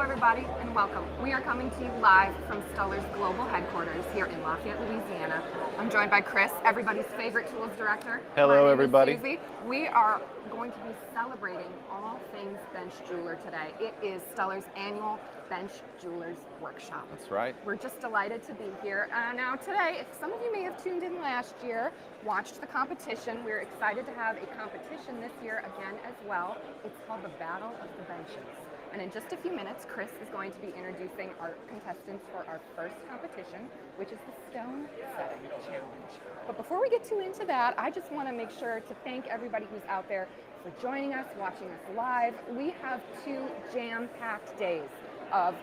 everybody, and welcome. We are coming to you live from Stuller's global headquarters here in Lafayette, Louisiana. I'm joined by Chris, everybody's favorite tools director. Hello, My name everybody. Is Susie. We are going to be celebrating all things bench jeweler today. It is Stuller's annual Bench Jewelers Workshop. That's right. We're just delighted to be here. Now today, some of you may have tuned in last year, watched the competition. We're excited to have a competition this year again as well. It's called the Battle of the Benches. And in just a few minutes, Chris is going to be introducing our contestants for our first competition, which is the Stone Setting Challenge. But before we get too into that, I just want to make sure to thank everybody who's out there for joining us, watching us live. We have 2 jam-packed days of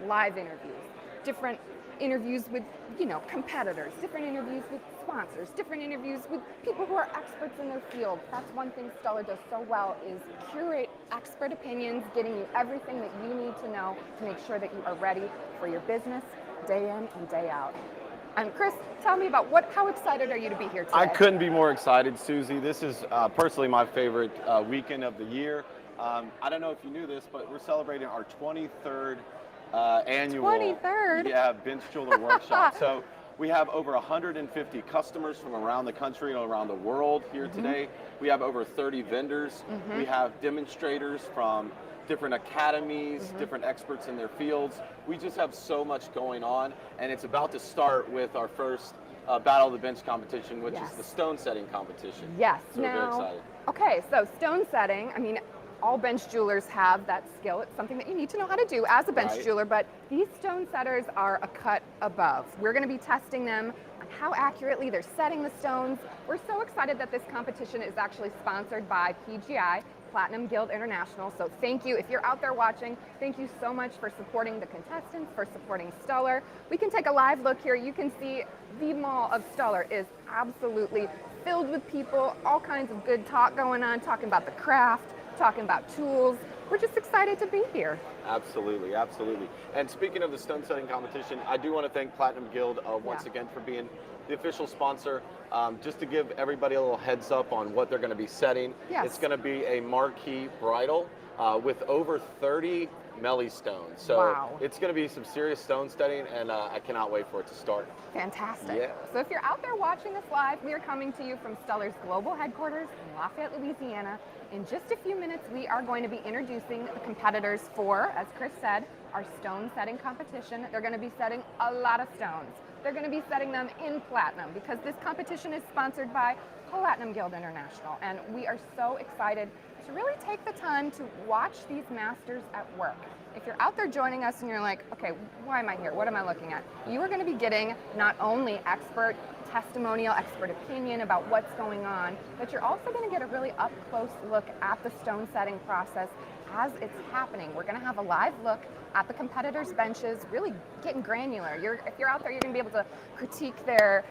live interviews, different interviews with, competitors, different interviews with sponsors, different interviews with people who are experts in their field. That's one thing Stuller does so well, is curate expert opinions, getting you everything that you need to know to make sure that you are ready for your business day in and day out. And Chris, tell me about how excited are you to be here today? I couldn't be more excited, Susie. This is personally my favorite weekend of the year. I don't know if you knew this, but we're celebrating our 23rd annual 23rd? Bench Jeweler Workshop. So we have over 150 customers from around the country and around the world here today. We have over 30 vendors. We have demonstrators from different academies, different experts in their fields. We just have so much going on, and it's about to start with our first Battle of the Bench competition, which is the stone setting competition. Yes. So we're very excited. Okay, so stone setting, all bench jewelers have that skill. It's something that you need to know how to do as a bench jeweler, but these stone setters are a cut above. We're going to be testing them on how accurately they're setting the stones. We're so excited that this competition is actually sponsored by PGI, Platinum Guild International. So thank you. If you're out there watching, thank you so much for supporting the contestants, for supporting Stuller. We can take a live look here. You can see the mall of Stuller is absolutely filled with people, all kinds of good talk going on, talking about the craft, talking about tools. We're just excited to be here. Absolutely, absolutely. And speaking of the stone setting competition, I do want to thank Platinum Guild once again for being the official sponsor. Just to give everybody a little heads up on what they're going to be setting. It's going to be a marquee bridal with over 30 melee stones. So it's going to be some serious stone setting, and I cannot wait for it to start. Fantastic. Yeah. So if you're out there watching us live, we are coming to you from Stuller's global headquarters in Lafayette, Louisiana. In just a few minutes, we are going to be introducing the competitors for, as Chris said, our stone setting competition. They're going to be setting a lot of stones. They're going to be setting them in platinum because this competition is sponsored by Platinum Guild International. And we are so excited to really take the time to watch these masters at work. If you're out there joining us and you're like, okay, why am I here? What am I looking at? You are going to be getting not only expert testimonial, expert opinion about what's going on, but you're also going to get a really up-close look at the stone setting process as it's happening. We're going to have a live look at the competitors' benches, really getting granular. If you're out there, you're going to be able to critique their,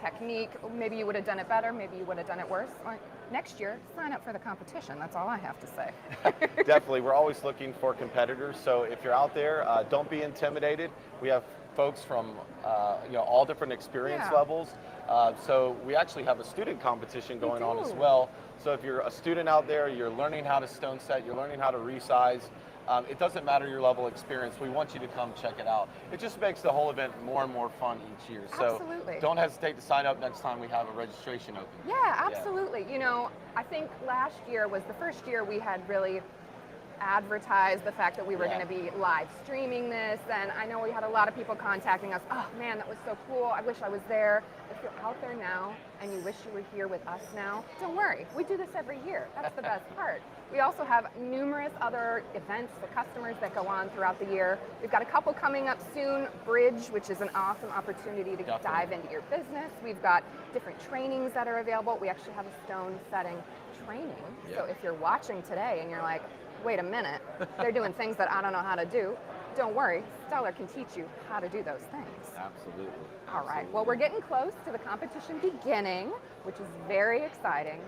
technique. Maybe you would have done it better. Maybe you would have done it worse. Next year, sign up for the competition. That's all I have to say. Definitely. We're always looking for competitors. So if you're out there, don't be intimidated. We have folks from all different experience levels. So we actually have a student competition going on as well. So if you're a student out there, you're learning how to stone set, you're learning how to resize, it doesn't matter your level of experience. We want you to come check it out. It just makes the whole event more and more fun each year. So don't hesitate to sign up next time we have a registration open. Yeah, absolutely. I think last year was the first year we had really advertised the fact that we were going to be live streaming this, and I know we had a lot of people contacting us. Oh man, that was so cool. I wish I was there. If you're out there now and you wish you were here with us now, don't worry. We do this every year. That's the best part. We also have numerous other events for customers that go on throughout the year. We've got a couple coming up soon. Bridge, which is an awesome opportunity to dive into your business. We've got different trainings that are available. We actually have a stone setting training. So if you're watching today and you're like, wait a minute, they're doing things that I don't know how to do, don't worry, Stuller can teach you how to do those things. Absolutely. All right, well, we're getting close to the competition beginning, which is very exciting.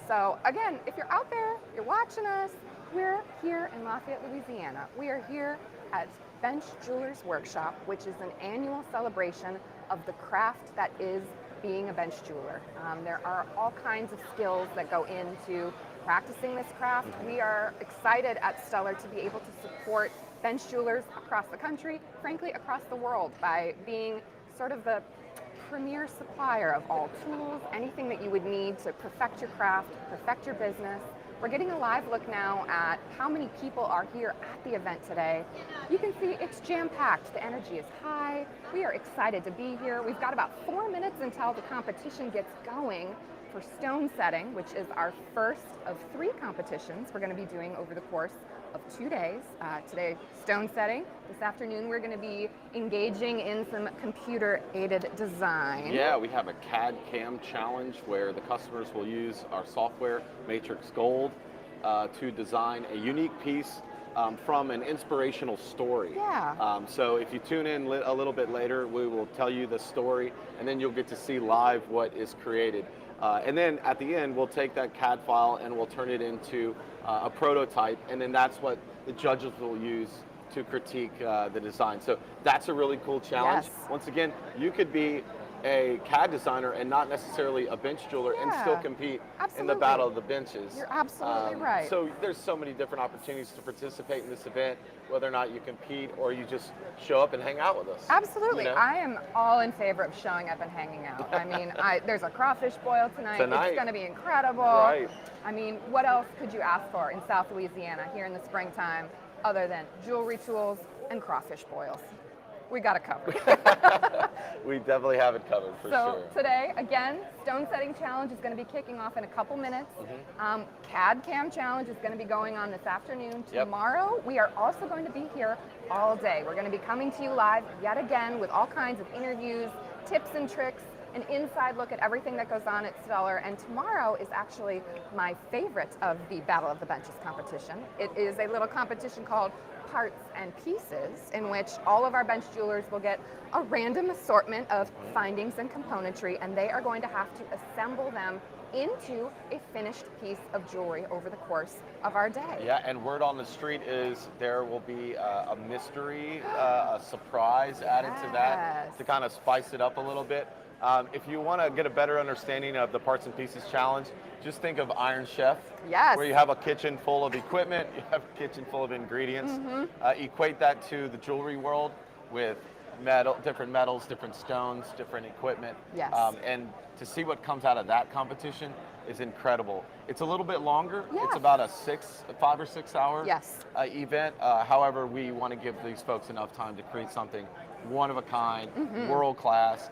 So again, if you're out there, you're watching us, we're here in Lafayette, Louisiana. We are here at Bench Jewelers Workshop, which is an annual celebration of the craft that is being a bench jeweler. There are all kinds of skills that go into practicing this craft. We are excited at Stuller to be able to support bench jewelers across the country, frankly across the world, by being sort of the premier supplier of all tools, anything that you would need to perfect your craft, perfect your business. We're getting a live look now at how many people are here at the event today. You can see it's jam-packed. The energy is high. We are excited to be here. We've got about 4 minutes until the competition gets going for stone setting, which is our first of 3 competitions we're going to be doing over the course of 2 days. Today, stone setting. This afternoon, we're going to be engaging in some computer-aided design. Yeah, we have a CAD CAM challenge where the customers will use our software, Matrix Gold, to design a unique piece from an inspirational story. Yeah. So if you tune in a little bit later, we will tell you the story, and then you'll get to see live what is created. And then at the end, we'll take that CAD file and we'll turn it into a prototype, and then that's what the judges will use to critique the design. So that's a really cool challenge. Yes. Once again, you could be a CAD designer and not necessarily a bench jeweler and still compete in the battle of the benches. You're absolutely right. So there's so many different opportunities to participate in this event, whether or not you compete or you just show up and hang out with us. Absolutely. You know? I am all in favor of showing up and hanging out. I mean, there's a crawfish boil tonight. It's going to be incredible. Right. I mean, what else could you ask for in South Louisiana here in the springtime other than jewelry tools and crawfish boils? We got it covered. We definitely have it covered for sure. So today, again, stone setting challenge is going to be kicking off in a couple minutes. CAD CAM challenge is going to be going on this afternoon. Tomorrow, we are also going to be here all day. We're going to be coming to you live yet again with all kinds of interviews, tips and tricks, an inside look at everything that goes on at Stuller. And tomorrow is actually my favorite of the Battle of the Benches competition. It is a little competition called Parts and Pieces, in which all of our bench jewelers will get a random assortment of findings and componentry, and they are going to have to assemble them into a finished piece of jewelry over the course of our day. Yeah, and word on the street is there will be a mystery, a surprise added to that to kind of spice it up a little bit. If you want to get a better understanding of the Parts and Pieces Challenge, just think of Iron Chef, where you have a kitchen full of equipment, you have a kitchen full of ingredients. Equate that to the jewelry world with different metals, different stones, different equipment. And to see what comes out of that competition is incredible. It's a little bit longer. It's about a 5 or 6 hour event. However, we want to give these folks enough time to create something one of a kind, world class.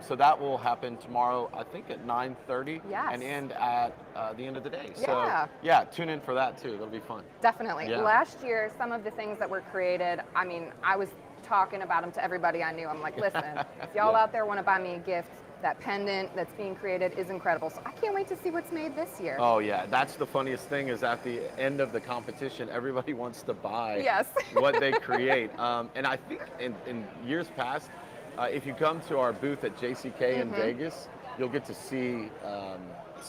So that will happen tomorrow, I think at 9:30 and end at the end of the day. So yeah, tune in for that too. It'll be fun. Definitely. Last year, some of the things that were created, I mean, I was talking about them to everybody I knew. I'm like, listen, if y'all out there want to buy me a gift, that pendant that's being created is incredible. So I can't wait to see what's made this year. Oh yeah, that's the funniest thing is at the end of the competition, everybody wants to buy what they create. And I think in years past, if you come to our booth at JCK in Vegas, you'll get to see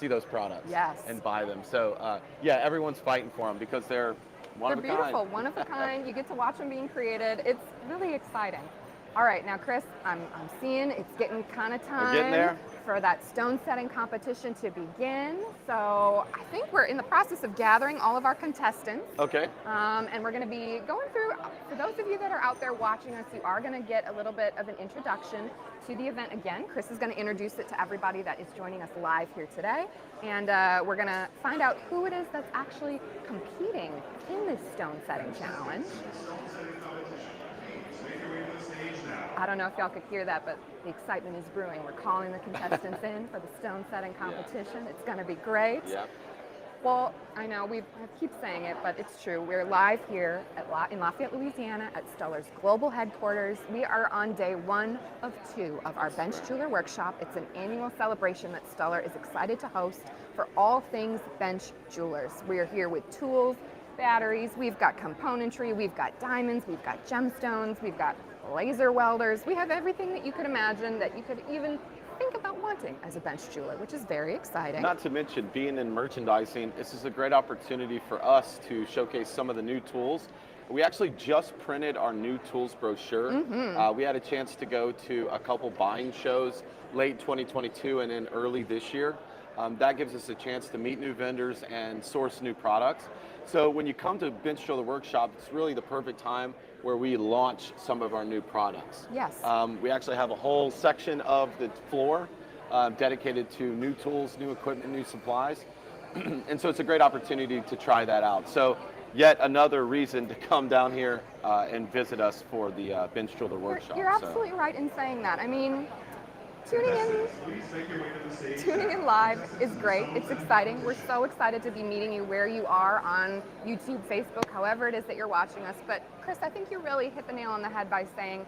those products and buy them. So yeah, everyone's fighting for them because they're one of a kind. They're beautiful, one of a kind. You get to watch them being created. It's really exciting. All right, now Chris, I'm seeing it's getting kind of time. We're getting there. For that stone setting competition to begin. So I think we're in the process of gathering all of our contestants. Okay. And we're going to be going through, for those of you that are out there watching us, you are going to get a little bit of an introduction to the event again. Chris is going to introduce it to everybody that is joining us live here today. And we're going to find out who it is that's actually competing in this stone setting challenge. I don't know if y'all could hear that, but the excitement is brewing. We're calling the contestants in for the stone setting competition. It's going to be great. Well, I know I keep saying it, but it's true. We're live here in Lafayette, Louisiana at Stuller's global headquarters. We are on day 1 of 2 of our Bench Jeweler Workshop. It's an annual celebration that Stuller is excited to host for all things bench jewelers. We are here with tools, batteries, we've got componentry, we've got diamonds, we've got gemstones, we've got laser welders. We have everything that you could imagine that you could even think about wanting as a bench jeweler, which is very exciting. Not to mention being in merchandising, this is a great opportunity for us to showcase some of the new tools. We actually just printed our new tools brochure. We had a chance to go to a couple buying shows late 2022 and then early this year. That gives us a chance to meet new vendors and source new products. So when you come to Bench Shoulder Workshop, it's really the perfect time where we launch some of our new products. Yes. We actually have a whole section of the floor dedicated to new tools, new equipment, new supplies. And so it's a great opportunity to try that out. So yet another reason to come down here and visit us for the Bench Shoulder Workshop. You're absolutely right in saying that. I mean, tuning in live is great. It's exciting. We're so excited to be meeting you where you are on YouTube, Facebook, however it is that you're watching us. But Chris, I think you really hit the nail on the head by saying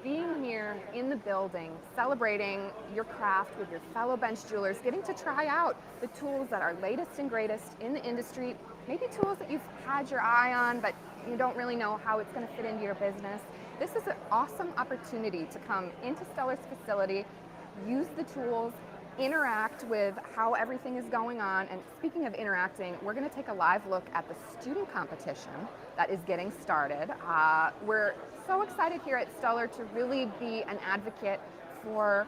being here in the building, celebrating your craft with your fellow bench jewelers, getting to try out the tools that are latest and greatest in the industry, maybe tools that you've had your eye on, but you don't really know how it's going to fit into your business. This is an awesome opportunity to come into Stuller's facility, use the tools, interact with how everything is going on. And speaking of interacting, we're going to take a live look at the student competition that is getting started. We're so excited here at Stuller to really be an advocate for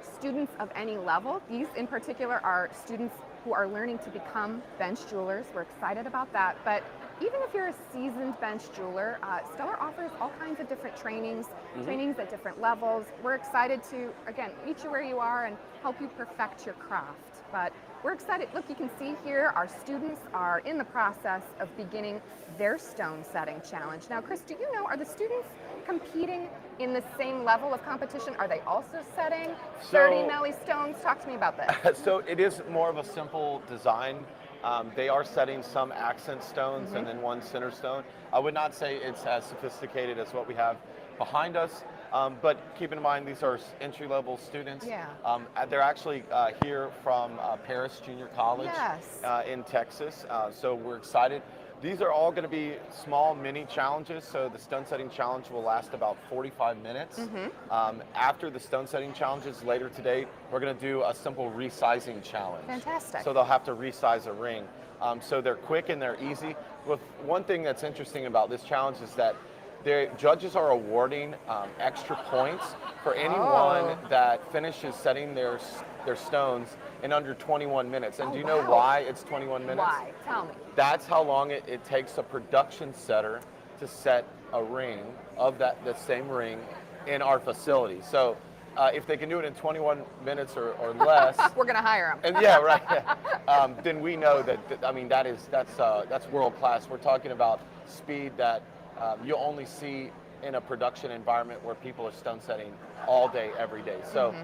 students of any level. These in particular are students who are learning to become bench jewelers. We're excited about that. But even if you're a seasoned bench jeweler, Stuller offers all kinds of different trainings at different levels. We're excited to, again, meet you where you are and help you perfect your craft. But we're excited. Look, you can see here our students are in the process of beginning their stone setting challenge. Now, Chris, do you know, are the students competing in the same level of competition? Are they also setting 30 melly stones? Talk to me about this. So it is more of a simple design. They are setting some accent stones and then one center stone. I would not say it's as sophisticated as what we have behind us, but keep in mind these are entry-level students. Yeah. They're actually here from Paris Junior College in Texas, so we're excited. These are all going to be small mini challenges, so the stone setting challenge will last about 45 minutes. After the stone setting challenges later today, we're going to do a simple resizing challenge. Fantastic. So they'll have to resize a ring. So they're quick and they're easy. With one thing that's interesting about this challenge is that the judges are awarding extra points for anyone that finishes setting their stones in under 21 minutes. And do you know why it's 21 minutes? Why? Tell me. That's how long it takes a production setter to set a ring of the same ring in our facility. So if they can do it in 21 minutes or less, we're going to hire them. And yeah, right. Yeah. Then we know that. I mean, that's world class. We're talking about speed that you only see in a production environment where people are stone setting all day, every day. So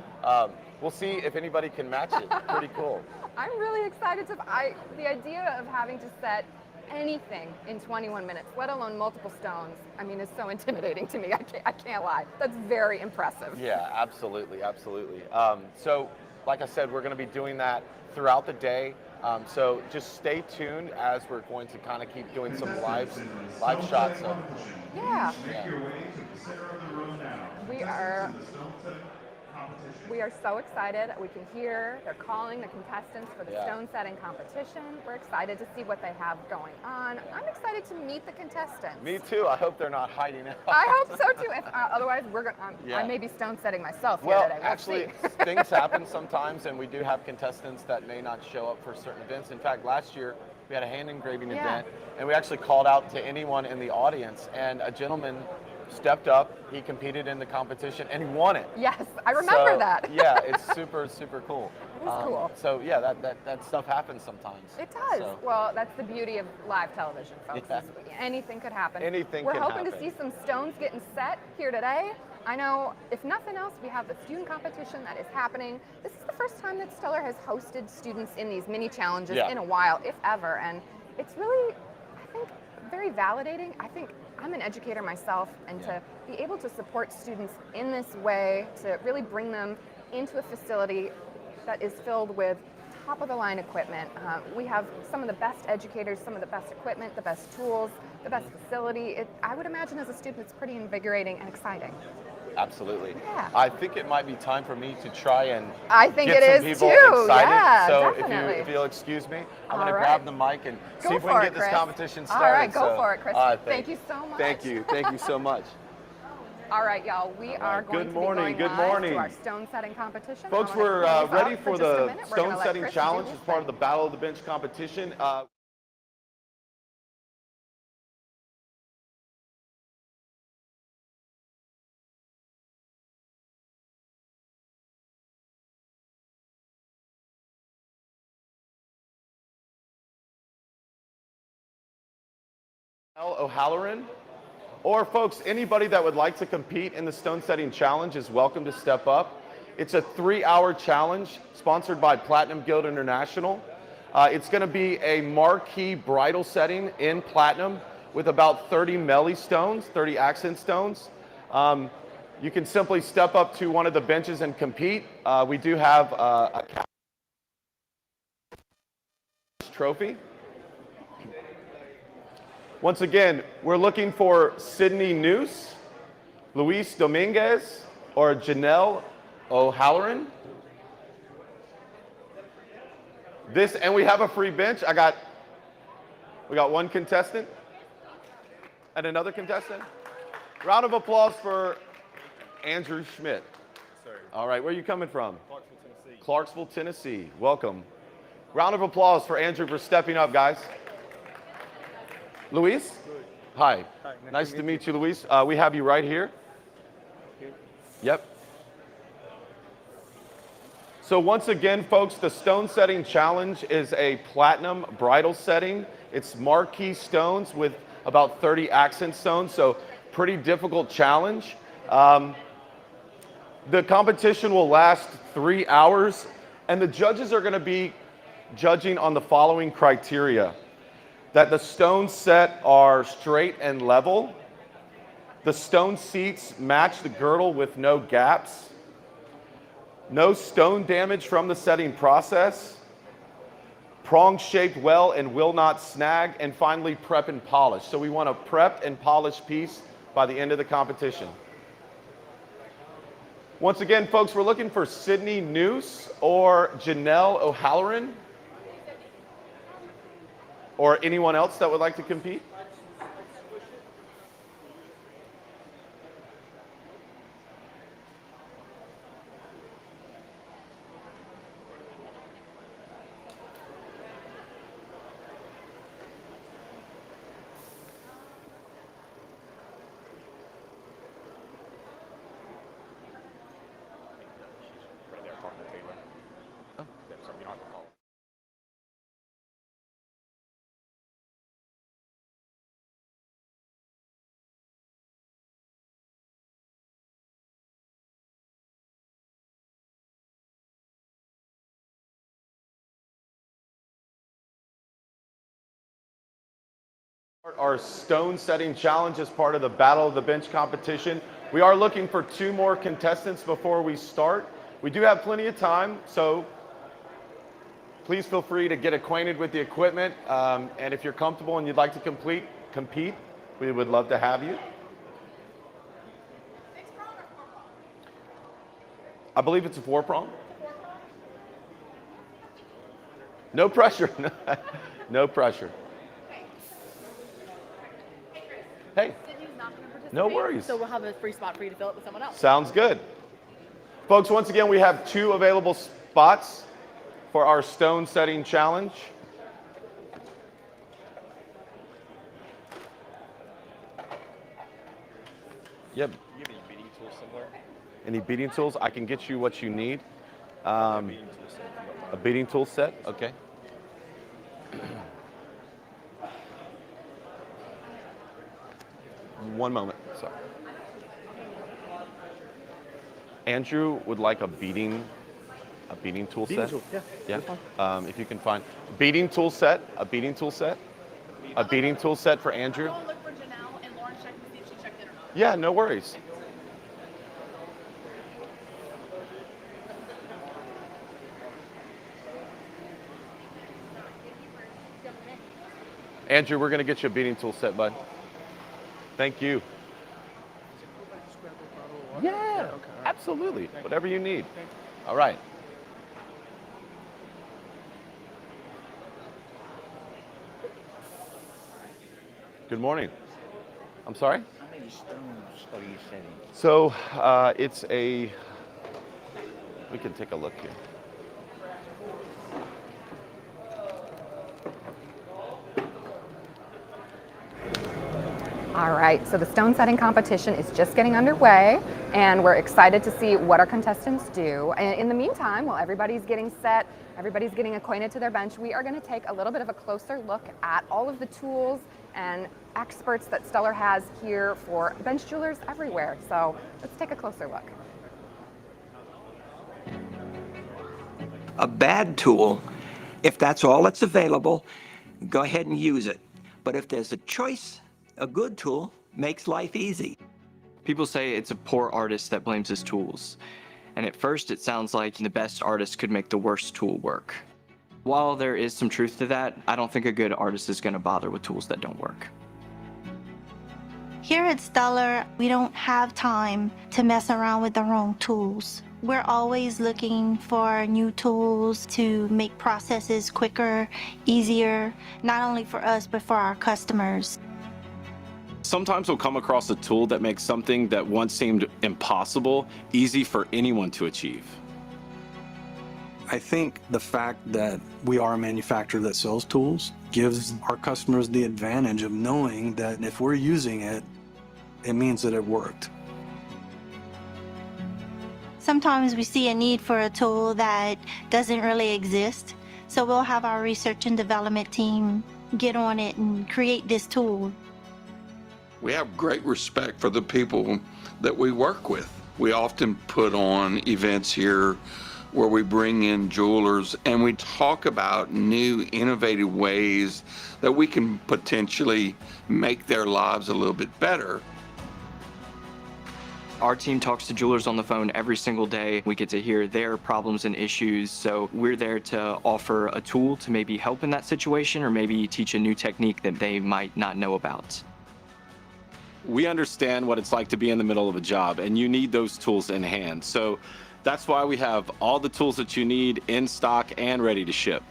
we'll see if anybody can match it. Pretty cool. I'm really excited the idea of having to set anything in 21 minutes, let alone multiple stones, I mean, is so intimidating to me. I can't lie. That's very impressive. Yeah, absolutely, absolutely. So, like I said, we're going to be doing that throughout the day. So just stay tuned as we're going to kind of keep doing some live shots. So. Yeah. Make your way to the center of the room now. We are so excited. We can hear they're calling the contestants for the stone setting competition. We're excited to see what they have going on. I'm excited to meet the contestants. Me too. I hope they're not hiding out. I hope so too. If, otherwise, I may be stone setting myself here today. We'll actually, things happen sometimes, and we do have contestants that may not show up for certain events. In fact, last year we had a hand engraving event, and we actually called out to anyone in the audience, and a gentleman stepped up, he competed in the competition, and he won it. Yes, I remember that. Yeah, it's super, super cool. It is cool. So yeah, that stuff happens sometimes. It does. So. Well, that's the beauty of live television, folks. Yeah. Anything could happen. Anything We're can hoping happen. to see some stones getting set here today. I know, if nothing else, we have the student competition that is happening. This is the first time that Stuller has hosted students in these mini challenges in a while, if ever. And it's really, I think, very validating. I think I'm an educator myself, and to be able to support students in this way, to really bring them into a facility that is filled with top-of-the-line equipment. We have some of the best educators, some of the best equipment, the best tools, the best facility. I would imagine as a student it's pretty invigorating and exciting. Absolutely. Yeah. I think it might be time for me to try and I think get it some is people too. excited. Yeah, so definitely. if you'll excuse me, I'm going All to grab the mic and see if we can get this competition started. All right, go for it, Chris. Thank you so much. Thank you so much. All right, y'all, we are going Good to morning, be going good live morning. to our stone setting competition. Folks, I'm gonna we're close ready out for just a the minute. We're stone gonna let setting Chris do challenge his as part of thing. the Battle of the Bench competition. O'Halloran. Or folks, anybody that would like to compete in the Stone Setting Challenge is welcome to step up. It's a 3-hour challenge sponsored by Platinum Guild International. It's going to be a marquee bridal setting in platinum with about 30 melee stones, 30 accent stones. You can simply step up to one of the benches and compete. We do have a trophy. Once again, we're looking for Sydney Noose, Luis Dominguez, or Janelle O'Halloran. And we have a free bench. We got one contestant and another contestant. Round of applause for Andrew Schmidt. Sorry. All right, where are you coming from? Clarksville, Tennessee. Clarksville, Tennessee. Welcome. Round of applause for Andrew for stepping up, guys. Luis? Hi. Hi, Nice to meet you, Luis. We have you right here. Yep. So once again, folks, the Stone Setting Challenge is a platinum bridal setting. It's marquee stones with about 30 accent stones, so pretty difficult challenge. The competition will last 3 hours, and the judges are going to be judging on the following criteria: that the stones set are straight and level, the stone seats match the girdle with no gaps, no stone damage from the setting process, prongs shaped well and will not snag, and finally prep and polish. So we want a prepped and polished piece by the end of the competition. Once again, folks, we're looking for Sydney Noose or Janelle O'Halloran, or anyone else that would like to compete. Right there, talking to Taylor. Oh. Yeah, so you don't have to call. Our stone setting challenge is part of the Battle of the Bench competition. We are looking for 2 more contestants before we start. We do have plenty of time, so please feel free to get acquainted with the equipment. And if you're comfortable and you'd like to compete, we would love to have you. I believe it's a 4-prong. No pressure. No pressure. Hey, no worries. So we'll have a free spot for you to fill it with someone else. Sounds good. Folks, once again, we have 2 available spots for our stone setting challenge. Yep. Do you have any beating tools somewhere? Any beating tools? I can get you what you need. Beating tools somewhere. A beating tool set? Okay. One moment, sorry. Andrew would like a beating tool set. Tool, yeah. Yeah. If you can find beating tool set, a beating tool set for Andrew. Go look for Janelle and Lauren check to see if she checked in or not. Yeah, no worries. Andrew, we're going to get you a beating tool set, bud. Thank you. Yeah, absolutely. Whatever you need. All right. Good morning. I'm sorry? How many stones are you setting? So we can take a look here. All right, so the stone setting competition is just getting underway, and we're excited to see what our contestants do. And in the meantime, while everybody's getting set, everybody's getting acquainted to their bench, we are going to take a little bit of a closer look at all of the tools and experts that Stuller has here for bench jewelers everywhere. So let's take a closer look. A bad tool, if that's all that's available, go ahead and use it. But if there's a choice, a good tool makes life easy. People say it's a poor artist that blames his tools. And at first it sounds like the best artist could make the worst tool work. While there is some truth to that, I don't think a good artist is going to bother with tools that don't work. Here at Stuller, we don't have time to mess around with the wrong tools. We're always looking for new tools to make processes quicker, easier, not only for us, but for our customers. Sometimes we'll come across a tool that makes something that once seemed impossible easy for anyone to achieve. I think the fact that we are a manufacturer that sells tools gives our customers the advantage of knowing that if we're using it, it means that it worked. Sometimes we see a need for a tool that doesn't really exist, so we'll have our research and development team get on it and create this tool. We have great respect for the people that we work with. We often put on events here where we bring in jewelers and we talk about new innovative ways that we can potentially make their lives a little bit better. Our team talks to jewelers on the phone every single day. We get to hear their problems and issues, so we're there to offer a tool to maybe help in that situation or maybe teach a new technique that they might not know about. We understand what it's like to be in the middle of a job, and you need those tools in hand. So that's why we have all the tools that you need in stock and ready to ship.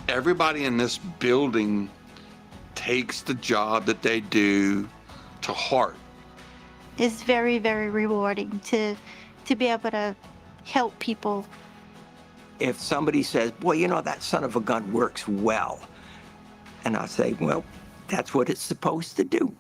Everybody in this building takes the job that they do to heart. It's very, very rewarding to be able to help people. If somebody says, boy, you know, that son of a gun works well, and I say, well, that's what it's supposed to do.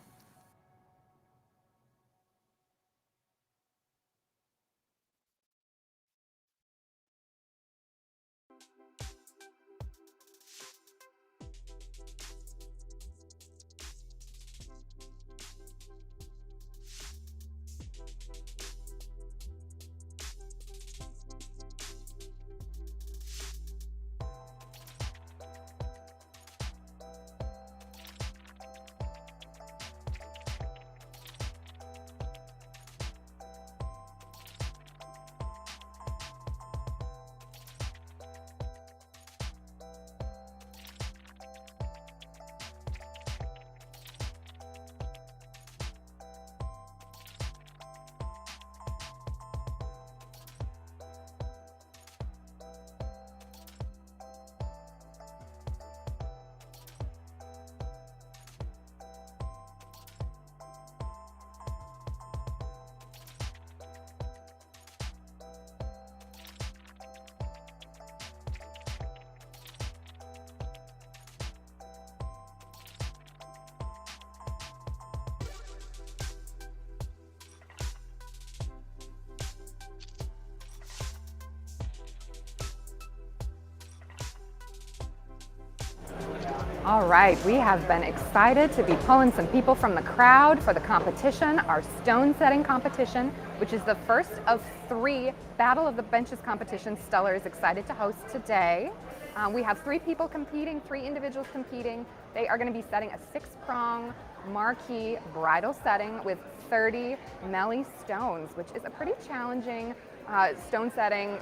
All right, we have been excited to be pulling some people from the crowd for the competition, our stone setting competition, which is the first of 3 Battle of the Benches competitions Stuller is excited to host today. We have 3 people competing, 3 individuals competing. They are going to be setting a 6-prong marquee bridal setting with 30 Melly stones, which is a pretty challenging stone setting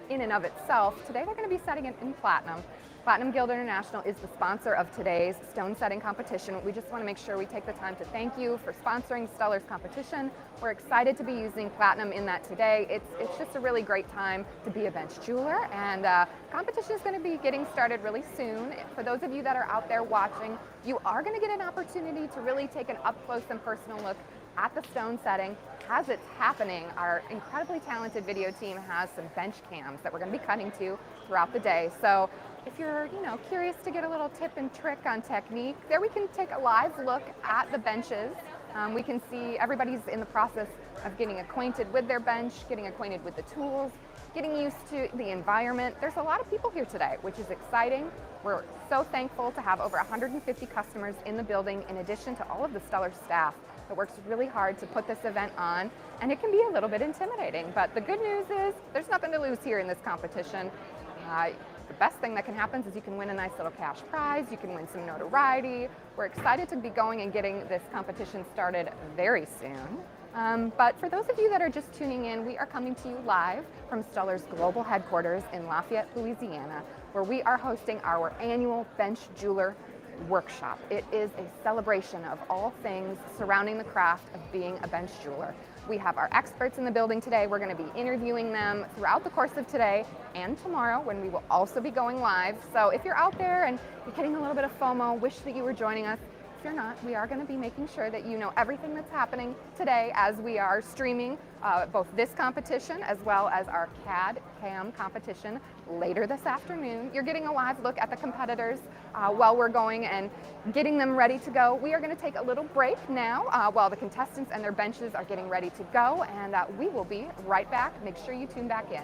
in and of itself. Today they're going to be setting it in platinum. Platinum Guild International is the sponsor of today's stone setting competition. We just want to make sure we take the time to thank you for sponsoring Stuller's competition. We're excited to be using platinum in that today. It's just a really great time to be a bench jeweler, and competition is going to be getting started really soon. For those of you that are out there watching, you are going to get an opportunity to really take an up close and personal look at the stone setting as it's happening. Our incredibly talented video team has some bench cams that we're going to be cutting to throughout the day. So if you're curious to get a little tip and trick on technique, there we can take a live look at the benches. We can see everybody's in the process of getting acquainted with their bench, getting acquainted with the tools, getting used to the environment. There's a lot of people here today, which is exciting. We're so thankful to have over 150 customers in the building, in addition to all of the Stuller staff that works really hard to put this event on, and it can be a little bit intimidating, but the good news is there's nothing to lose here in this competition. The best thing that can happen is you can win a nice little cash prize, you can win some notoriety. We're excited to be going and getting this competition started very soon. But for those of you that are just tuning in, we are coming to you live from Stuller's global headquarters in Lafayette, Louisiana, where we are hosting our annual Bench Jeweler Workshop. It is a celebration of all things surrounding the craft of being a bench jeweler. We have our experts in the building today. We're going to be interviewing them throughout the course of today and tomorrow, when we will also be going live. So if you're out there and you're getting a little bit of FOMO, wish that you were joining us. If you're not, we are going to be making sure that you know everything that's happening today as we are streaming both this competition as well as our CAD CAM competition later this afternoon. You're getting a live look at the competitors while we're going and getting them ready to go. We are going to take a little break now while the contestants and their benches are getting ready to go, and we will be right back. Make sure you tune back in.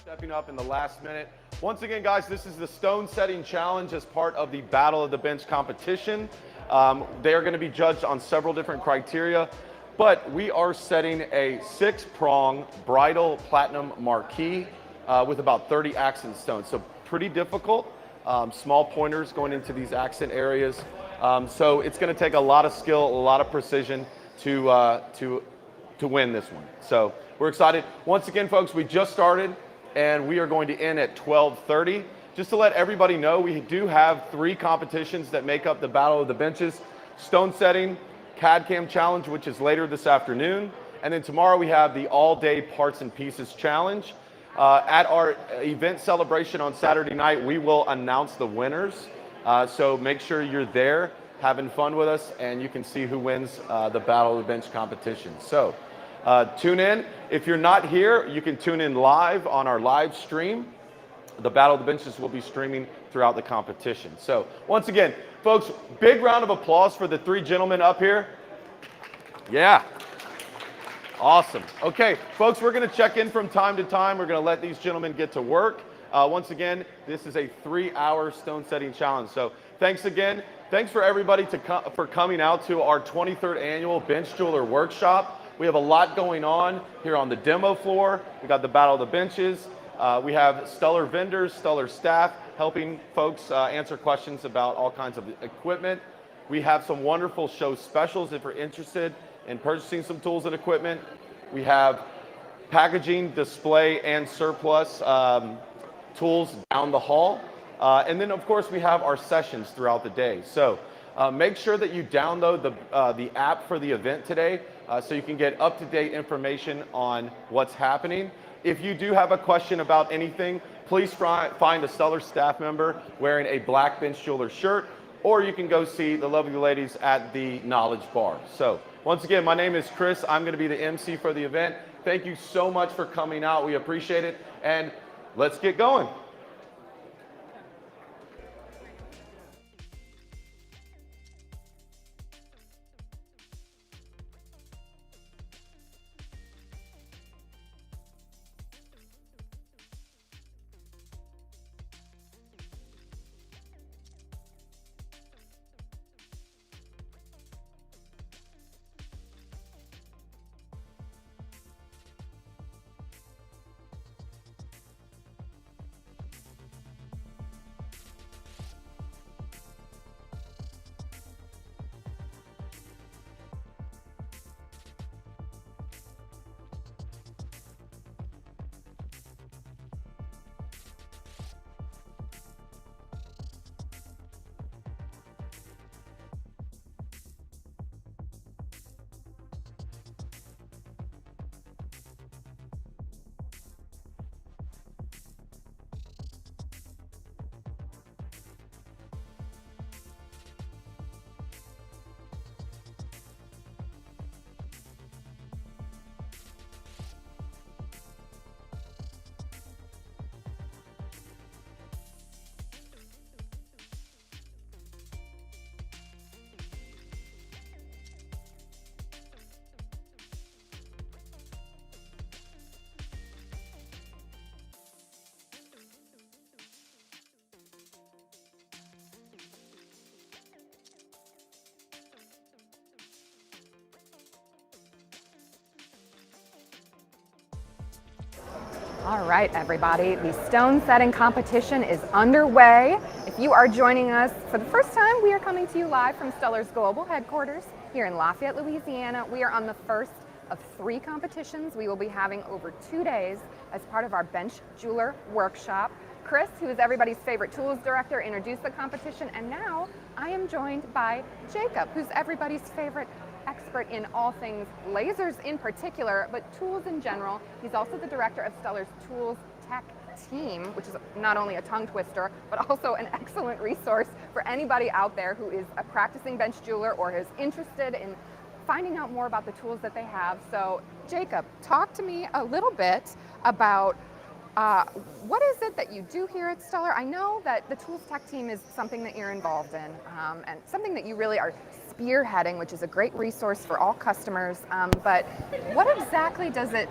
Stepping up in the last minute. Once again, guys, this is the stone setting challenge as part of the Battle of the Bench competition. They are going to be judged on several different criteria, but we are setting a 6-prong bridal platinum marquee with about 30 accent stones. So pretty difficult. Small pointers going into these accent areas. So it's going to take a lot of skill, a lot of precision to win this one. So we're excited. Once again, folks, we just started, and we are going to end at 12:30. Just to let everybody know, we do have 3 competitions that make up the Battle of the Benches. Stone setting, CAD CAM challenge, which is later this afternoon. And then tomorrow we have the all-day parts and pieces challenge. At our event celebration on Saturday night, we will announce the winners. So make sure you're there having fun with us, and you can see who wins the Battle of the Bench competition. So tune in. If you're not here, you can tune in live on our live stream. The Battle of the Benches will be streaming throughout the competition. So once again, folks, big round of applause for the 3 gentlemen up here. Yeah. Awesome. Okay, folks, we're going to check in from time to time. We're going to let these gentlemen get to work. Once again, this is a 3-hour stone setting challenge. So thanks again. Thanks for everybody for coming out to our 23rd annual Bench Jeweler Workshop. We have a lot going on here on the demo floor. We got the Battle of the Benches. We have Stuller vendors, Stuller staff helping folks answer questions about all kinds of equipment. We have some wonderful show specials if you're interested in purchasing some tools and equipment. We have packaging, display, and surplus tools down the hall. And then, of course, we have our sessions throughout the day. So make sure that you download the app for the event today so you can get up-to-date information on what's happening. If you do have a question about anything, please find a Stuller staff member wearing a black bench jeweler shirt, or you can go see the lovely ladies at the Knowledge Bar. So once again, my name is Chris. I'm going to be the MC for the event. Thank you so much for coming out. We appreciate it. And let's get going. All right, everybody, the stone setting competition is underway. If you are joining us for the first time, we are coming to you live from Stuller's global headquarters here in Lafayette, Louisiana. We are on the first of 3 competitions we will be having over 2 days as part of our bench jeweler workshop. Chris, who is everybody's favorite tools director, introduced the competition, and now I am joined by Jacob, who's everybody's favorite expert in all things lasers in particular, but tools in general. He's also the director of Stuller's Tools Tech Team, which is not only a tongue twister, but also an excellent resource for anybody out there who is a practicing bench jeweler or is interested in finding out more about the tools that they have. So, Jacob, talk to me a little bit about what is it that you do here at Stuller? I know that the Tools Tech Team is something that you're involved in, and something that you really are spearheading, which is a great resource for all customers. But what exactly does the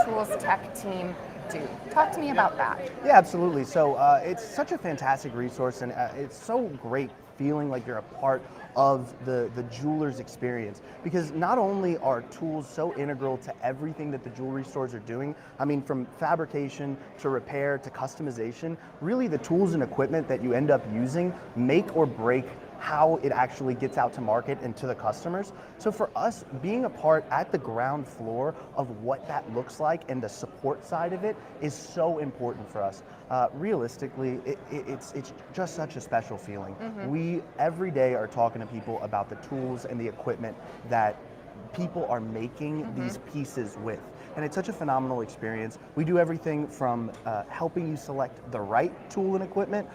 Tools Tech Team do? Talk to me about that. Yeah, absolutely. So it's such a fantastic resource, and it's so great feeling like you're a part of the jeweler's experience, because not only are tools so integral to everything that the jewelry stores are doing, I mean, from fabrication to repair to customization, really the tools and equipment that you end up using make or break how it actually gets out to market and to the customers. So for us, being a part at the ground floor of what that looks like and the support side of it is so important for us. Realistically, it's just such a special feeling. Mm-hmm. We every day are talking to people about the tools and the equipment that people are making these pieces with. And it's such a phenomenal experience. We do everything from helping you select the right tool and equipment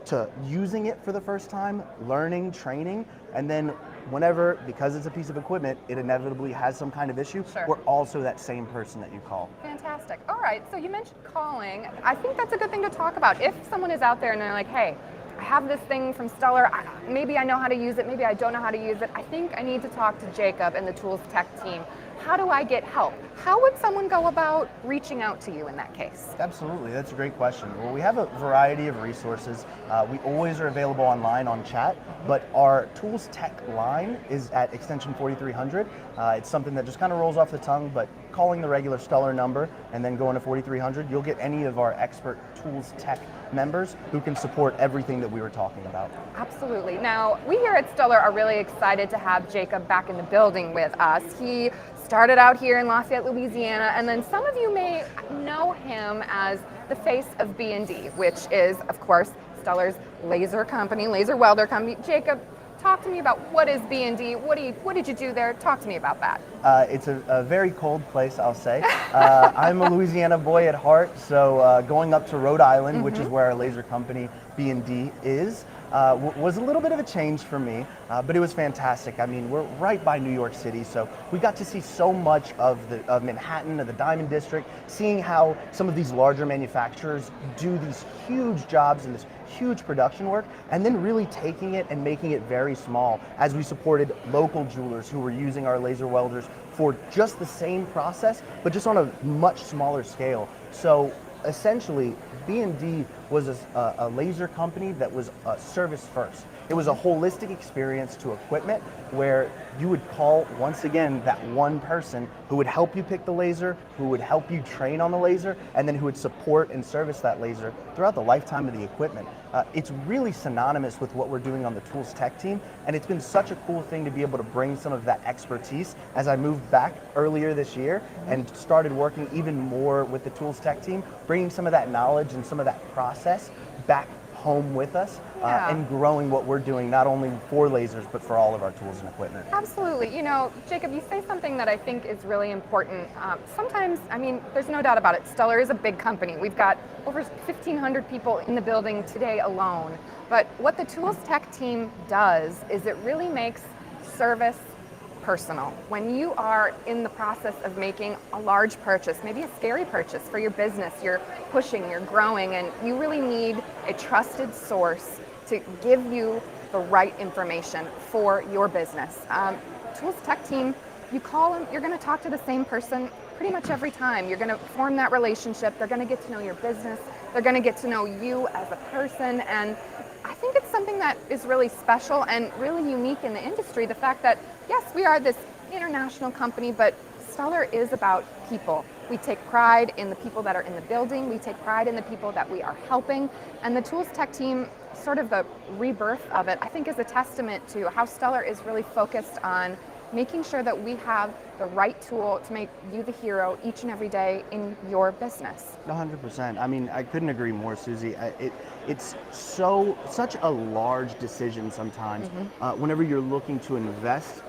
to using it for the first time, learning, training, and then whenever, because it's a piece of equipment, it inevitably has some kind of issue, Sure. we're also that same person that you call. Fantastic. All right, so you mentioned calling. I think that's a good thing to talk about. If someone is out there and they're like, hey, I have this thing from Stuller, maybe I know how to use it, maybe I don't know how to use it, I think I need to talk to Jacob and the Tools Tech Team. How do I get help? How would someone go about reaching out to you in that case? Absolutely, that's a great question. Well, we have a variety of resources. We always are available online on chat, but our Tools Tech line is at extension 4300. It's something that just kind of rolls off the tongue, but calling the regular Stuller number and then going to 4300, you'll get any of our expert Tools Tech members who can support everything that we were talking about. Absolutely. Now, we here at Stuller are really excited to have Jacob back in the building with us. He started out here in Lafayette, Louisiana, and then some of you may know him as the face of B&D, which is, of course, Stuller's laser company, laser welder company. Jacob, Talk to me about what is B&D. What did you do there? Talk to me about that. It's a very cold place, I'll say. I'm a Louisiana boy at heart, so going up to Rhode Island, which is where our laser company B&D is, was a little bit of a change for me, but it was fantastic. I mean, we're right by New York City, so we got to see so much of Manhattan, of the Diamond District, seeing how some of these larger manufacturers do these huge jobs and this huge production work, and then really taking it and making it very small as we supported local jewelers who were using our laser welders for just the same process, but just on a much smaller scale. So essentially, B&D was a laser company that was service first. It was a holistic experience to equipment where you would call, once again, that one person who would help you pick the laser, who would help you train on the laser, and then who would support and service that laser throughout the lifetime of the equipment. It's really synonymous with what we're doing on the Tools Tech team, and it's been such a cool thing to be able to bring some of that expertise as I moved back earlier this year and started working even more with the Tools Tech team, bringing some of that knowledge and some of that process back home with us and growing what we're doing not only for lasers but for all of our tools and equipment. Absolutely. You know, Jacob, you say something that I think is really important. Sometimes, I mean, there's no doubt about it, Stuller is a big company. We've got over 1,500 people in the building today alone. But what the Tools Tech team does is it really makes service personal. When you are in the process of making a large purchase, maybe a scary purchase for your business, you're pushing, you're growing, and you really need a trusted source to give you the right information for your business. Tools Tech team, you call them, you're going to talk to the same person pretty much every time. You're going to form that relationship. They're going to get to know your business. They're going to get to know you as a person. And I think it's something that is really special and really unique in the industry. The fact that, yes, we are this international company, but Stuller is about people. We take pride in the people that are in the building. We take pride in the people that we are helping. And the Tools Tech team, sort of the rebirth of it, I think is a testament to how Stuller is really focused on making sure that we have the right tool to make you the hero each and every day in your business. 100%. I mean, I couldn't agree more, Susie. It's such a large decision sometimes whenever you're looking to invest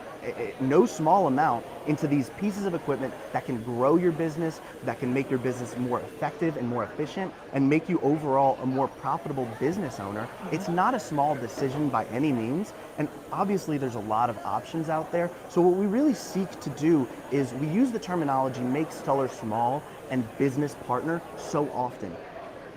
no small amount into these pieces of equipment that can grow your business, that can make your business more effective and more efficient, and make you overall a more profitable business owner. It's not a small decision by any means, and obviously there's a lot of options out there. So what we really seek to do is we use the terminology make Stuller small and business partner so often.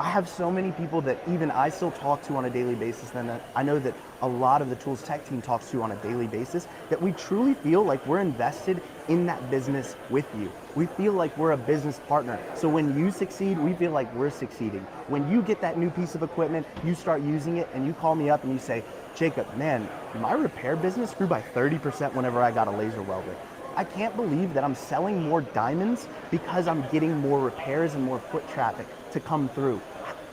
I have so many people that even I still talk to on a daily basis, and I know that a lot of the Tools Tech team talks to on a daily basis, that we truly feel like we're invested in that business with you. We feel like we're a business partner. So when you succeed, we feel like we're succeeding. When you get that new piece of equipment, you start using it, and you call me up and you say, Jacob, man, my repair business grew by 30% whenever I got a laser welder. I can't believe that I'm selling more diamonds because I'm getting more repairs and more foot traffic to come through.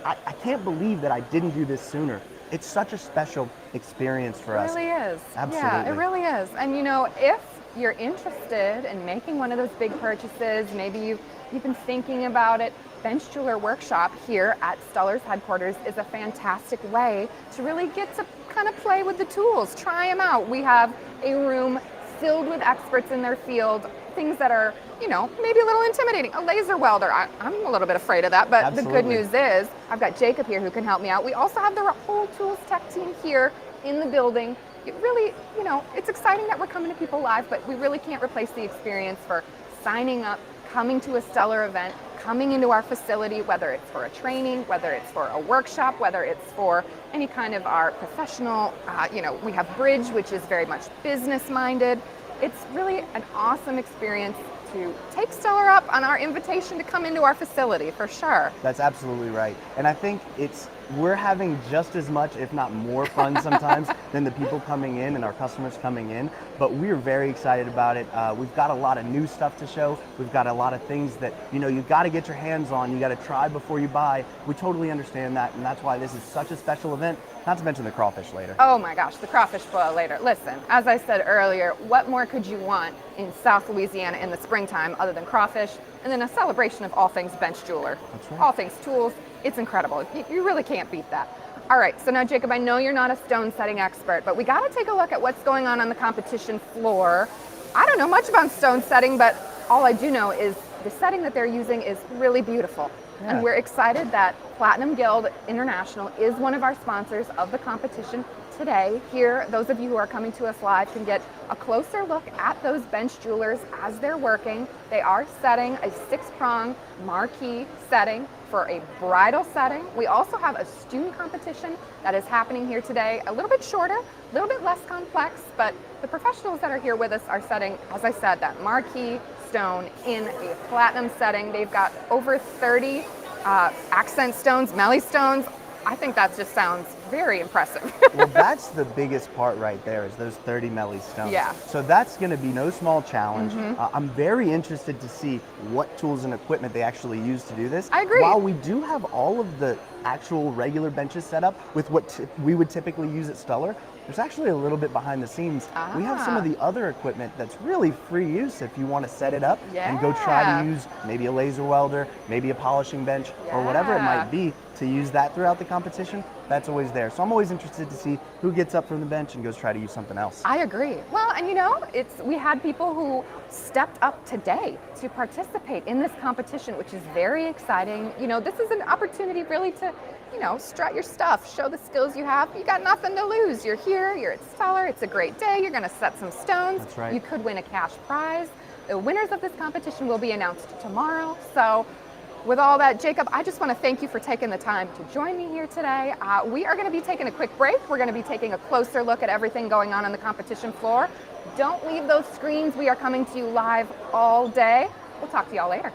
I can't believe that I didn't do this sooner. It's such a special experience for us. It really is. Absolutely. Yeah, it really is. And you know, if you're interested in making one of those big purchases, maybe you've been thinking about it, Bench Jeweler Workshop here at Stuller's headquarters is a fantastic way to really get to kind of play with the tools, try them out. We have a room filled with experts in their field, things that are, you know, maybe a little intimidating. A laser welder, I'm a little bit afraid of that, but Absolutely. The good news is I've got Jacob here who can help me out. We also have the whole Tools Tech team here in the building. It really, you know, it's exciting that we're coming to people live, but we really can't replace the experience for signing up, coming to a Stuller event, coming into our facility, whether it's for a training, whether it's for a workshop, whether it's for any kind of our professional, you know, we have Bridge, which is very much business-minded. It's really an awesome experience to take Stuller up on our invitation to come into our facility, for sure. That's absolutely right. And I think we're having just as much, if not more fun sometimes than the people coming in and our customers coming in, but we're very excited about it. We've got a lot of new stuff to show. We've got a lot of things that, you know, you got to get your hands on. You got to try before you buy. We totally understand that, and that's why this is such a special event, not to mention the crawfish later. Oh my gosh, the crawfish boil later. Listen, as I said earlier, what more could you want in South Louisiana in the springtime other than crawfish, and then a celebration of all things Bench Jeweler. That's right. All things tools. It's incredible. You really can't beat that. All right, so now Jacob, I know you're not a stone setting expert, but we got to take a look at what's going on the competition floor. I don't know much about stone setting, but all I do know is the setting that they're using is really beautiful. Yeah. And we're excited that Platinum Guild International is one of our sponsors of the competition today. Here, those of you who are coming to us live can get a closer look at those bench jewelers as they're working. They are setting a 6-prong marquee setting for a bridal setting. We also have a stone competition that is happening here today, a little bit shorter, a little bit less complex, but the professionals that are here with us are setting, as I said, that marquee stone in a platinum setting. They've got over 30 accent stones, melee stones. I think that just sounds very impressive. Well, that's the biggest part right there, is those 30 melee stones. Yeah. So that's going to be no small challenge. Mhm. I'm very interested to see what tools and equipment they actually use to do this. I agree. While we do have all of the actual regular benches set up with what we would typically use at Stuller, there's actually a little bit behind the scenes. We have some of the other equipment that's really free use if you want to set it up and go try Yeah. to use maybe a laser welder, maybe a polishing bench, or whatever it might be, to use that throughout the competition. That's always there. So I'm always interested to see who gets up from the bench and goes try to use something else. I agree. Well, and you know, we had people who stepped up today to participate in this competition, which is very exciting. You know, this is an opportunity really to, you know, strut your stuff, show the skills you have. You got nothing to lose. You're here, you're at Stuller, it's a great day. You're gonna set some stones. That's right. You could win a cash prize. The winners of this competition will be announced tomorrow. So with all that, Jacob, I just want to thank you for taking the time to join me here today. We are going to be taking a quick break. We're going to be taking a closer look at everything going on the competition floor. Don't leave those screens. We are coming to you live all day. We'll talk to y'all later.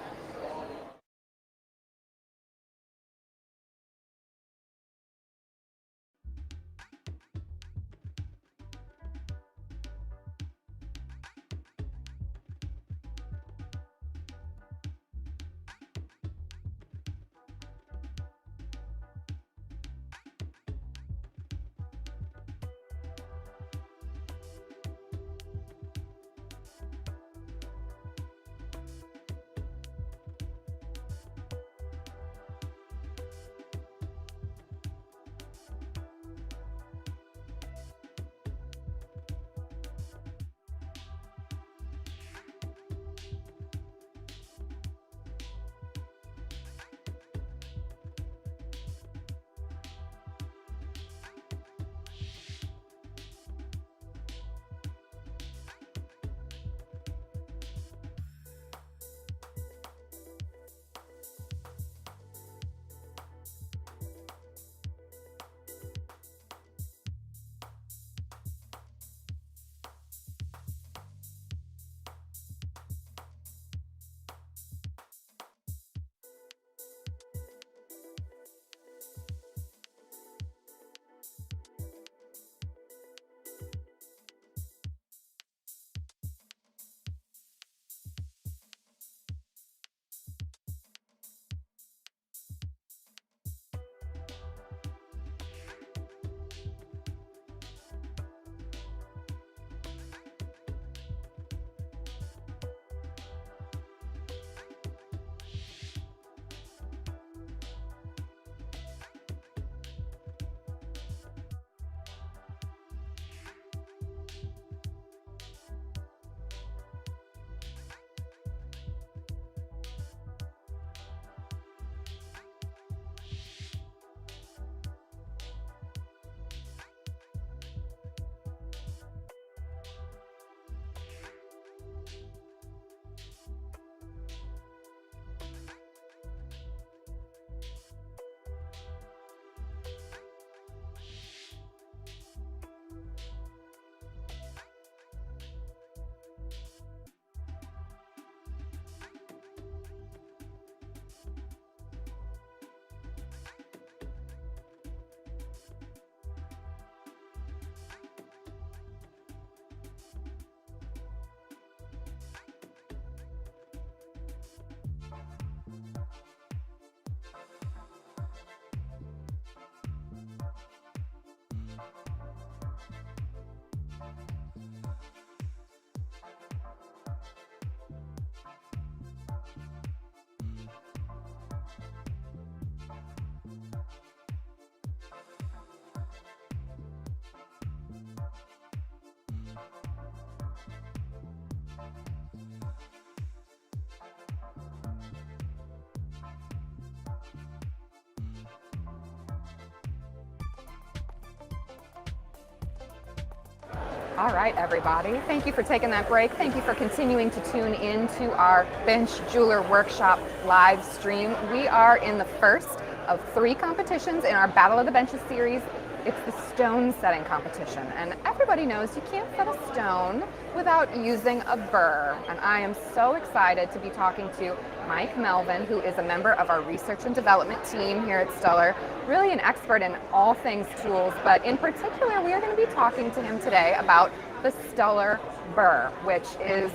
All right, everybody. Thank you for taking that break. Thank you for continuing to tune in to our Bench Jeweler Workshop live stream. We are in the first of 3 competitions in our Battle of the Benches series. It's the stone setting competition, and everybody knows you can't set a stone without using a burr. And I am so excited to be talking to Mike Melvin, who is a member of our research and development team here at Stuller, really an expert in all things tools, but in particular, we are going to be talking to him today about the Stuller burr, which is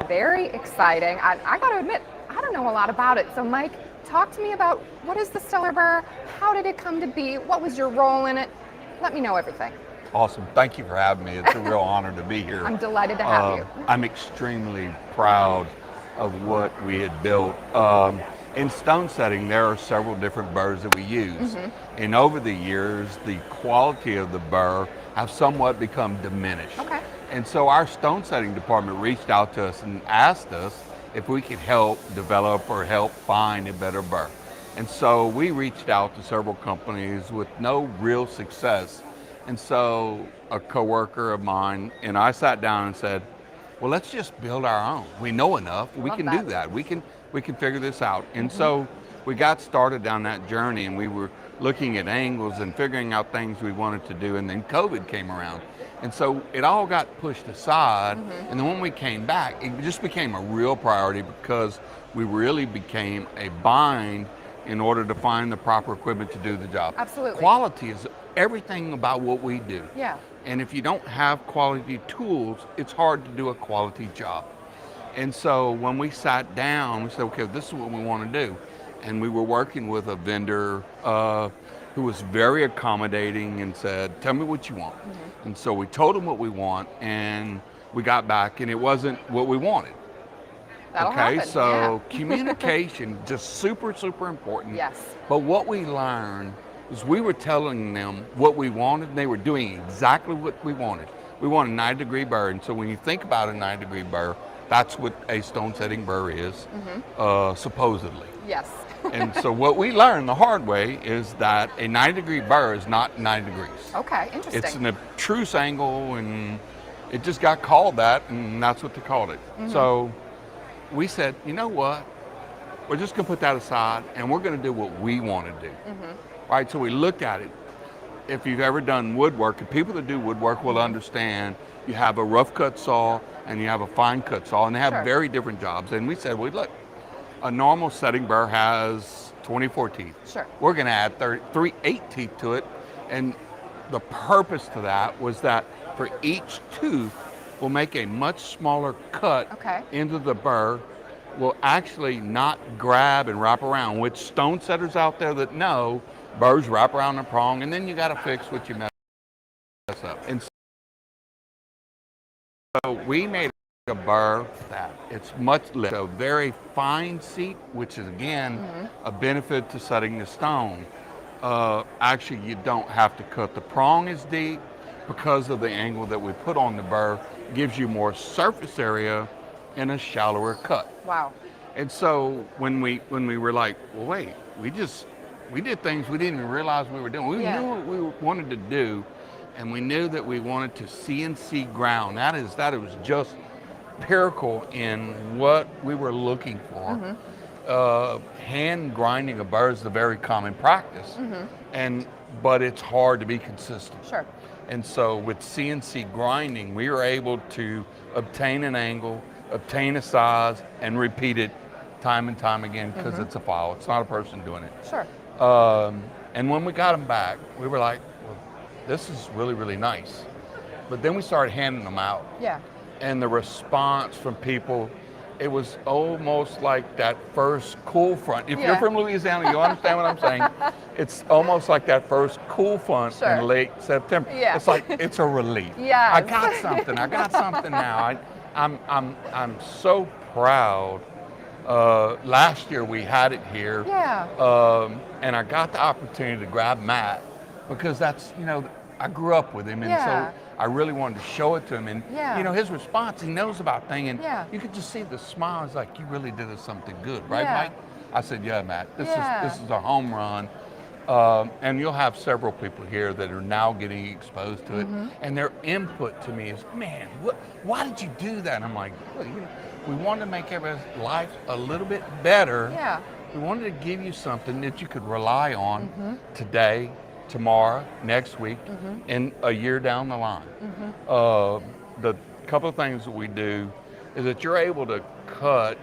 very exciting. I got to admit, I don't know a lot about it. So Mike, talk to me about what is the Stuller burr? How did it come to be? What was your role in it? Let me know everything. Awesome. Thank you for having me. It's a real honor to be here. I'm delighted to have you. I'm extremely proud of what we had built. In stone setting, there are several different burrs that we use. And over the years, the quality of the burr have somewhat become diminished. Okay. And so our stone setting department reached out to us and asked us if we could help develop or help find a better burr. And so we reached out to several companies with no real success. And so a coworker of mine and I sat down and said, well, let's just build our own. We know enough. We can do that. We can figure this out. And so we got started down that journey, and we were looking at angles and figuring out things we wanted to do. And then COVID came around. And so it all got pushed aside. And then when we came back, it just became a real priority because we really became a bind in order to find the proper equipment to do the job. Absolutely. Quality is everything about what we do. Yeah. And if you don't have quality tools, it's hard to do a quality job. And so when we sat down, we said, okay, this is what we want to do. And we were working with a vendor who was very accommodating and said, tell me what you want. And so we told him what we want, and we got back, and it wasn't what we wanted. That'll okay, happen. so Yeah. communication, just super, super important. Yes. But what we learned is we were telling them what we wanted, and they were doing exactly what we wanted. We want a 90-degree burr, and so when you think about a 90-degree burr, that's what a stone setting burr is, supposedly. Yes. And so what we learned the hard way is that a 90-degree burr is not 90 degrees. Okay, interesting. It's an obtuse angle, and it just got called that, and that's what they called it. So we said, you know what? We're just going to put that aside, and we're going to do what we want to do. Right? So we looked at it. If you've ever done woodwork, and people that do woodwork will understand, you have a rough cut saw and you have a fine cut saw, and they have very different jobs. And we said, well, look, a normal setting burr has 24 teeth. Sure. We're going to add 8 teeth to it, and the purpose to that was that for each tooth, we'll make a much smaller cut into the burr. Will actually not grab and wrap around, which stone setters out there that know, burrs wrap around the prong, and then you got to fix what you mess up. And so we made a burr that it's much less, a very fine seat, which is again a benefit to setting the stone. Actually, you don't have to cut the prong as deep because of the angle that we put on the burr. Gives you more surface area in a shallower cut. Wow. And so when we were like, well, wait, we did things we didn't even realize we were doing. We knew what we wanted to do, and we knew that we wanted to CNC ground. That was just empirical in what we were looking for. Hand grinding a burr is a very common practice, but it's hard to be consistent. Sure. And so with CNC grinding, we were able to obtain an angle, obtain a size, and repeat it time and time again because it's a file. It's not a person doing it. Sure. And when we got them back, we were like, well, this is really, really nice. But then we started handing them out. Yeah. And the response from people, it was almost like that first cool front. If you're from Louisiana, you understand what I'm saying. It's almost like that first cool front in late September. Yeah. It's like, it's a relief. Yes. I got something. I got something now. I'm so proud. Last year we had it here. Yeah. And I got the opportunity to grab Matt because that's, I grew up with him, and so I really wanted to show it to him. And his response, he knows about things, and you could just see the smile. It's like, you really did us something good, right, Mike? I said, yeah, Matt, this is a home run. And you'll have several people here that are now getting exposed to it, and their input to me is, "Man, why did you do that?" And I'm like, well, we wanted to make everybody's life a little bit better. Yeah. We wanted to give you something that you could rely on today, tomorrow, next week, and a year down the line. The couple of things that we do is that you're able to cut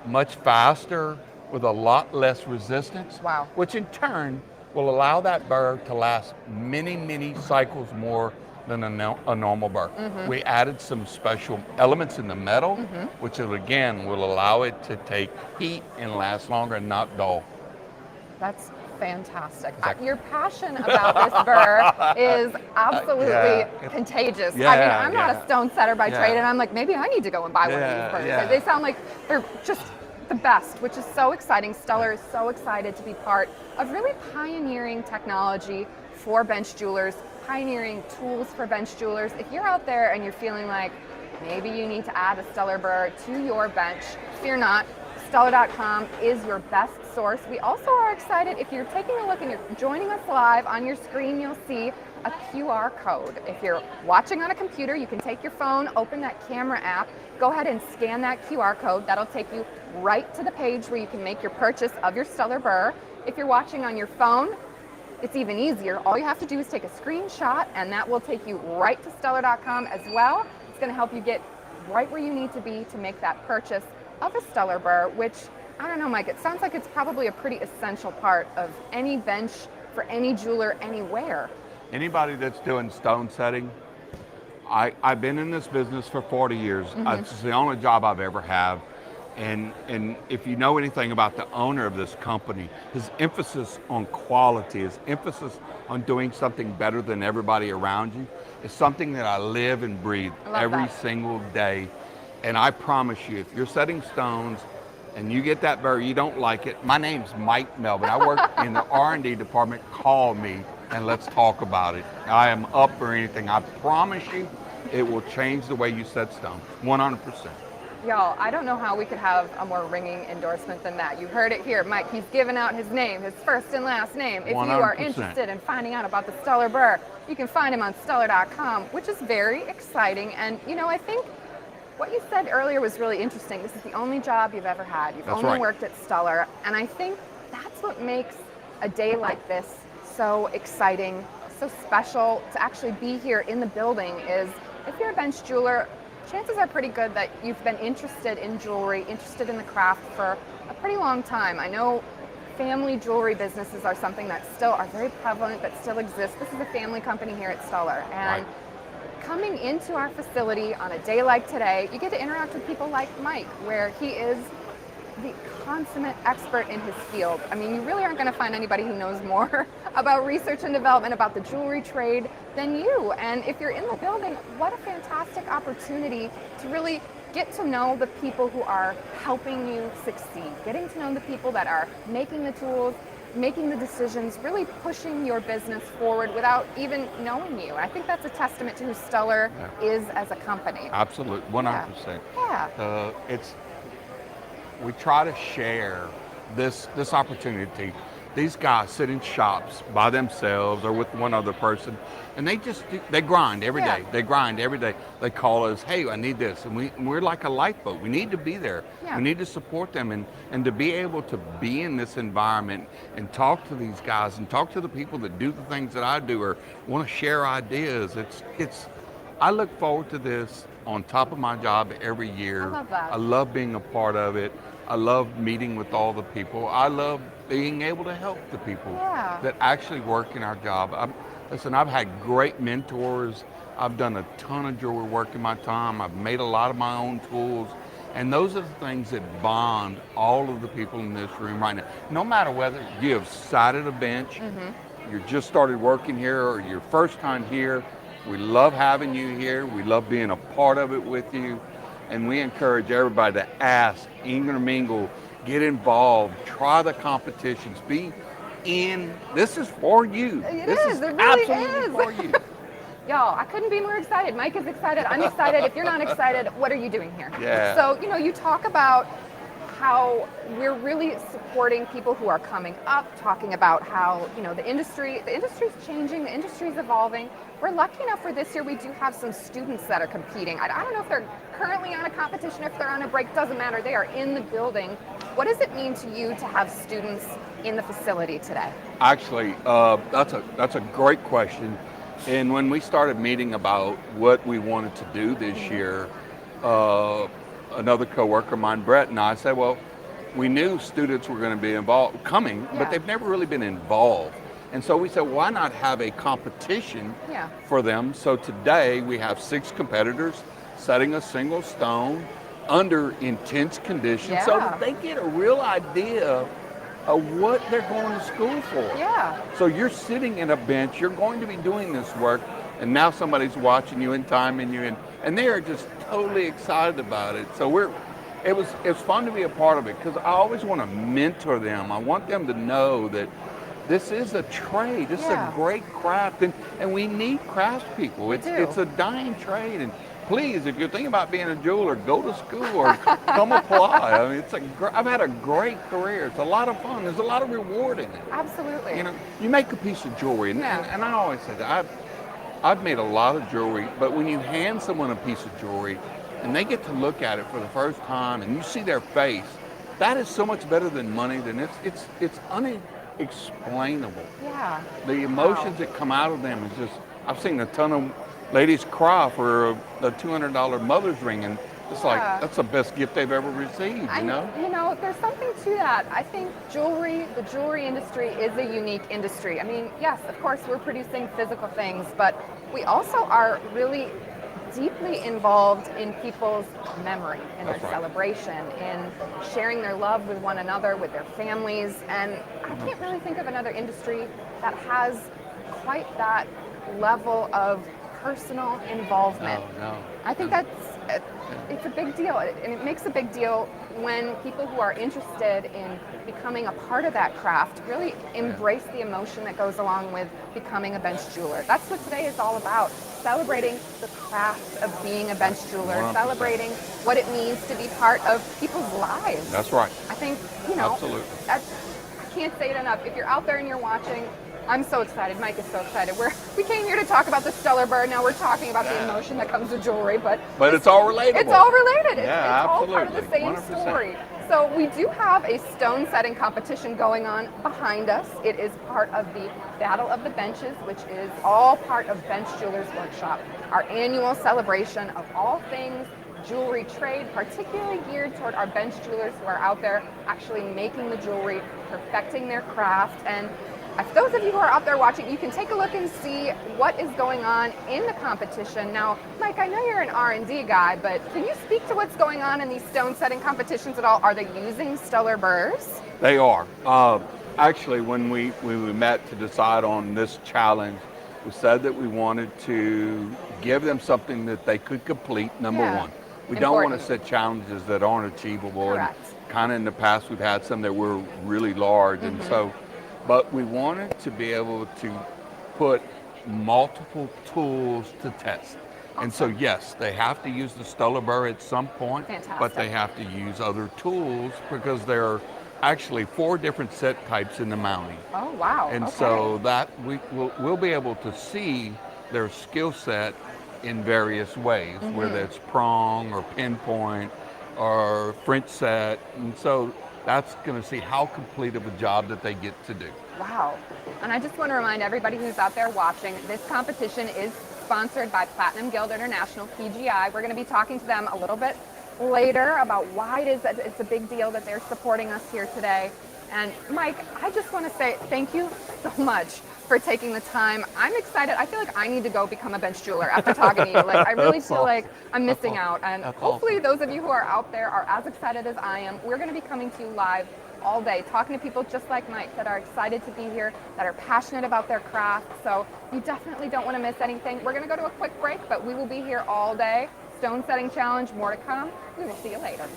much faster with a lot less resistance, Wow. which in turn will allow that burr to last many, many cycles more than a normal burr. We added some special elements in the metal, which again will allow it to take heat and last longer and not dull. That's fantastic. Your passion about this burr is absolutely contagious. I mean, I'm not a stone setter by trade, and I'm like, maybe I need to go and buy one of these burrs. They sound like they're just the best, which is so exciting. Stuller is so excited to be part of really pioneering technology for bench jewelers, pioneering tools for bench jewelers. If you're out there and you're feeling like maybe you need to add a Stuller burr to your bench, fear not. Stuller.com is your best source. We also are excited if you're taking a look and you're joining us live on your screen, you'll see a QR code. If you're watching on a computer, you can take your phone, open that camera app, go ahead and scan that QR code. That'll take you right to the page where you can make your purchase of your Stuller burr. If you're watching on your phone, it's even easier. All you have to do is take a screenshot and that will take you right to Stuller.com as well. It's going to help you get right where you need to be to make that purchase of a Stuller burr, which, I don't know, Mike, it sounds like it's probably a pretty essential part of any bench for any jeweler anywhere. Anybody that's doing stone setting, I've been in this business for 40 years. It's the only job I've ever had. And if you know anything about the owner of this company, his emphasis on quality, his emphasis on doing something better than everybody around you is something that I live and breathe every single day. And I promise you, if you're setting stones and you get that burr, you don't like it, my name's Mike Melvin. I work in the R&D department. Call me and let's talk about it. I am up for anything. I promise you, it will change the way you set stone, 100%. Y'all, I don't know how we could have a more ringing endorsement than that. You heard it here. Mike, he's given out his name, his first and last name. If 100%. You are interested in finding out about the Stuller burr, you can find him on Stuller.com, which is very exciting. And, you know, I think what you said earlier was really interesting. This is the only job you've ever had. You've only worked at Stuller. And I think that's what makes a day like this so exciting, so special to actually be here in the building is if you're a bench jeweler, chances are pretty good that you've been interested in jewelry, interested in the craft for a pretty long time. I know family jewelry businesses are something that still are very prevalent, that still exist. This is a family company here at Stuller. And coming into our facility on a day like today, you get to interact with people like Mike, where he is the consummate expert in his field. I mean, you really aren't going to find anybody who knows more about research and development, about the jewelry trade than you. And if you're in the building, what a fantastic opportunity to really get to know the people who are helping you succeed, getting to know the people that are making the tools, making the decisions, really pushing your business forward without even knowing you. I think that's a testament to who Stuller is as a company. Absolutely, 100%. Yeah. We try to share this opportunity. These guys sit in shops by themselves or with one other person, and they grind every day. They grind every day. They call us, hey, I need this. And we're like a lifeboat. We need to be there. We need to support them and to be able to be in this environment and talk to these guys and talk to the people that do the things that I do or want to share ideas. I look forward to this on top of my job every year. I love that. I love being a part of it. I love meeting with all the people. I love being able to help the people that actually work in our job. Listen, I've had great mentors. I've done a ton of jewelry work in my time. I've made a lot of my own tools. And those are the things that bond all of the people in this room right now. No matter whether you have sat at a bench, you just started working here, or your first time here, we love having you here. We love being a part of it with you. And we encourage everybody to ask, intermingle, get involved, try the competitions, be in. This is for you. It really is. For you. Y'all, I couldn't be more excited. Mike is excited. I'm excited. If you're not excited, what are you doing here? Yeah. So, you know, you talk about how we're really supporting people who are coming up, talking about how, you know, the industry's changing, the industry's evolving. We're lucky enough for this year, we do have some students that are competing. I don't know if they're currently on a competition, if they're on a break, doesn't matter. They are in the building. What does it mean to you to have students in the facility today? Actually, that's a great question. And when we started meeting about what we wanted to do this year, another coworker of mine, Brett, and I said, well, we knew students were going to be coming, but they've never really been involved. And so we said, why not have a competition for them? So today we have 6 competitors setting a single stone under intense conditions so that they get a real idea of what they're going to school for. Yeah. So you're sitting in a bench, you're going to be doing this work, and now somebody's watching you and timing you, and they are just totally excited about it. So it's fun to be a part of it because I always want to mentor them. I want them to know that this is a trade. This is a great craft, and we need craftspeople. It's a dying trade, and please, if you're thinking about being a jeweler, go to school or come apply. I mean, I've had a great career. It's a lot of fun. There's a lot of reward in it. Absolutely. You know, you make a piece of jewelry, and I always say that I've made a lot of jewelry, but when you hand someone a piece of jewelry and they get to look at it for the first time and you see their face, that is so much better than money. It's unexplainable. Yeah. The emotions that come out of them is just, I've seen a ton of ladies cry for a $200 mother's ring, and it's like, that's the best gift they've ever received, you know? You know, there's something to that. I think the jewelry industry is a unique industry. I mean, yes, of course, we're producing physical things, but we also are really deeply involved in people's memory, in their celebration, in sharing their love with one another, with their families, and I can't really think of another industry that has quite that level of personal involvement. I think it's a big deal, and it makes a big deal when people who are interested in becoming a part of that craft really embrace the emotion that goes along with becoming a bench jeweler. That's what today is all about, celebrating the craft of being a bench jeweler, 100%. Celebrating what it means to be part of people's lives. That's right. I think, you know, absolutely. I can't say it enough. If you're out there and you're watching, I'm so excited. Mike is so excited. We came here to talk about the Stuller bird. Now we're talking about the emotion that comes with jewelry, but it's all relatable. It's all related. It's all absolutely. part of the same 100%. story. So we do have a stone setting competition going on behind us. It is part of the Battle of the Benches, which is all part of Bench Jewelers Workshop, our annual celebration of all things jewelry trade, particularly geared toward our bench jewelers who are out there actually making the jewelry, perfecting their craft. And if those of you who are out there watching, you can take a look and see what is going on in the competition. Now, Mike, I know you're an R&D guy, but can you speak to what's going on in these stone setting competitions at all? Are they using Stuller burrs? They are. Actually, when we met to decide on this challenge, we said that we wanted to give them something that they could complete, number one. We don't want to set challenges that aren't achievable. Correct. And kind of in the past, we've had some that were really large. And so, but we wanted to be able to put multiple tools to test. And so, yes, they have to use the Stuller burr at some point, but they have to use other tools because there are actually 4 different set types in the mounting. Oh, wow. And so that we'll be able to see their skill set in various ways, whether it's prong or pinpoint or French set. And so that's going to see how complete of a job that they get to do. Wow. And I just want to remind everybody who's out there watching, this competition is sponsored by Platinum Guild International, PGI. We're going to be talking to them a little bit later about why it is that it's a big deal that they're supporting us here today. And Mike, I just want to say thank you so much for taking the time. I'm excited. I feel like I need to go become a bench jeweler after talking to you. Like, I really feel like I'm missing out. And hopefully those of you who are out there are as excited as I am. We're going to be coming to you live all day, talking to people just like Mike that are excited to be here, that are passionate about their craft. So you definitely don't want to miss anything. We're going to go to a quick break, but we will be here all day. Stone setting challenge, more to come. We will see you later.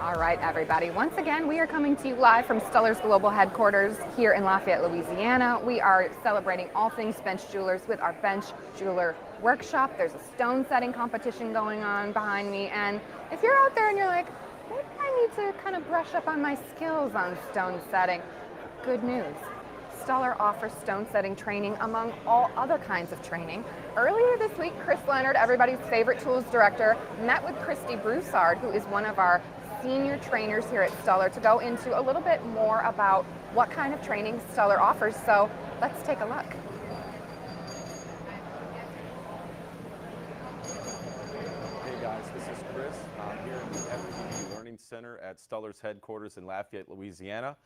All right, everybody. Once again, we are coming to you live from Stuller's global headquarters here in Lafayette, Louisiana. We are celebrating all things bench jewelers with our bench jeweler workshop. There's a stone setting competition going on behind me. And if you're out there and you're like, maybe I need to kind of brush up on my skills on stone setting, good news. Stuller offers stone setting training among all other kinds of training. Earlier this week, Chris Leonard, everybody's favorite tools director, met with Christy Broussard, who is one of our senior trainers here at Stuller, to go into a little bit more about what kind of training Stuller offers. So let's take a look. Hey guys, this is Chris. I'm here in the FPD Learning Center at Stuller's headquarters in Lafayette, Louisiana.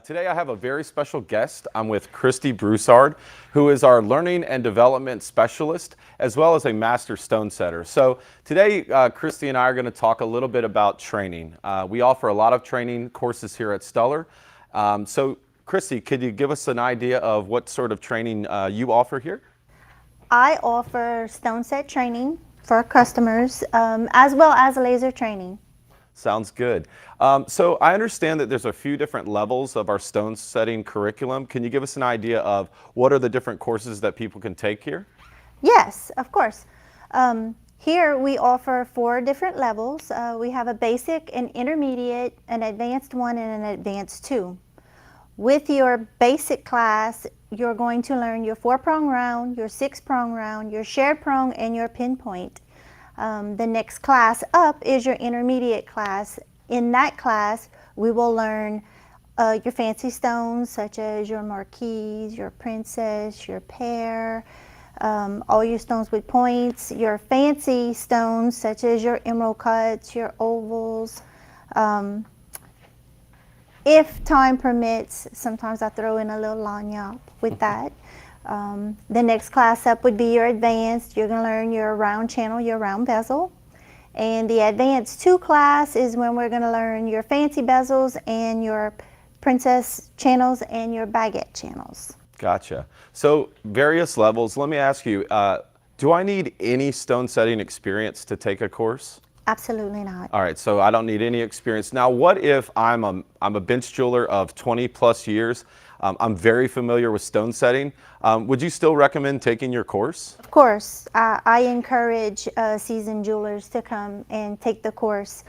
Today I have a very special guest. I'm with Christy Broussard, who is our Learning and Development Specialist, as well as a Master Stone Setter. So today, Christy and I are going to talk a little bit about training. We offer a lot of training courses here at Stuller. So Christy, could you give us an idea of what sort of training you offer here? I offer stone set training for customers, as well as laser training. Sounds good. So I understand that there's a few different levels of our stone setting curriculum. Can you give us an idea of what are the different courses that people can take here? Yes, of course. Here we offer 4 different levels. We have a basic, an intermediate, an advanced 1, and an advanced 2. With your basic class, you're going to learn your 4-prong round, your 6-prong round, your shared prong, and your pinpoint. The next class up is your intermediate class. In that class, we will learn your fancy stones such as your marquise, your princess, your pear, all your stones with points, your fancy stones such as your emerald cuts, your ovals. If time permits, sometimes I throw in a little lanyard with that. The next class up would be your advanced. You're going to learn your round channel, your round bezel. And the advanced 2 class is when we're going to learn your fancy bezels and your princess channels and your baguette channels. Gotcha. So various levels. Let me ask you, do I need any stone setting experience to take a course? Absolutely not. All right, so I don't need any experience. Now, what if I'm a bench jeweler of 20 plus years? I'm very familiar with stone setting. Would you still recommend taking your course? Of course. I encourage seasoned jewelers to come and take the course.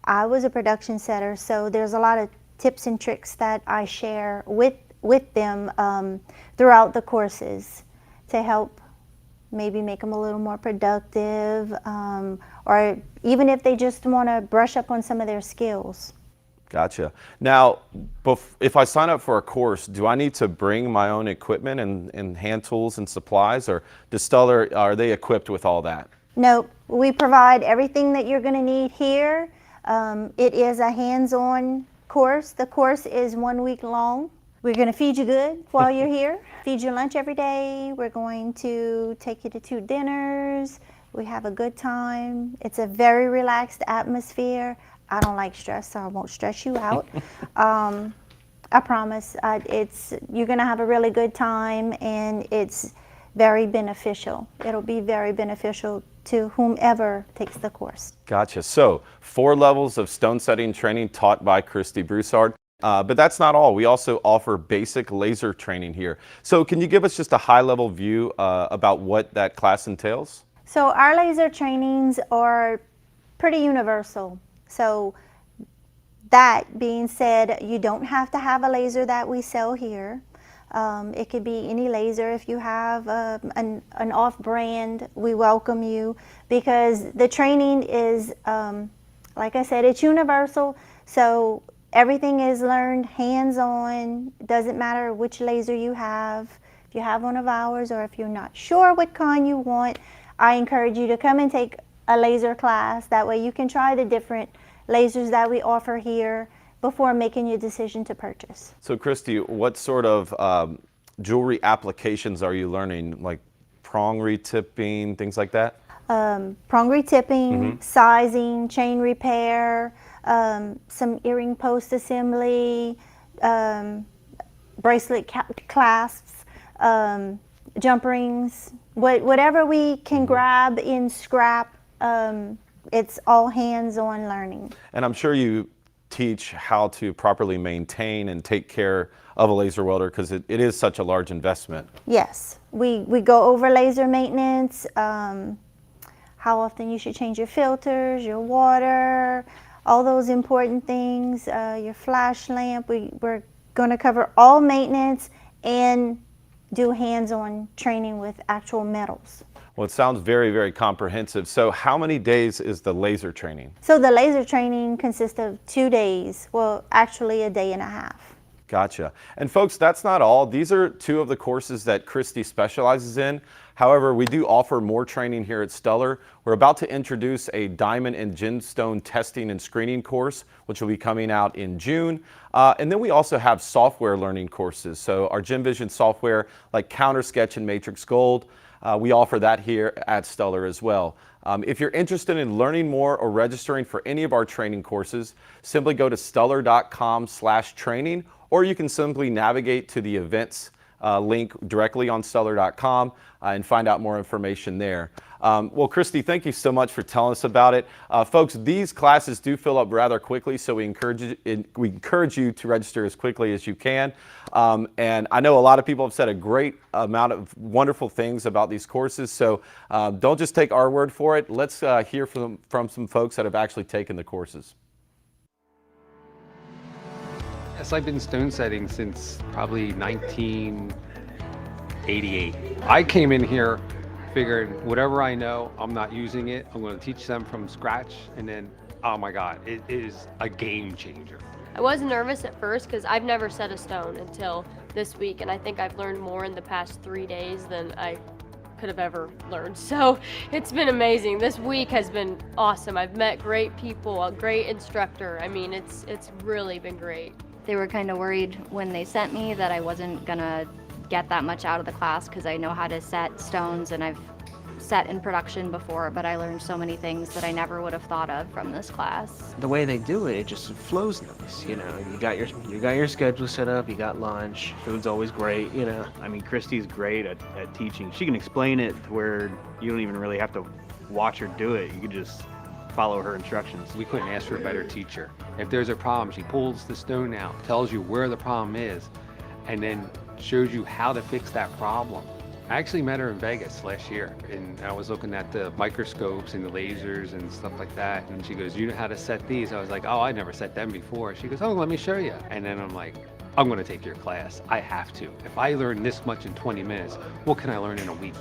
I was a production setter, so there's a lot of tips and tricks that I share with them throughout the courses to help maybe make them a little more productive, or even if they just want to brush up on some of their skills. Gotcha. Now, if I sign up for a course, do I need to bring my own equipment and hand tools and supplies, or does Stuller, are they equipped with all that? No, we provide everything that you're going to need here. It is a hands-on course. The course is 1 week long. We're going to feed you good while you're here. Feed you lunch every day. We're going to take you to 2 dinners. We have a good time. It's a very relaxed atmosphere. I don't like stress, so I won't stress you out. I promise. You're going to have a really good time, and it's very beneficial. It'll be very beneficial to whomever takes the course. Gotcha. So 4 levels of stone setting training taught by Christy Broussard. But that's not all. We also offer basic laser training here. So can you give us just a high-level view about what that class entails? So our laser trainings are pretty universal. So that being said, you don't have to have a laser that we sell here. It could be any laser. If you have an off-brand, we welcome you, because the training is, like I said, it's universal. So everything is learned hands-on. Doesn't matter which laser you have. If you have one of ours, or if you're not sure what kind you want, I encourage you to come and take a laser class. That way you can try the different lasers that we offer here before making your decision to purchase. So Christy, what sort of jewelry applications are you learning, like prong retipping, things like that? Prong retipping, sizing, chain repair, some earring post assembly, bracelet clasps, jump rings, whatever we can grab in scrap, it's all hands-on learning. And I'm sure you teach how to properly maintain and take care of a laser welder, because it is such a large investment. Yes, we go over laser maintenance, how often you should change your filters, your water, all those important things, your flash lamp. We're going to cover all maintenance and do hands-on training with actual metals. Well, it sounds very, very comprehensive. So how many days is the laser training? So the laser training consists of 2 days, well, actually a day and a half. Gotcha. And folks, that's not all. These are 2 of the courses that Christy specializes in. However, we do offer more training here at Stuller. We're about to introduce a diamond and gemstone testing and screening course, which will be coming out in June. And then we also have software learning courses. So our GemVision software like CounterSketch and Matrix Gold, we offer that here at Stuller as well. If you're interested in learning more or registering for any of our training courses, simply go to stuller.com/training, or you can simply navigate to the events link directly on stuller.com and find out more information there. Well, Christy, thank you so much for telling us about it. Folks, these classes do fill up rather quickly, so we encourage you to register as quickly as you can. And I know a lot of people have said a great amount of wonderful things about these courses, so don't just take our word for it. Let's hear from some folks that have actually taken the courses. Yes, I've been stone setting since probably 1988. I came in here, figured whatever I know, I'm not using it. I'm going to teach them from scratch, and then, oh my God, it is a game changer. I was nervous at first because I've never set a stone until this week, and I think I've learned more in the past 3 days than I could have ever learned. So it's been amazing. This week has been awesome. I've met great people, a great instructor. I mean, it's really been great. They were kind of worried when they sent me that I wasn't gonna get that much out of the class because I know how to set stones and I've set in production before, but I learned so many things that I never would have thought of from this class. The way they do it, it just flows nice. You know, you got your schedule set up, you got lunch, food's always great, you know. I mean, Christy's great at teaching. She can explain it to where you don't even really have to watch her do it. You can just follow her instructions. We couldn't ask for a better teacher. If there's a problem, she pulls the stone out, tells you where the problem is, and then shows you how to fix that problem. I actually met her in Vegas last year, and I was looking at the microscopes and the lasers and stuff like that, and she goes, you know how to set these? I was like, oh, I never set them before. She goes, oh, let me show you. And then I'm like, I'm gonna take your class. I have to. If I learn this much in 20 minutes, what can I learn in a week?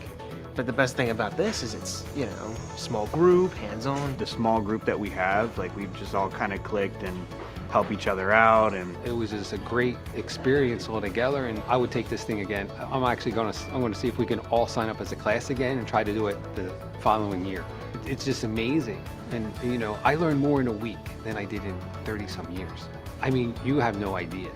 But the best thing about this is it's, you know, small group, hands-on. The small group that we have, like we've just all kind of clicked and help each other out, and it was just a great experience altogether, and I would take this thing again. I'm going to see if we can all sign up as a class again and try to do it the following year. It's just amazing. And you know, I learned more in a week than I did in 30 some years. I mean, you have no idea.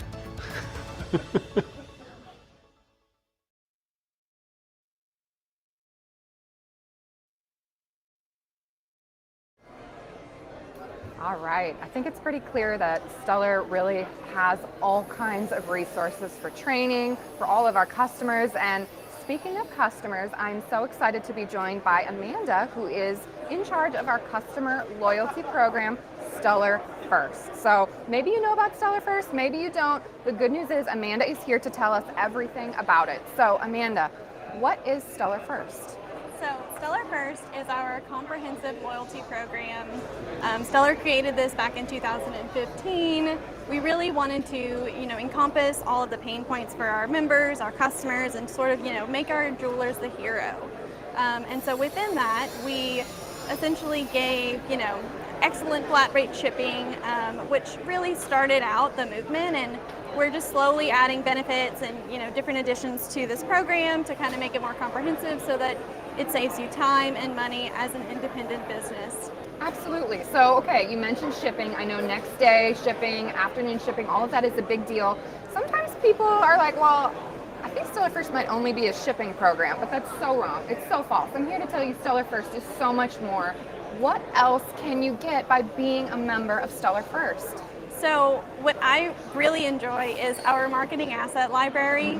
All right, I think it's pretty clear that Stuller really has all kinds of resources for training for all of our customers. And speaking of customers, I'm so excited to be joined by Amanda, who is in charge of our customer loyalty program, Stuller First. So maybe you know about Stuller First, maybe you don't. The good news is Amanda is here to tell us everything about it. So Amanda, what is Stuller First? So Stuller First is our comprehensive loyalty program. Stuller created this back in 2015. We really wanted to, encompass all of the pain points for our members, our customers, and sort of, make our jewelers the hero. And so within that, we essentially gave, excellent flat rate shipping, which really started out the movement, and we're just slowly adding benefits and different additions to this program to kind of make it more comprehensive so that It saves you time and money as an independent business. Absolutely. So, okay, you mentioned shipping. I know next day shipping, afternoon shipping, all of that is a big deal. Sometimes people are like, well, I think Stuller First might only be a shipping program, but that's so wrong. It's so false. I'm here to tell you Stuller First is so much more. What else can you get by being a member of Stuller First? So what I really enjoy is our marketing asset library.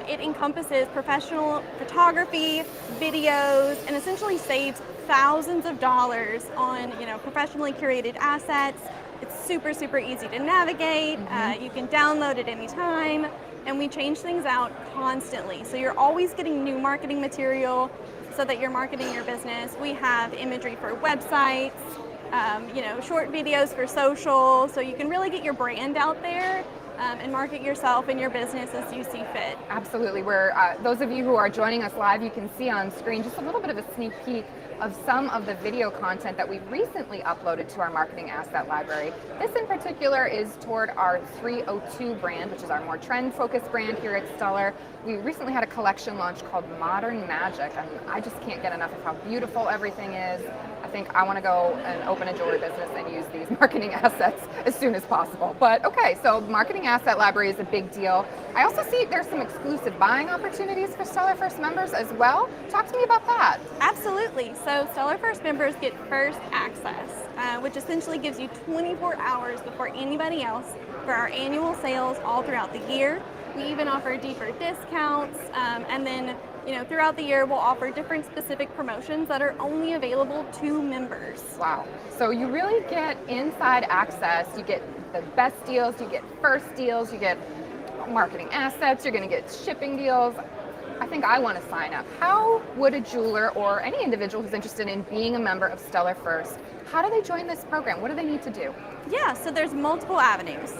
It encompasses professional photography, videos, and essentially saves thousands of dollars on professionally curated assets. It's super, super easy to navigate. You can download it anytime, and we change things out constantly. So you're always getting new marketing material so that you're marketing your business. We have imagery for websites, short videos for social, so you can really get your brand out there and market yourself and your business as you see fit. Absolutely. Those of you who are joining us live, you can see on screen just a little bit of a sneak peek of some of the video content that we've recently uploaded to our marketing asset library. This in particular is toward our 302 brand, which is our more trend-focused brand here at Stuller. We recently had a collection launch called Modern Magic, and I just can't get enough of how beautiful everything is. I think I want to go and open a jewelry business and use these marketing assets as soon as possible. But okay, so marketing asset library is a big deal. I also see there's some exclusive buying opportunities for Stuller First members as well. Talk to me about that. Absolutely. So Stuller First members get first access, which essentially gives you 24 hours before anybody else for our annual sales all throughout the year. We even offer deeper discounts, and then throughout the year we'll offer different specific promotions that are only available to members. Wow. So you really get inside access. You get the best deals, you get first deals, you get marketing assets, you're going to get shipping deals. I think I want to sign up. How would a jeweler or any individual who's interested in being a member of Stuller First, how do they join this program? What do they need to do? Yeah, so there's multiple avenues.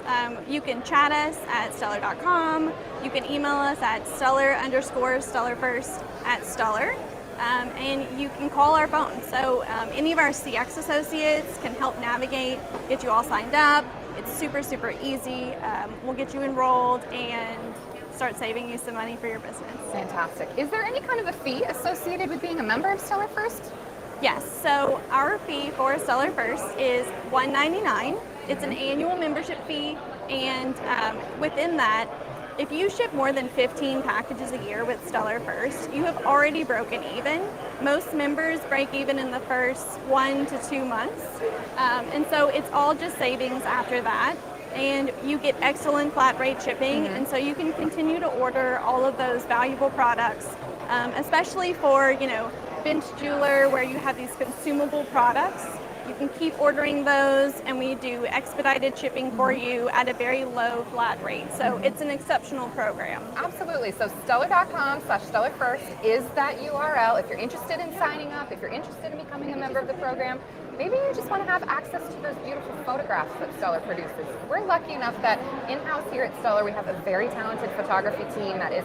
You can chat us at Stuller.com. You can email us at Stuller_StullerFirst@Stuller. And you can call our phone. So any of our CX associates can help navigate, get you all signed up. It's super, super easy. We'll get you enrolled and start saving you some money for your business. Fantastic. Is there any kind of a fee associated with being a member of Stuller First? Yes, so our fee for Stuller First is $199. It's an annual membership fee, and within that, if you ship more than 15 packages a year with Stuller First, you have already broken even. Most members break even in the first 1 to 2 months, and so it's all just savings after that. And you get excellent flat rate shipping, and so you can continue to order all of those valuable products, especially for vintage jeweler where you have these consumable products. You can keep ordering those, and we do expedited shipping for you at a very low flat rate. So it's an exceptional program. Absolutely. So Stuller.com/StullerFirst is that URL. If you're interested in signing up, if you're interested in becoming a member of the program, maybe you just want to have access to those beautiful photographs that Stuller produces. We're lucky enough that in-house here at Stuller, we have a very talented photography team that is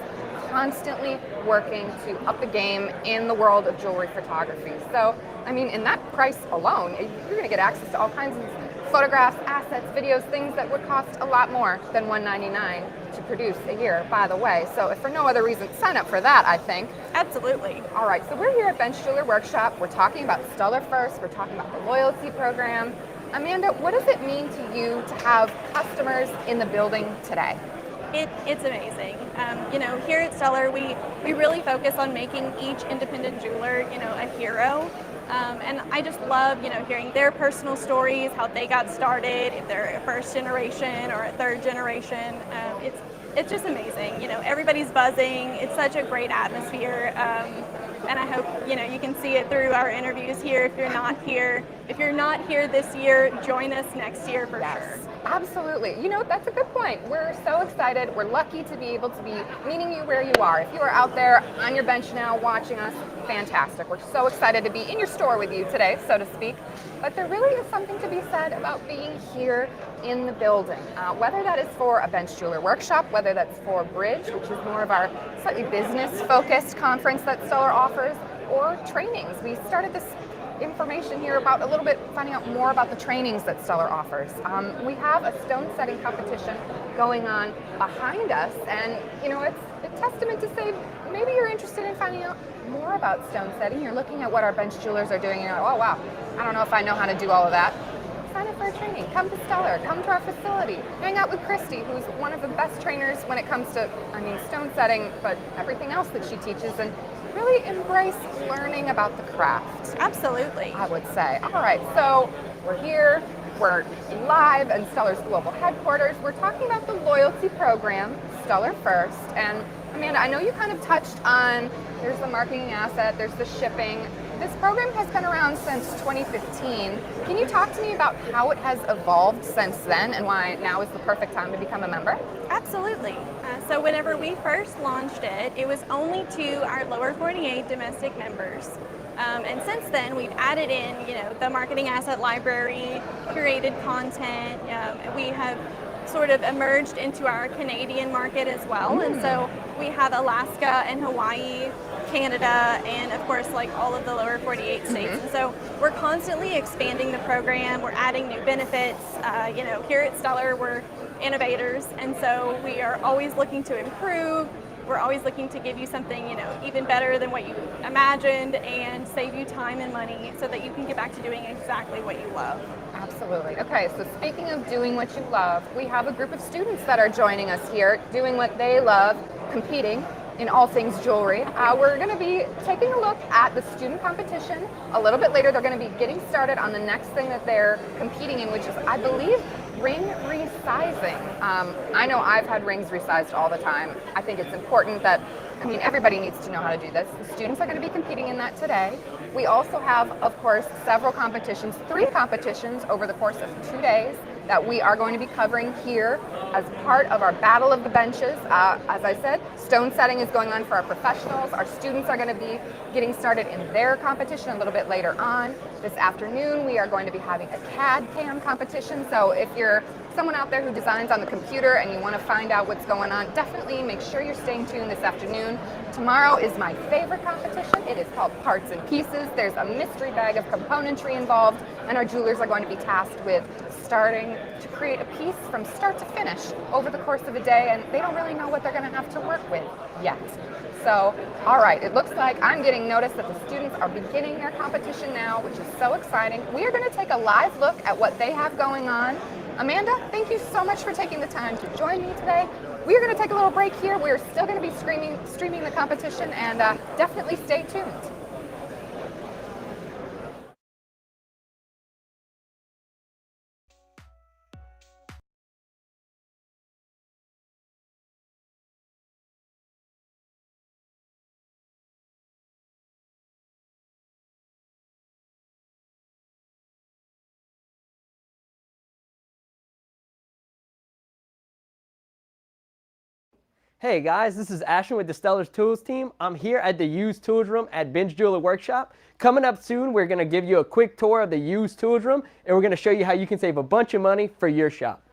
constantly working to up the game in the world of jewelry photography. So, I mean, in that price alone, you're going to get access to all kinds of photographs, assets, videos, things that would cost a lot more than $199 to produce a year, by the way. So if for no other reason, sign up for that, I think. Absolutely. All right, so we're here at Bench Jeweler Workshop. We're talking about Stuller First. We're talking about the loyalty program. Amanda, what does it mean to you to have customers in the building today? It's amazing. Here at Stuller, we really focus on making each independent jeweler, a hero. And I just love, hearing their personal stories, how they got started, if they're a first generation or a third generation. It's just amazing. Everybody's buzzing. It's such a great atmosphere. And I hope, you can see it through our interviews here. If you're not here this year, join us next year for sure. Absolutely. That's a good point. We're so excited. We're lucky to be able to be meeting you where you are. If you are out there on your bench now watching us, fantastic. We're so excited to be in your store with you today, so to speak. But there really is something to be said about being here in the building, whether that is for a Bench Jeweler Workshop, whether that's for Bridge, which is more of our slightly business-focused conference that Stuller offers, or trainings. We started this information here about a little bit finding out more about the trainings that Stuller offers. We have a stone setting competition going on behind us, and it's a testament to say maybe you're interested in finding out more about stone setting. You're looking at what our bench jewelers are doing and you're like, oh wow, I don't know if I know how to do all of that. Sign up for a training. Come to Stuller. Come to our facility. Hang out with Christy, who's one of the best trainers when it comes to, stone setting, but everything else that she teaches, and really embrace learning about the craft. Absolutely. I would say. All right, so we're here. We're live in Stuller's global headquarters. We're talking about the loyalty program, Stuller First. And Amanda, I know you kind of touched on, there's the marketing asset, there's the shipping. This program has been around since 2015. Can you talk to me about how it has evolved since then and why now is the perfect time to become a member? Absolutely. So whenever we first launched it, it was only to our lower 48 domestic members. And since then, we've added in, the marketing asset library, curated content. We have sort of emerged into our Canadian market as well. And so we have Alaska and Hawaii, Canada, and of course, like all of the lower 48 states. And so we're constantly expanding the program. We're adding new benefits. Here at Stuller, we're innovators. And so we are always looking to improve. We're always looking to give you something, even better than what you imagined and save you time and money so that you can get back to doing exactly what you love. Absolutely. Okay, so speaking of doing what you love, we have a group of students that are joining us here, doing what they love, competing in all things jewelry. We're going to be taking a look at the student competition. A little bit later, they're going to be getting started on the next thing that they're competing in, which is, I believe, ring resizing. I know I've had rings resized all the time. I think it's important that, everybody needs to know how to do this. The students are going to be competing in that today. We also have, of course, several competitions, 3 competitions over the course of 2 days that we are going to be covering here as part of our Battle of the Benches. As I said, stone setting is going on for our professionals. Our students are going to be getting started in their competition a little bit later on. This afternoon, we are going to be having a CAD CAM competition. So if you're someone out there who designs on the computer and you want to find out what's going on, definitely make sure you're staying tuned this afternoon. Tomorrow is my favorite competition. It is called Parts and Pieces. There's a mystery bag of componentry involved, and our jewelers are going to be tasked with starting to create a piece from start to finish over the course of a day, and they don't really know what they're going to have to work with yet. So, all right, it looks like I'm getting notice that the students are beginning their competition now, which is so exciting. We are going to take a live look at what they have going on. Amanda, thank you so much for taking the time to join me today. We are going to take a little break here. We're still going to be streaming the competition, and definitely stay tuned. Hey guys, this is Ashton with the Stellar's Tools team. I'm here at the used tools room at Bench Jeweler Workshop. Coming up soon, we're going to give you a quick tour of the used tools room, and we're going to show you how you can save a bunch of money for your shop.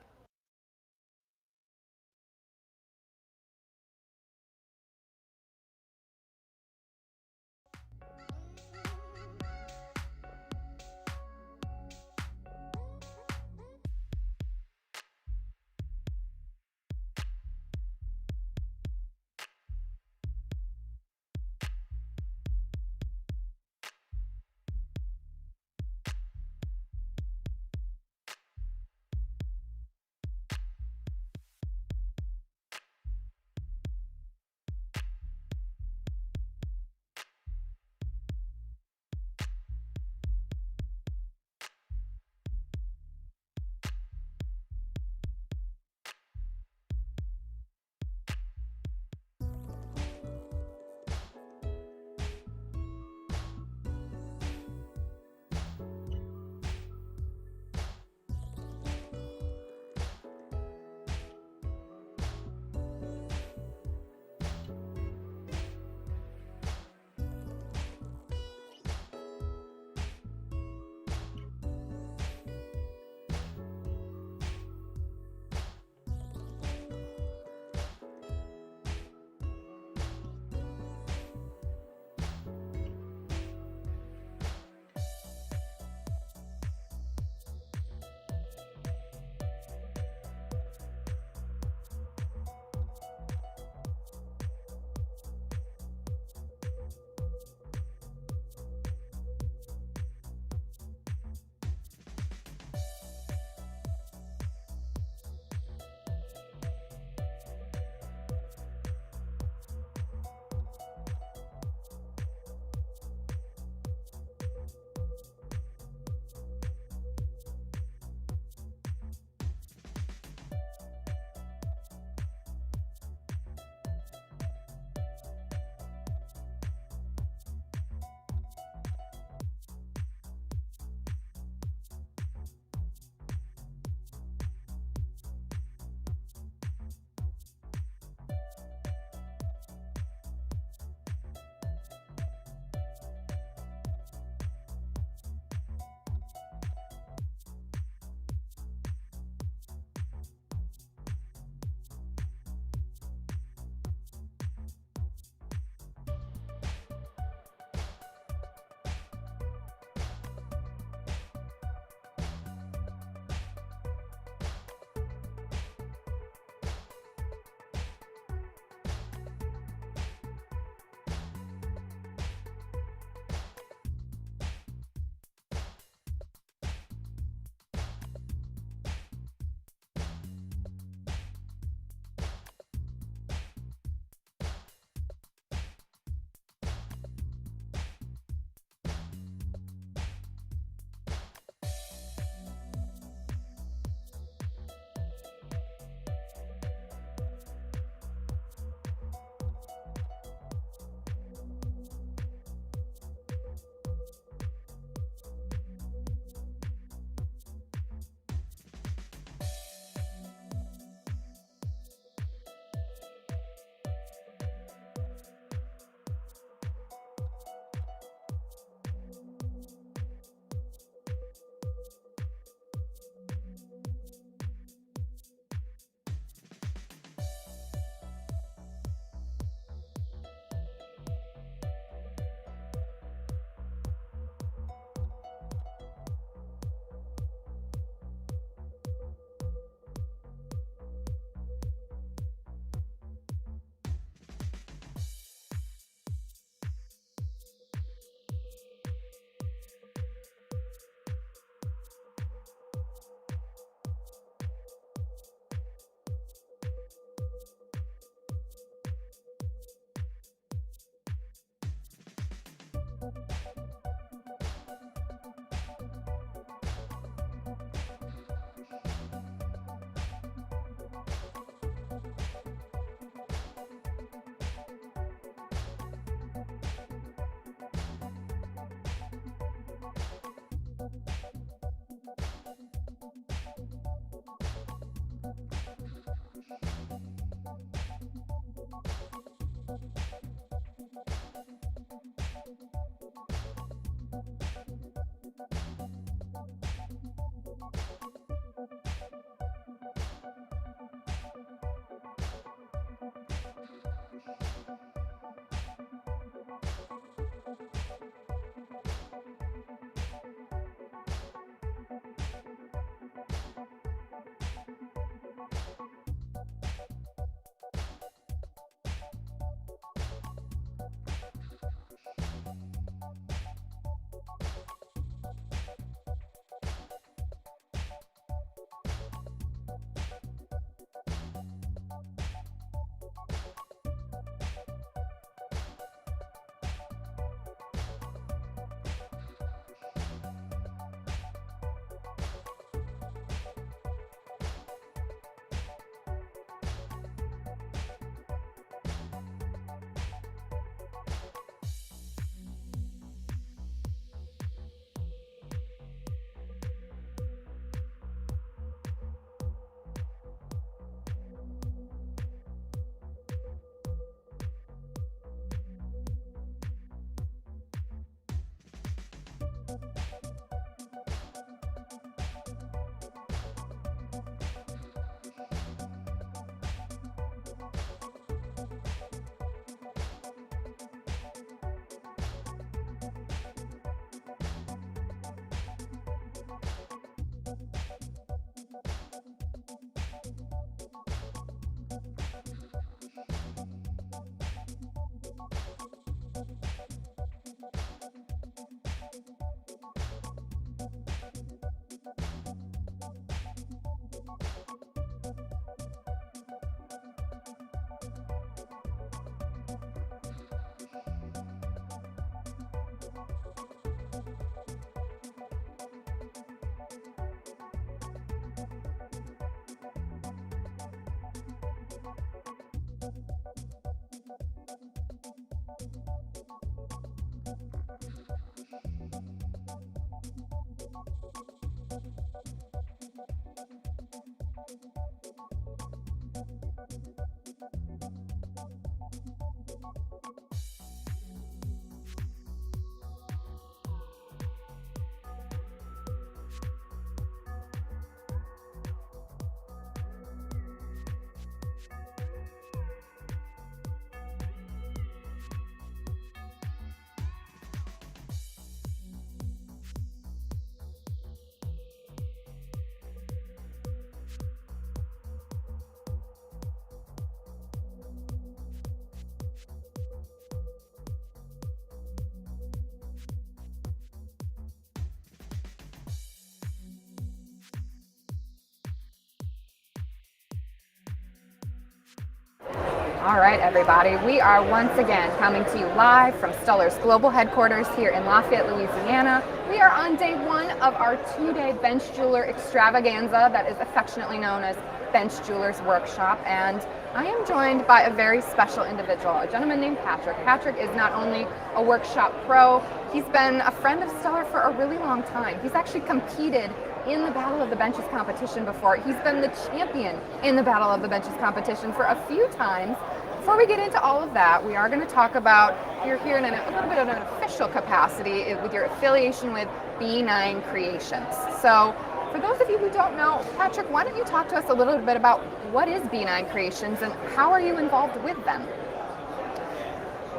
All right, everybody, we are once again coming to you live from Stuller's global headquarters here in Lafayette, Louisiana. We are on day one of our two-day bench jeweler extravaganza that is affectionately known as Bench Jewelers Workshop, and I am joined by a very special individual, a gentleman named Patrick. Patrick is not only a workshop pro, he's been a friend of Stuller for a really long time. He's actually competed in the Battle of the Benches competition before. He's been the champion in the Battle of the Benches competition for a few times. Before we get into all of that, we are going to talk about, you're here in a little bit of an official capacity with your affiliation with B9 Creations. So for those of you who don't know, Patrick, why don't you talk to us a little bit about what is B9 Creations and how are you involved with them?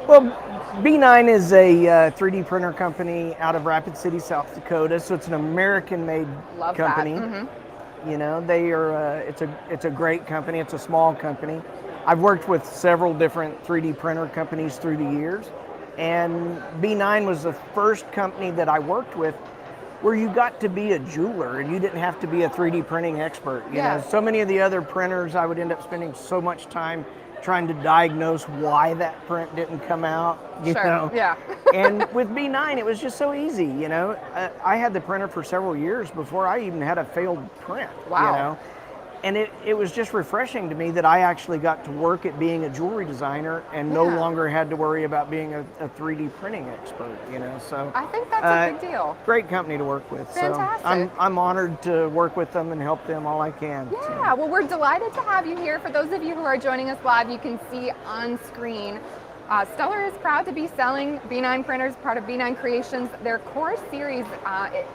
Well, B9 is a 3D printer company out of Rapid City, South Dakota. So it's an American-made company. You know, they are. It's a great company. It's a small company. I've worked with several different 3D printer companies through the years, and B9 was the first company that I worked with where you got to be a jeweler and you didn't have to be a 3D printing expert. You know, so many of the other printers, I would end up spending so much time trying to diagnose why that print didn't come out, you know. And with B9, it was just so easy, you know. I had the printer for several years before I even had a failed print, you know. And it was just refreshing to me that I actually got to work at being a jewelry designer and no longer had to worry about being a 3D printing expert, you know. So I think that's a big deal. Great company to work with. Fantastic. So I'm honored to work with them and help them all I can. Yeah, well, we're delighted to have you here. For those of you who are joining us live, you can see on screen Stuller is proud to be selling B9 printers, part of B9 Creations. Their core series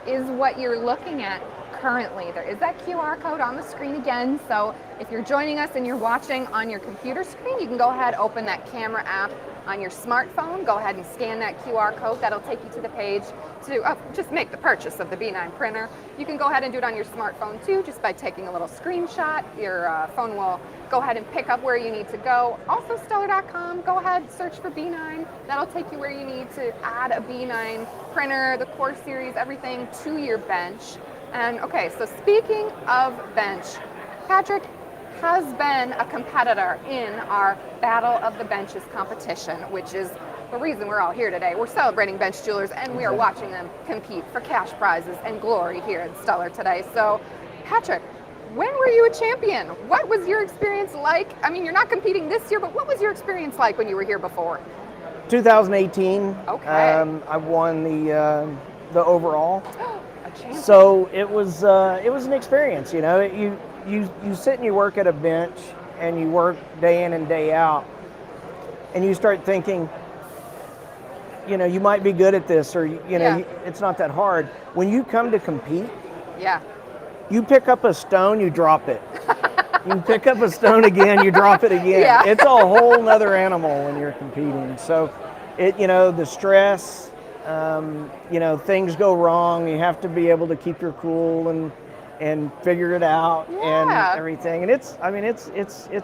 is what you're looking at currently. There is that QR code on the screen again, so if you're joining us and you're watching on your computer screen, you can go ahead, open that camera app on your smartphone, go ahead and scan that QR code. That'll take you to the page to just make the purchase of the B9 printer. You can go ahead and do it on your smartphone too, just by taking a little screenshot. Your phone will go ahead and pick up where you need to go. Also, Stuller.com, go ahead, search for B9. That'll take you where you need to add a B9 printer, the core series, everything to your bench. And okay, so speaking of bench, Patrick has been a competitor in our Battle of the Benches competition, which is the reason we're all here today. We're celebrating bench jewelers, and we are watching them compete for cash prizes and glory here in Stuller today. So, Patrick, when were you a champion? What was your experience like? I mean, you're not competing this year, but what was your experience like when you were here before? 2018. Okay. I won the overall. So it was an experience. You know, you sit and you work at a bench and you work day in and day out, and you start thinking, you know, you might be good at this, or you know, it's not that hard. When you come to compete, you pick up a stone, you drop it. You pick up a stone again, you drop it again. It's a whole nother animal when you're competing. So, you know, the stress. You know, things go wrong. You have to be able to keep your cool and figure it out and everything. And it's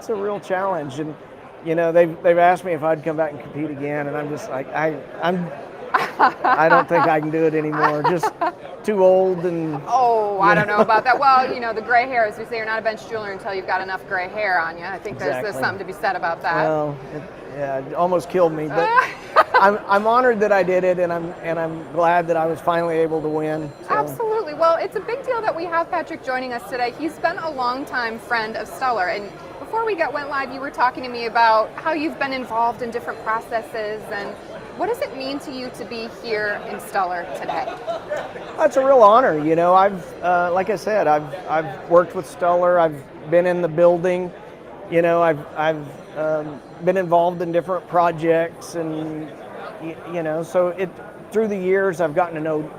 a real challenge. And you know, they've asked me if I'd come back and compete again, and I'm just like I don't think I can do it anymore. Just too old and. Oh, I don't know about that. Well, you know, the gray hair, as we say, you're not a bench jeweler until you've got enough gray hair on you. I think there's something to be said about that. Well, it almost killed me, but I'm honored that I did it, and I'm glad that I was finally able to win. So. Absolutely. Well, it's a big deal that we have Patrick joining us today. He's been a longtime friend of Stuller, and before we went live, you were talking to me about how you've been involved in different processes, and what does it mean to you to be here in Stuller today? It's a real honor. You know, like I said, I've worked with Stuller. I've been in the building. You know, I've been involved in different projects, and you know, so through the years I've gotten to know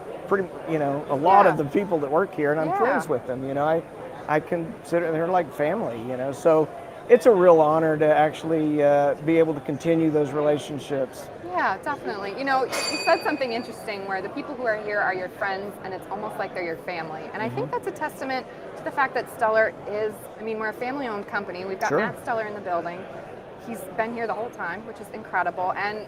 a lot of the people that work here, and I'm friends with them. You know, I consider they're like family. You know, so it's a real honor to actually be able to continue those relationships. Yeah, definitely. You know, you said something interesting where the people who are here are your friends, and it's almost like they're your family. And I think that's a testament to the fact that Stuller is, I mean, we're a family-owned company. We've got Matt Stuller in the building. He's been here the whole time, which is incredible. And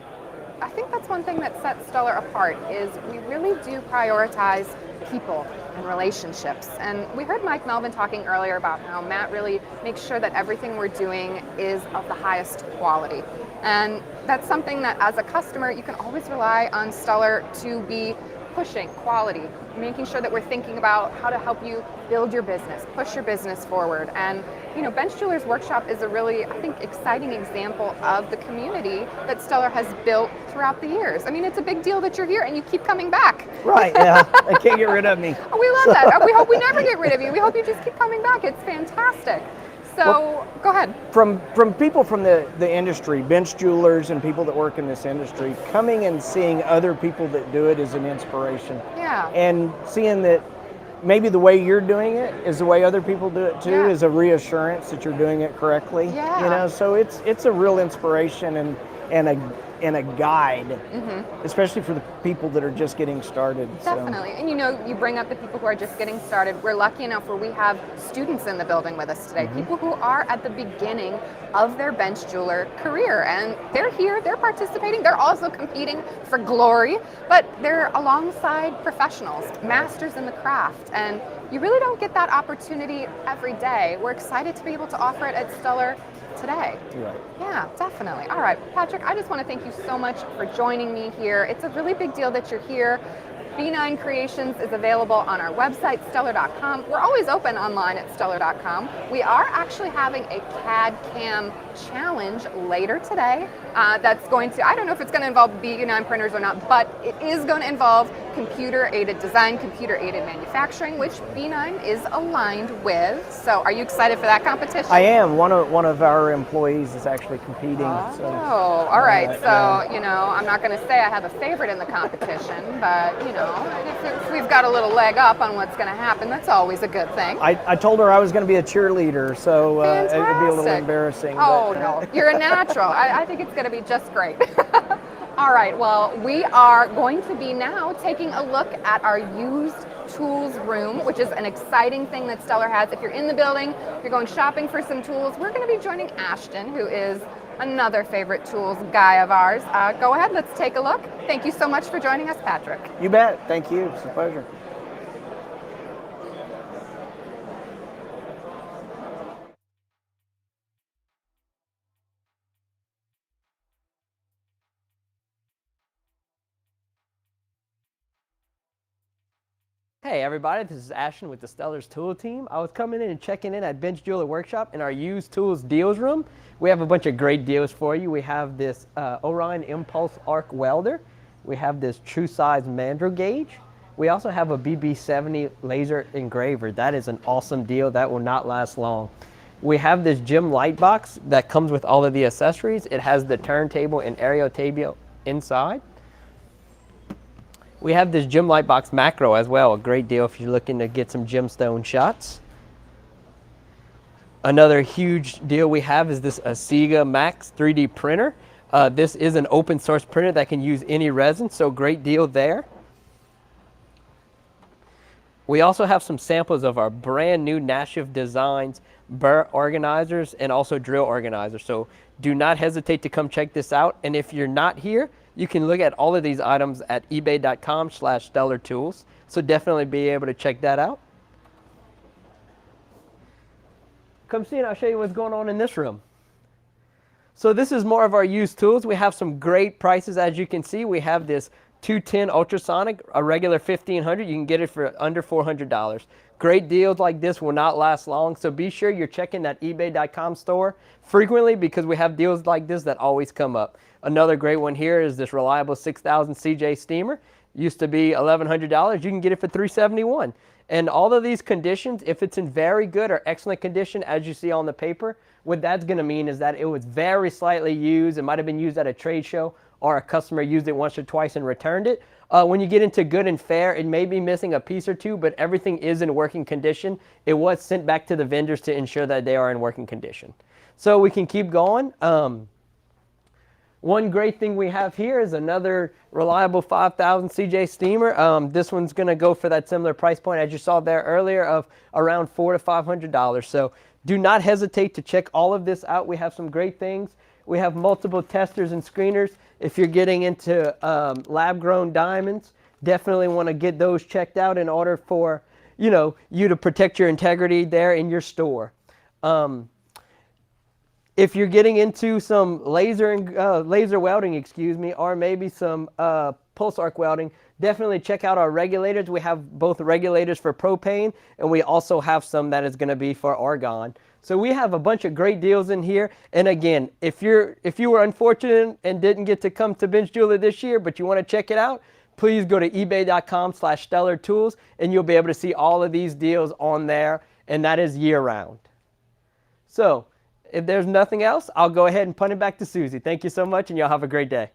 I think that's one thing that sets Stuller apart is we really do prioritize people and relationships. And we heard Mike Melvin talking earlier about how Matt really makes sure that everything we're doing is of the highest quality. And that's something that as a customer, you can always rely on Stuller to be pushing quality, making sure that we're thinking about how to help you build your business, push your business forward. And, you know, Bench Jewelers Workshop is a really, I think, exciting example of the community that Stuller has built throughout the years. I mean, it's a big deal that you're here and you keep coming back. Right, yeah. They can't get rid of me. Oh, we love that. We hope we never get rid of you. We hope you just keep coming back. It's fantastic. So, go ahead. From people from the industry, bench jewelers and people that work in this industry, coming and seeing other people that do it is an inspiration. Yeah. And seeing that maybe the way you're doing it is the way other people do it too is a reassurance that you're doing it correctly. Yeah. You know, so it's a real inspiration and a guide, especially for the people that are just getting started. Definitely. And you know, you bring up the people who are just getting started. We're lucky enough where we have students in the building with us today, people who are at the beginning of their bench jeweler career. And they're here, they're participating, they're also competing for glory, but they're alongside professionals, masters in the craft. And you really don't get that opportunity every day. We're excited to be able to offer it at Stuller today. Right. Yeah, definitely. All right, Patrick, I just want to thank you so much for joining me here. It's a really big deal that you're here. B9 Creations is available on our website, Stuller.com. We're always open online at Stuller.com. We are actually having a CAD CAM challenge later today. That's going to, I don't know if it's going to involve B9 printers or not, but it is going to involve computer-aided design, computer-aided manufacturing, which B9 is aligned with. So are you excited for that competition? I am. One of our employees is actually competing. Oh, all right. So, you know, I'm not going to say I have a favorite in the competition, but, you know, if we've got a little leg up on what's going to happen, that's always a good thing. I told her I was going to be a cheerleader, so it would be a little embarrassing. Oh, no. You're a natural. I think it's going to be just great. All right. Well, we are going to be now taking a look at our used tools room, which is an exciting thing that Stuller has. If you're in the building, you're going shopping for some tools, we're going to be joining Ashton, who is another favorite tools guy of ours. Go ahead, let's take a look. Thank you so much for joining us, Patrick. You bet. Thank you. It's a pleasure. Hey everybody, this is Ashton with the Stellar's Tool Team. I was coming in and checking in at Bench Jeweler Workshop in our used tools deals room. We have a bunch of great deals for you. We have this Orion Impulse Arc Welder. We have this True Size Mandrel Gauge. We also have a BB70 laser engraver. That is an awesome deal. That will not last long. We have this gym light box that comes with all of the accessories. It has the turntable and aerial table inside. We have this gym light box macro as well, a great deal if you're looking to get some gemstone shots. Another huge deal we have is this Asiga Max 3D printer. This is an open source printer that can use any resin, so great deal there. We also have some samples of our brand new Nashif Designs burr organizers and also drill organizers, so do not hesitate to come check this out. And if you're not here, you can look at all of these items at ebay.com/StellarTools. So definitely be able to check that out. Come see and I'll show you what's going on in this room. So this is more of our used tools. We have some great prices. As you can see, we have this 210 ultrasonic, a regular 1500. You can get it for under $400. Great deals like this will not last long, so be sure you're checking that ebay.com store frequently because we have deals like this that always come up. Another great one here is this reliable 6000 CJ steamer. Used to be $1,100. You can get it for $371. And all of these conditions, if it's in very good or excellent condition, as you see on the paper, what that's going to mean is that it was very slightly used. It might have been used at a trade show, or a customer used it once or twice and returned it. When you get into good and fair, it may be missing a piece or two, but everything is in working condition. It was sent back to the vendors to ensure that they are in working condition. So we can keep going. One great thing we have here is another reliable 5000 CJ steamer. This one's going to go for that similar price point as you saw there earlier of around $400 to $500. So do not hesitate to check all of this out. We have some great things. We have multiple testers and screeners. If you're getting into lab-grown diamonds, definitely want to get those checked out in order for you to protect your integrity there in your store. If you're getting into some laser welding, or maybe some pulse arc welding, definitely check out our regulators. We have both regulators for propane, and we also have some that is going to be for argon. So we have a bunch of great deals in here. And again, if you were unfortunate and didn't get to come to Bench Jeweler this year, but you want to check it out, please go to ebay.com/StellarTools, and you'll be able to see all of these deals on there, and that is year round. So if there's nothing else, I'll go ahead and punt it back to Susie. Thank you so much, and y'all have a great day.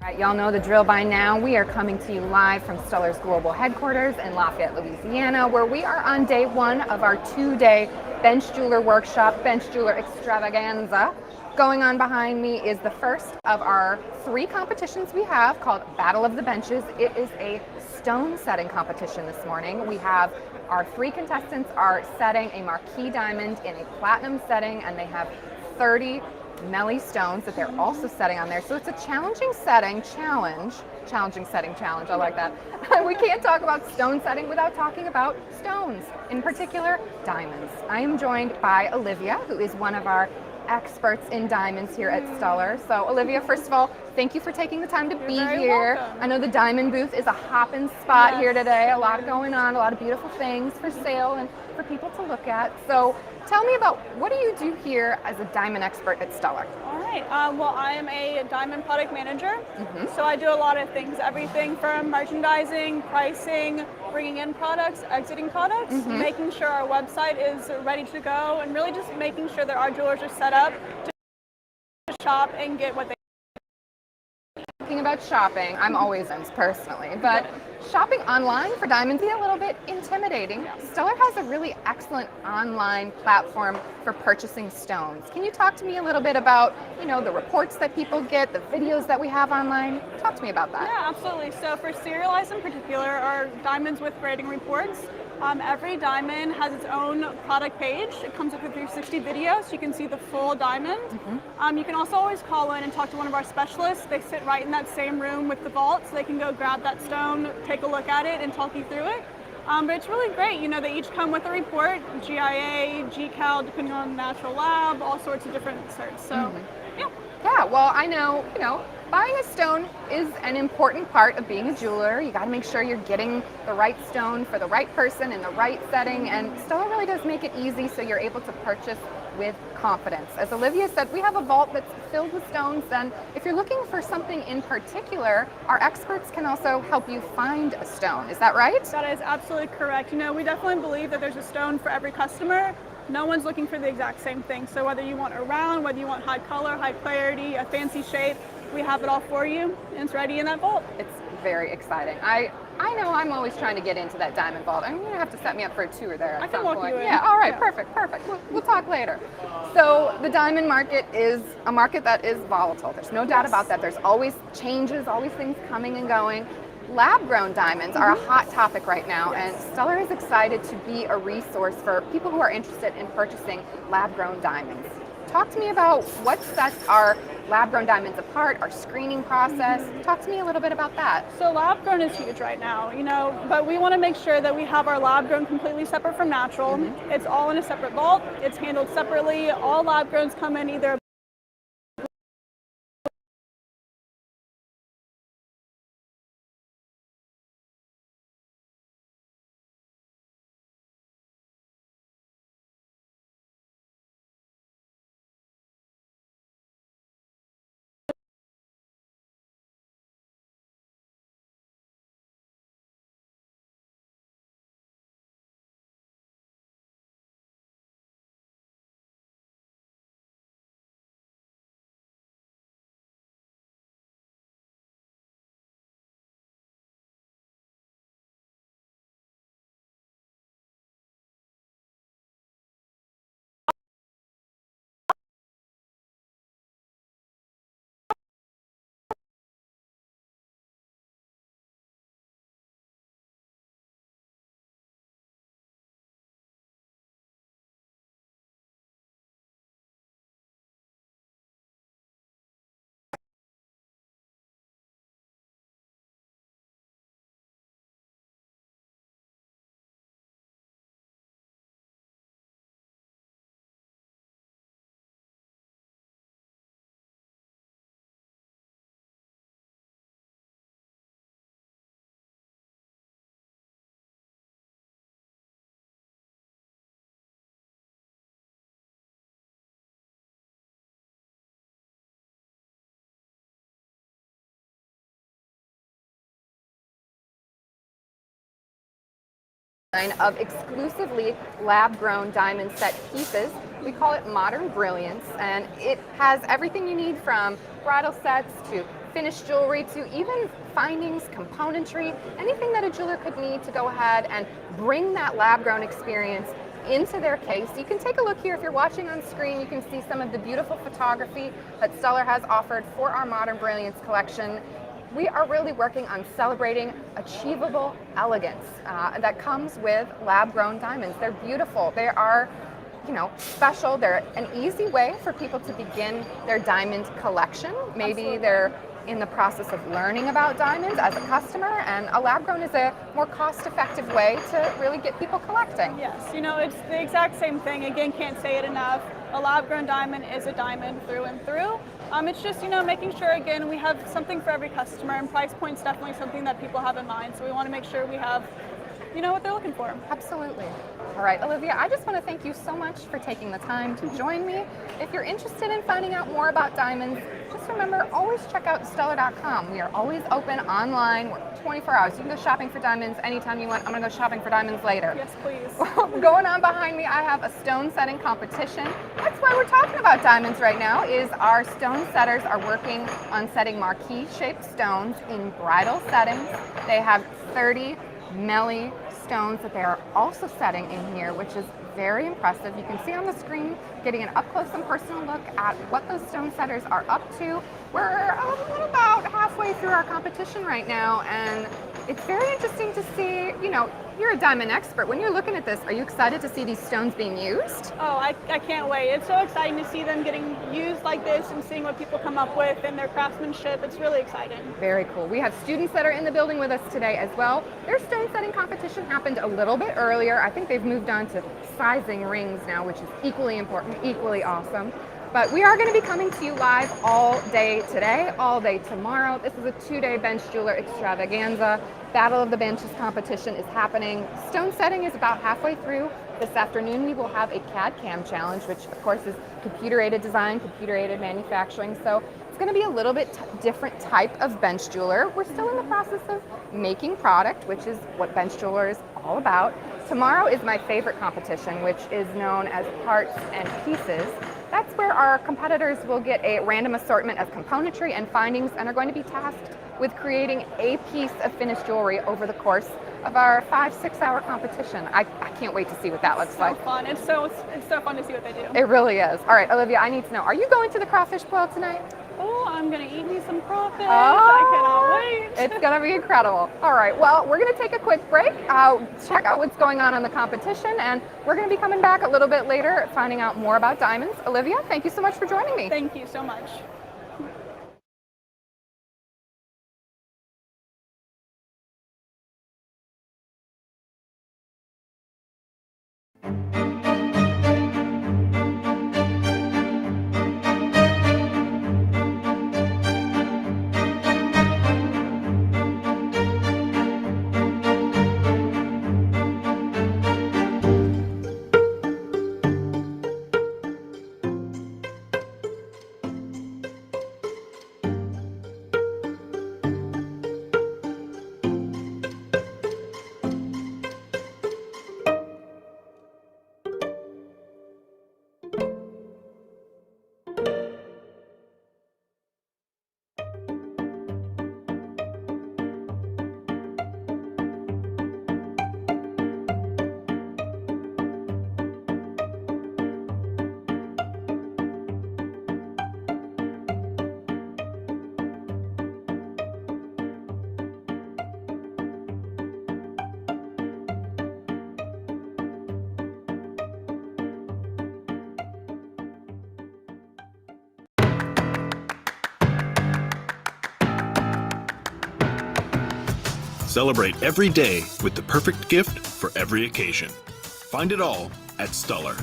Right, y'all know the drill by now. We are coming to you live from Stuller's global headquarters in Lafayette, Louisiana, where we are on day one of our 2-day bench jeweler workshop, bench jeweler extravaganza. Going on behind me is the first of our 3 competitions we have called Battle of the Benches. It is a stone setting competition this morning. We have our 3 contestants are setting a marquee diamond in a platinum setting, and they have 30 Melly stones that they're also setting on there. So it's a challenging setting challenge. I like that. We can't talk about stone setting without talking about stones, in particular diamonds. I am joined by Olivia, who is one of our experts in diamonds here at Stuller. So Olivia, first of all, thank you for taking the time to be here. Welcome. I know the diamond booth is a hopping spot here today. A lot going on, a lot of beautiful things for sale and for people to look at. So tell me about, what do you do here as a diamond expert at Stuller? All right. Well, I am a diamond product manager. So I do a lot of things, everything from merchandising, pricing, bringing in products, exiting products, making sure our website is ready to go, and really just making sure that our jewelers are set up to shop and get what they Talking about shopping, I'm always in personally, but shopping online for diamonds is a little bit intimidating. Stuller has a really excellent online platform for purchasing stones. Can you talk to me a little bit about, the reports that people get, the videos that we have online? Talk to me about that. Yeah, absolutely. So for serialized in particular, are diamonds with grading reports. Every diamond has its own product page. It comes with a 360 video, so you can see the full diamond. You can also always call in and talk to one of our specialists. They sit right in that same room with the vault, so they can go grab that stone, take a look at it, and talk you through it. But it's really great. They each come with a report, GIA, GCal, depending on natural lab, all sorts of different certs. So, yeah. Yeah, well, I know, buying a stone is an important part of being a jeweler. You got to make sure you're getting the right stone for the right person in the right setting, and Stuller really does make it easy so you're able to purchase with confidence. As Olivia said, we have a vault that's filled with stones, and if you're looking for something in particular, our experts can also help you find a stone. Is that right? That is absolutely correct. We definitely believe that there's a stone for every customer. No one's looking for the exact same thing. So whether you want a round, whether you want high color, high clarity, a fancy shape, we have it all for you, and it's ready in that vault. It's very exciting. I know I'm always trying to get into that diamond vault. I'm going to have to set me up for a tour there at some point. I can walk you in. Yeah, all right, perfect. We'll talk later. So the diamond market is a market that is volatile. There's no doubt about that. There's always changes, always things coming and going. Lab-grown diamonds are a hot topic right now, and Stuller is excited to be a resource for people who are interested in purchasing lab-grown diamonds. Talk to me about what sets our lab-grown diamonds apart, our screening process. Talk to me a little bit about that. So lab-grown is huge right now, but we want to make sure that we have our lab-grown completely separate from natural. It's all in a separate vault. It's handled separately. All lab-growns come in either of exclusively lab-grown diamond set pieces. We call it Modern Brilliance, and it has everything you need from bridal sets to finished jewelry to even findings, componentry, anything that a jeweler could need to go ahead and bring that lab-grown experience into their case. You can take a look here. If you're watching on screen, you can see some of the beautiful photography that Stuller has offered for our Modern Brilliance collection. We are really working on celebrating achievable elegance that comes with lab-grown diamonds. They're beautiful. They are, special. They're an easy way for people to begin their diamond collection. Maybe Absolutely. they're in the process of learning about diamonds as a customer, and a lab-grown is a more cost-effective way to really get people collecting. Yes, it's the exact same thing. Again, can't say it enough. A lab-grown diamond is a diamond through and through. It's just, making sure, again, we have something for every customer, and price point's definitely something that people have in mind. So we want to make sure we have, what they're looking for. Absolutely. All right, Olivia, I just want to thank you so much for taking the time to join me. If you're interested in finding out more about diamonds, just remember, always check out Stuller.com. We are always open online. We're 24 hours. You can go shopping for diamonds anytime you want. I'm going to go shopping for diamonds later. Yes, please. Going on behind me, I have a stone setting competition. That's why we're talking about diamonds right now, is our stone setters are working on setting marquee-shaped stones in bridal settings. They have 30 Melly stones that they are also setting in here, which is very impressive. You can see on the screen, getting an up-close and personal look at what those stone setters are up to. We're about halfway through our competition right now, and it's very interesting to see, you're a diamond expert. When you're looking at this, are you excited to see these stones being used? Oh, I can't wait. It's so exciting to see them getting used like this and seeing what people come up with and their craftsmanship. It's really exciting. Very cool. We have students that are in the building with us today as well. Their stone setting competition happened a little bit earlier. I think they've moved on to sizing rings now, which is equally important, equally awesome. But we are going to be coming to you live all day today, all day tomorrow. This is a 2-day bench jeweler extravaganza. Battle of the Benches competition is happening. Stone setting is about halfway through. This afternoon we will have a CAD/CAM challenge, which of course is computer-aided design, computer-aided manufacturing. So it's going to be a little bit different type of bench jeweler. We're still in the process of making product, which is what bench jeweler is all about. Tomorrow is my favorite competition, which is known as Parts and Pieces. That's where our competitors will get a random assortment of componentry and findings and are going to be tasked with creating a piece of finished jewelry over the course of our 5-6 hour competition. I can't wait to see what that looks like. So fun. It's so fun to see what they do. It really is. All right, Olivia, I need to know, are you going to the crawfish boil tonight? Oh, I'm going to eat me some crawfish. I cannot wait. It's going to be incredible. All right, well, we're going to take a quick break, check out what's going on in the competition, and we're going to be coming back a little bit later finding out more about diamonds. Olivia, thank you so much for joining me. Thank you so much. Celebrate every day with the perfect gift for every occasion. Find it all at Stuller.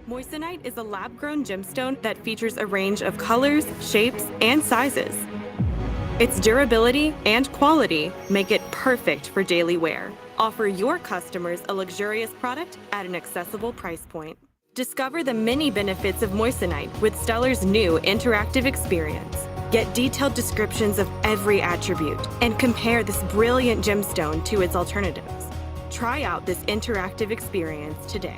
Moissanite is a lab-grown gemstone that features a range of colors, shapes, and sizes. Its durability and quality make it perfect for daily wear. Offer your customers a luxurious product at an accessible price point. Discover the many benefits of moissanite with Stuller's new interactive experience. Get detailed descriptions of every attribute and compare this brilliant gemstone to its alternatives. Try out this interactive experience today.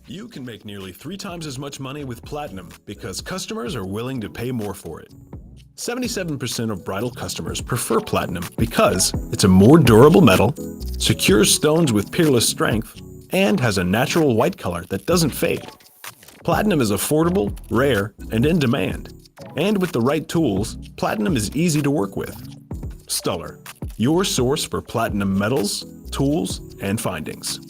You can make nearly 3 times as much money with Platinum because customers are willing to pay more for it. 77% of bridal customers prefer Platinum because it's a more durable metal, secures stones with peerless strength, and has a natural white color that doesn't fade. Platinum is affordable, rare, and in demand. And with the right tools, Platinum is easy to work with. Stuller, your source for platinum metals, tools, and findings.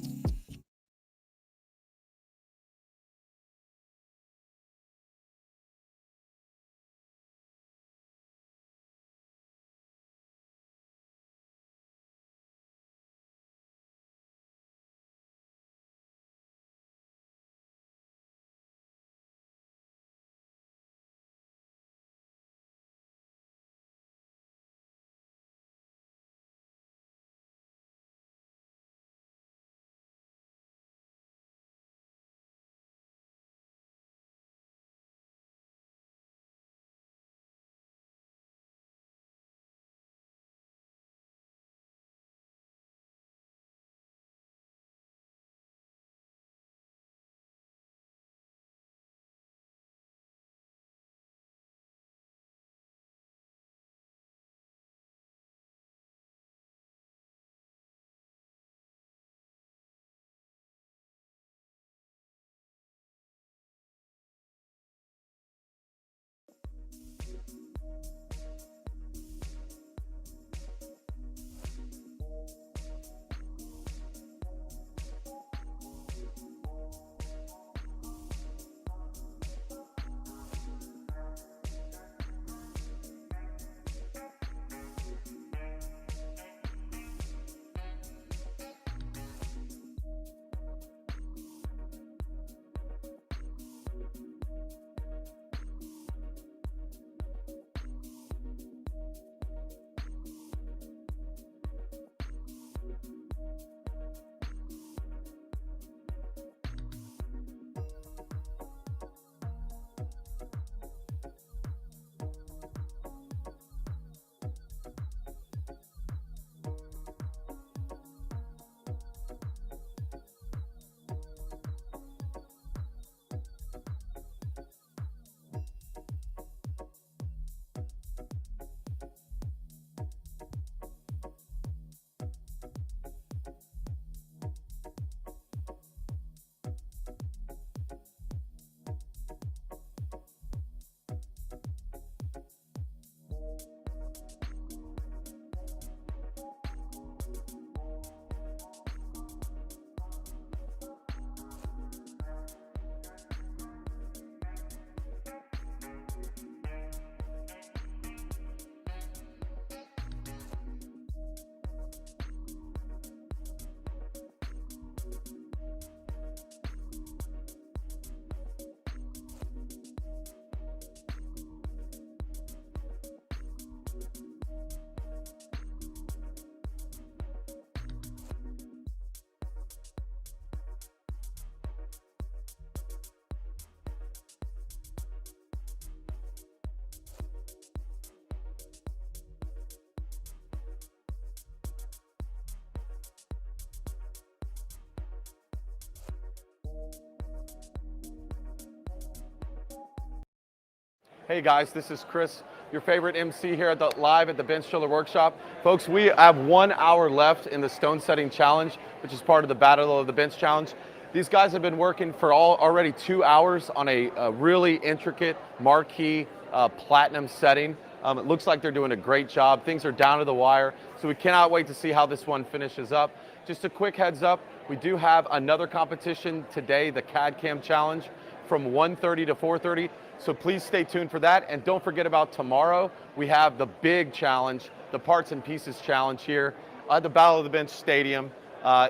Hey guys, this is Chris, your favorite MC here live at the Ben Stuller Workshop. Folks, we have 1 hour left in the stone setting challenge, which is part of the Battle of the Bench challenge. These guys have been working for already 2 hours on a really intricate marquee platinum setting. It looks like they're doing a great job. Things are down to the wire, so we cannot wait to see how this one finishes up. Just a quick heads up, we do have another competition today, the CAD CAM challenge, from 1:30 to 4:30. So please stay tuned for that. And don't forget about tomorrow. We have the big challenge, the Parts and Pieces challenge here at the Battle of the Bench Stadium.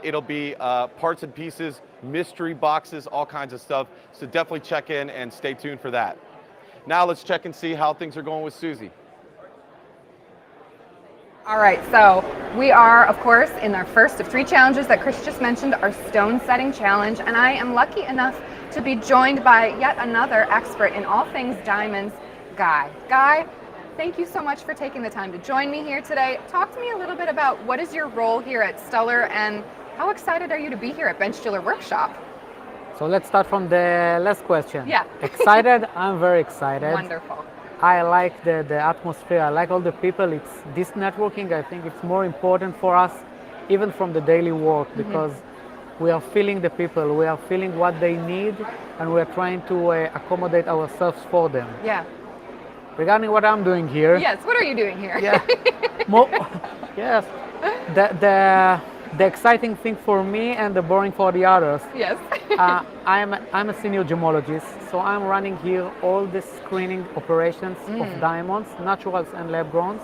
It'll be parts and pieces, mystery boxes, all kinds of stuff. So definitely check in and stay tuned for that. Now let's check and see how things are going with Susie. All right, so we are, of course, in our first of 3 challenges that Chris just mentioned, our stone setting challenge, and I am lucky enough to be joined by yet another expert in all things diamonds, Guy. Guy, thank you so much for taking the time to join me here today. Talk to me a little bit about what is your role here at Stuller and how excited are you to be here at Ben Stuller Workshop? So let's start from the last question. Yeah. Excited? I'm very excited. Wonderful. I like the atmosphere. I like all the people. It's this networking. I think it's more important for us, even from the daily work, because we are feeling the people. We are feeling what they need, and we are trying to accommodate ourselves for them. Yeah. Regarding what I'm doing here. Yes. What are you doing here? Yeah. Yes. The exciting thing for me and the boring for the others. Yes. I'm a senior gemologist, so I'm running here all the screening operations of diamonds, naturals and lab growns,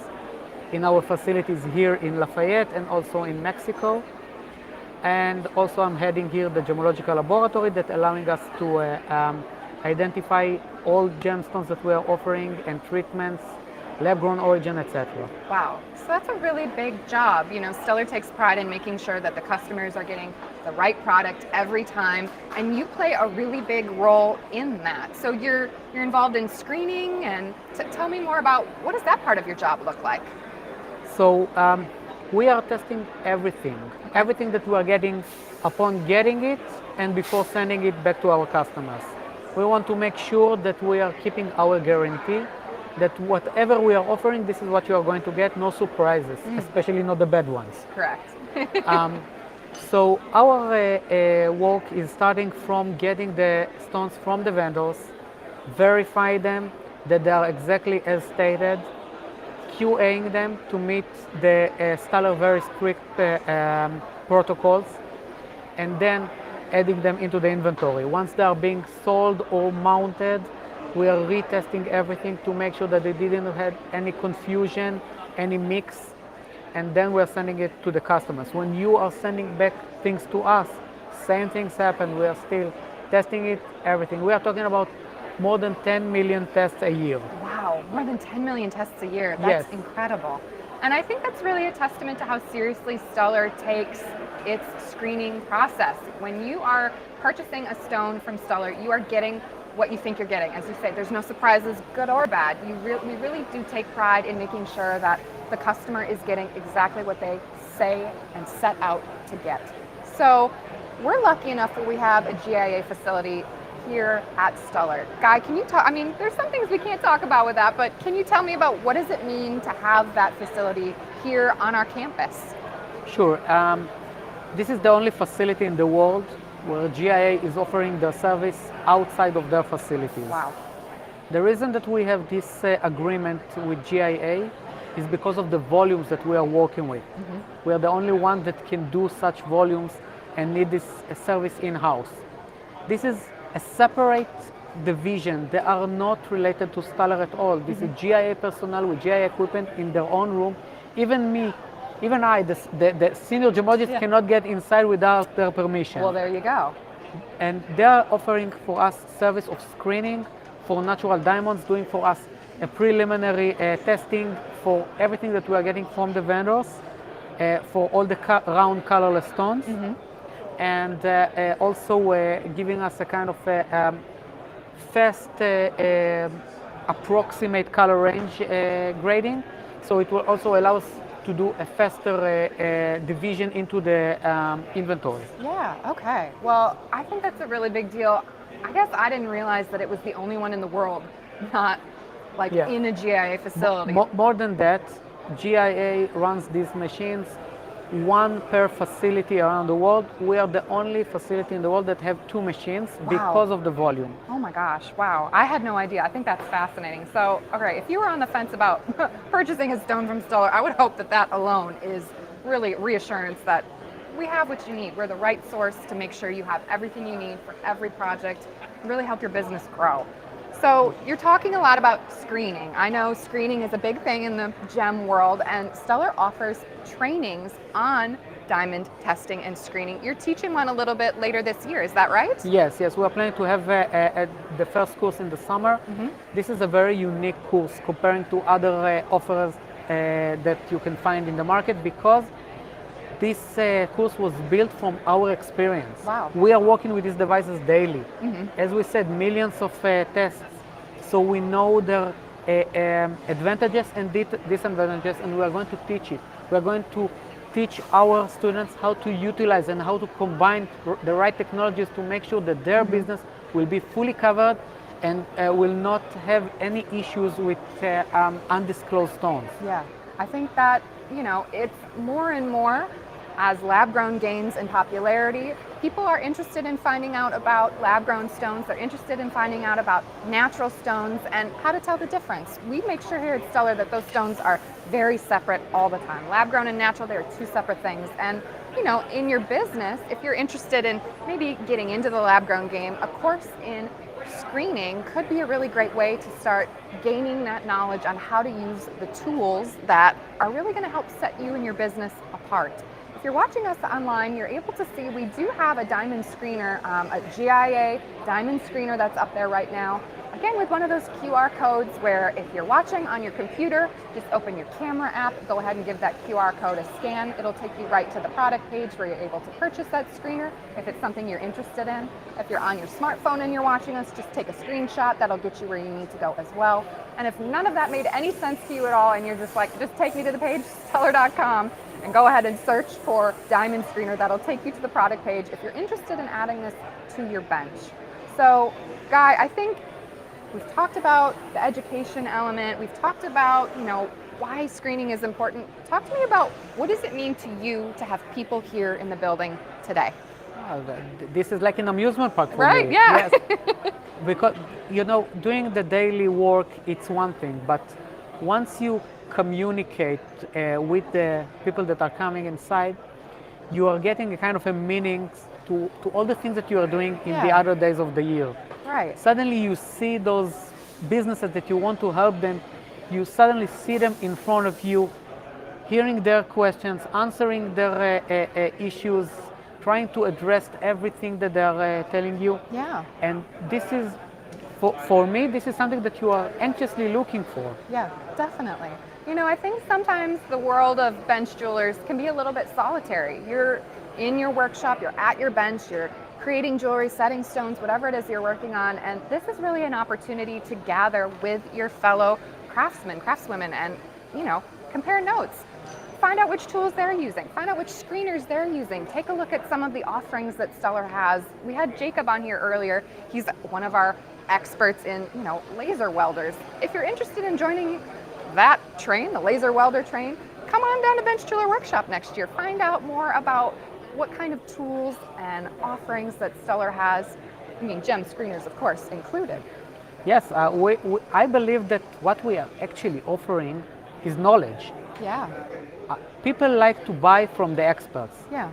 in our facilities here in Lafayette and also in Mexico. And also I'm heading here the gemological laboratory that allowing us to identify all gemstones that we are offering and treatments, lab-grown origin, etc. Wow, so that's a really big job. You know, Stuller takes pride in making sure that the customers are getting the right product every time, and you play a really big role in that. So you're involved in screening, and tell me more about what does that part of your job look like? So we are testing everything that we are getting upon getting it and before sending it back to our customers. We want to make sure that we are keeping our guarantee that whatever we are offering, this is what you are going to get, no surprises, especially not the bad ones. Correct. So our work is starting from getting the stones from the vendors, verify them that they are exactly as stated, QAing them to meet the Stuller very strict protocols, and then adding them into the inventory. Once they are being sold or mounted, we are retesting everything to make sure that they didn't have any confusion, any mix, and then we're sending it to the customers. When you are sending back things to us, same things happen. We are still testing it, everything. We are talking about more than 10 million tests a year. Wow, more than 10 million tests a year. That's incredible. And I think that's really a testament to how seriously Stuller takes its screening process. When you are purchasing a stone from Stuller, you are getting what you think you're getting. As you say, there's no surprises, good or bad. We really do take pride in making sure that the customer is getting exactly what they say and set out to get. So we're lucky enough that we have a GIA facility here at Stuller. Guy, can you talk, I mean, there's some things we can't talk about with that, but can you tell me about what does it mean to have that facility here on our campus? Sure. This is the only facility in the world where GIA is offering their service outside of their facilities. Wow. The reason that we have this agreement with GIA is because of the volumes that we are working with. We are the only one that can do such volumes and need this service in-house. This is a separate division. They are not related to Stuller at all. This is GIA personnel with GIA equipment in their own room. Even I, the senior gemologist, cannot get inside without their permission. Well, there you go. And they are offering for us service of screening for natural diamonds, doing for us a preliminary testing for everything that we are getting from the vendors, for all the round colorless stones, and also giving us a kind of fast approximate color range grading. So it will also allow us to do a faster division into the inventory. Yeah, okay. Well, I think that's a really big deal. I guess I didn't realize that it was the only one in the world not like Yeah. in a GIA facility. More than that, GIA runs these machines one per facility around the world. We are the only facility in the world that have 2 machines because of the volume. Oh my gosh, wow. I had no idea. I think that's fascinating. So, okay, if you were on the fence about purchasing a stone from Stuller, I would hope that that alone is really reassurance that we have what you need. We're the right source to make sure you have everything you need for every project, really help your business grow. So you're talking a lot about screening. I know screening is a big thing in the gem world, and Stuller offers trainings on diamond testing and screening. You're teaching one a little bit later this year, is that right? Yes, we are planning to have the first course in the summer. This is a very unique course comparing to other offers that you can find in the market, because this course was built from our experience. Wow. We are working with these devices daily. Mhm. As we said, millions of tests. So we know their advantages and disadvantages, and we are going to teach it. We are going to teach our students how to utilize and how to combine the right technologies to make sure that their business will be fully covered and will not have any issues with undisclosed stones. Yeah, I think that, it's more and more as lab-grown gains in popularity. People are interested in finding out about lab-grown stones. They're interested in finding out about natural stones and how to tell the difference. We make sure here at Stuller that those stones are very separate all the time. Lab-grown and natural, they are 2 separate things. And, in your business, if you're interested in maybe getting into the lab-grown game, a course in screening could be a really great way to start gaining that knowledge on how to use the tools that are really going to help set you and your business apart. If you're watching us online, you're able to see we do have a diamond screener, a GIA diamond screener that's up there right now. Again, with one of those QR codes where if you're watching on your computer, just open your camera app, go ahead and give that QR code a scan. It'll take you right to the product page where you're able to purchase that screener if it's something you're interested in. If you're on your smartphone and you're watching us, just take a screenshot. That'll get you where you need to go as well. And if none of that made any sense to you at all and you're just like, just take me to the page, Stuller.com, and go ahead and search for diamond screener. That'll take you to the product page if you're interested in adding this to your bench. So, Guy, I think we've talked about the education element. We've talked about, why screening is important. Talk to me about what does it mean to you to have people here in the building today? This is like an amusement park for right, me. yeah. Yes. Because, doing the daily work, it's one thing, but once you communicate with the people that are coming inside, you are getting a kind of a meaning to all the things that you are doing in the other days of the year. Right. Suddenly you see those businesses that you want to help them, you suddenly see them in front of you, hearing their questions, answering their issues, trying to address everything that they're telling you. Yeah. And this is, for me, this is something that you are anxiously looking for. Yeah, definitely. I think sometimes the world of bench jewelers can be a little bit solitary. You're in your workshop, you're at your bench, you're creating jewelry, setting stones, whatever it is you're working on, and this is really an opportunity to gather with your fellow craftsmen, craftswomen, and, compare notes. Find out which tools they're using, find out which screeners they're using, take a look at some of the offerings that Stuller has. We had Jacob on here earlier. He's one of our experts in, laser welders. If you're interested in joining that train, the laser welder train, come on down to Bench Jeweler Workshop next year. Find out more about what kind of tools and offerings that Stuller has. Gem screeners, of course, included. Yes, I believe that what we are actually offering is knowledge. Yeah. People like to buy from the experts. Yeah.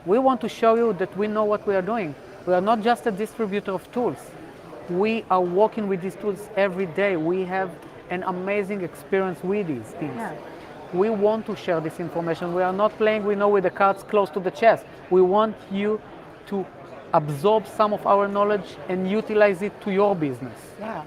We want to show you that we know what we are doing. We are not just a distributor of tools. We are working with these tools every day. We have an amazing experience with these things. Yeah. We want to share this information. We are not playing, with the cards close to the chest. We want you to absorb some of our knowledge and utilize it to your business. Yeah.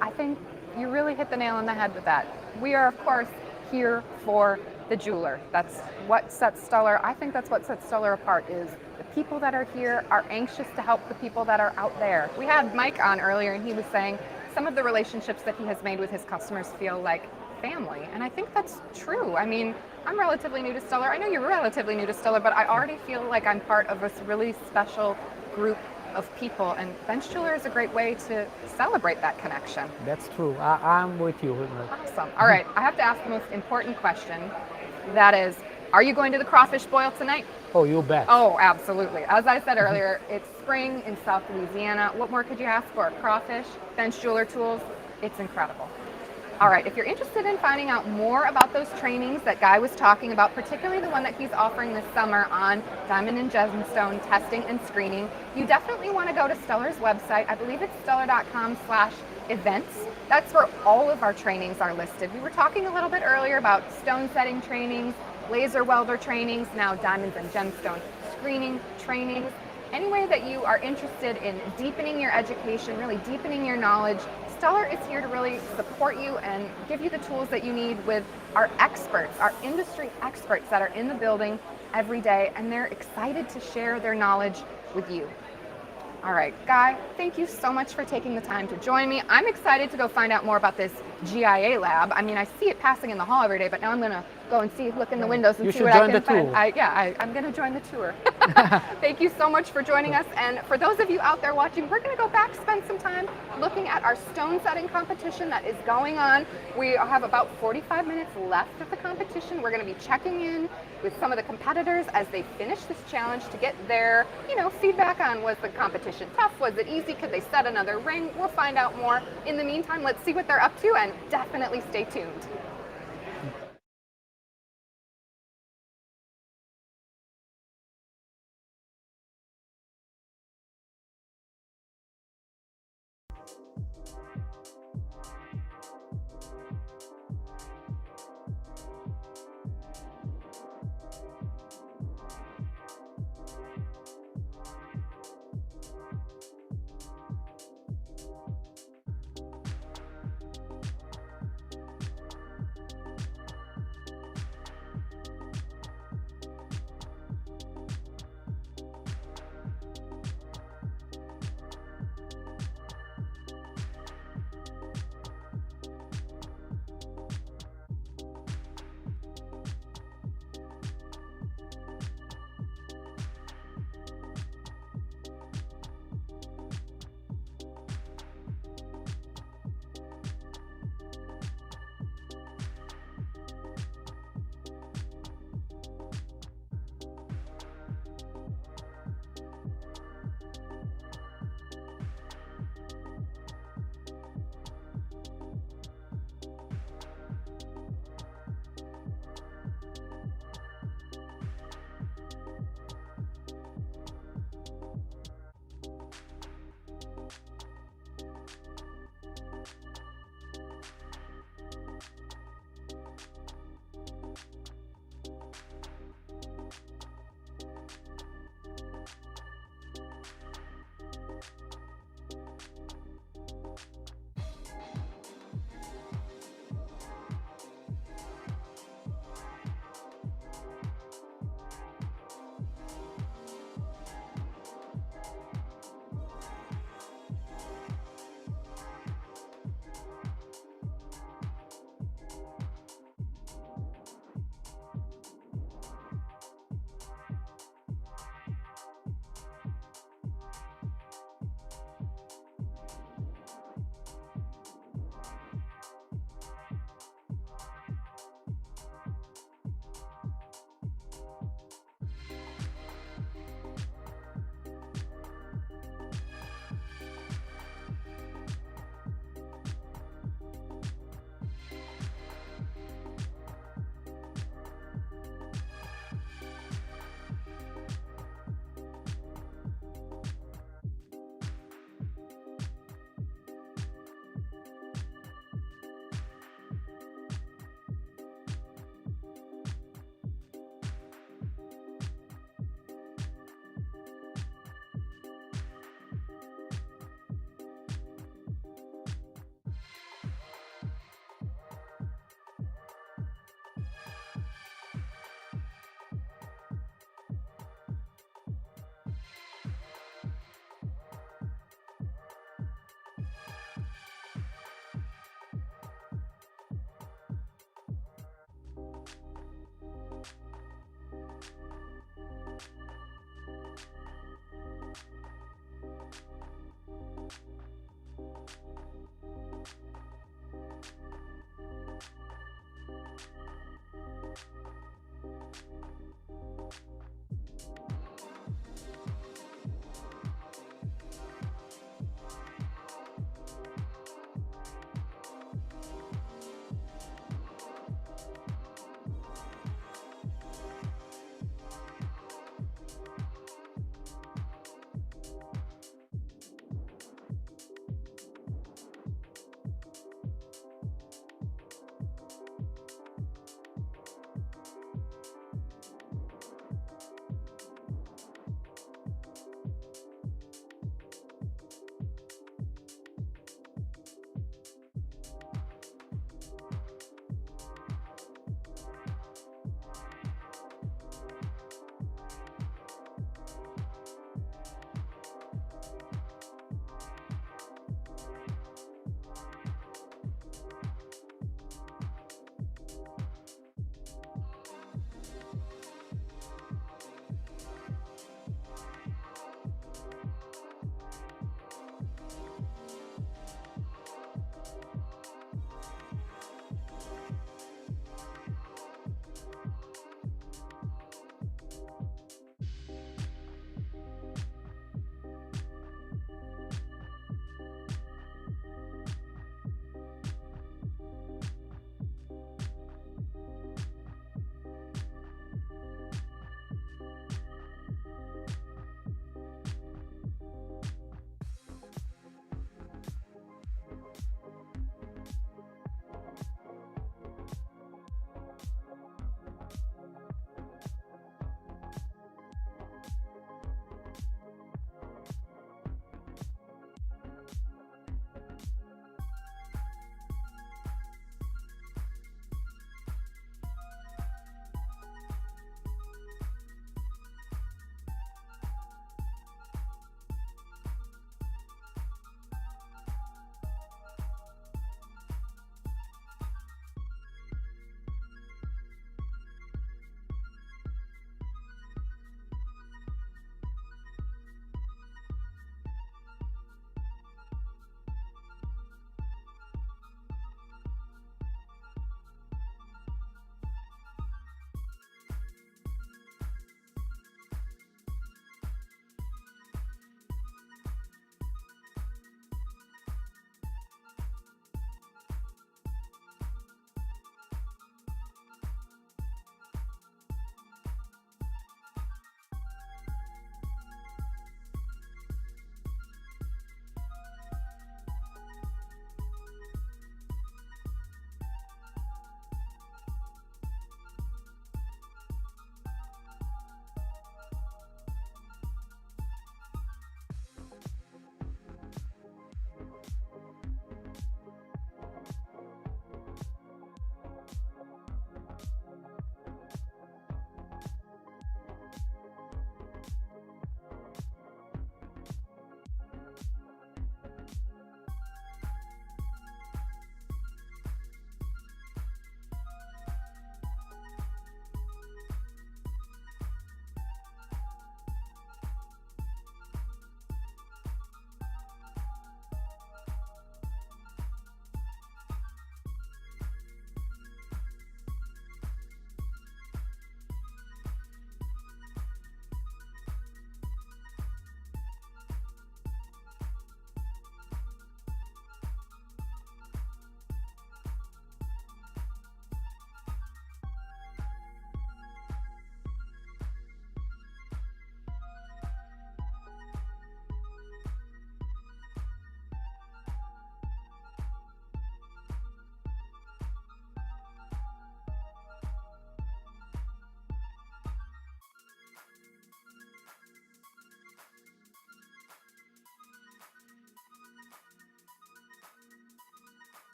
I think you really hit the nail on the head with that. We are, of course, here for the jeweler. That's what sets Stuller. I think that's what sets Stuller apart is the people that are here are anxious to help the people that are out there. We had Mike on earlier and he was saying some of the relationships that he has made with his customers feel like family. And I think that's true. I'm relatively new to Stuller. I know you're relatively new to Stuller, but I already feel like I'm part of this really special group of people, and bench Stuller is a great way to celebrate that connection. That's true. I'm with you. Awesome. All right, I have to ask the most important question. That is, are you going to the crawfish boil tonight? Oh, you bet. Oh, absolutely. As I said earlier, it's spring in South Louisiana. What more could you ask for? Crawfish, bench Stuller tools. It's incredible. All right, if you're interested in finding out more about those trainings that Guy was talking about, particularly the one that he's offering this summer on diamond and gemstone testing and screening, you definitely want to go to Stuller's website. I believe it's stuller.com/events. That's where all of our trainings are listed. We were talking a little bit earlier about stone setting trainings, laser welder trainings, now diamonds and gemstone screening trainings. Any way that you are interested in deepening your education, really deepening your knowledge, Stuller is here to really support you and give you the tools that you need with our experts, our industry experts that are in the building every day, and they're excited to share their knowledge with you. All right, Guy, thank you so much for taking the time to join me. I'm excited to go find out more about this GIA lab. I mean, I see it passing in the hall every day, but now I'm going to go and look in the windows and see what I can find. I'm going to join the tour. Thank you so much for joining us. And for those of you out there watching, we're going to go back, spend some time looking at our stone setting competition that is going on. We have about 45 minutes left of the competition. We're going to be checking in with some of the competitors as they finish this challenge to get their, feedback on, was the competition tough? Was it easy? Could they set another ring? We'll find out more. In the meantime, let's see what they're up to, and definitely stay tuned.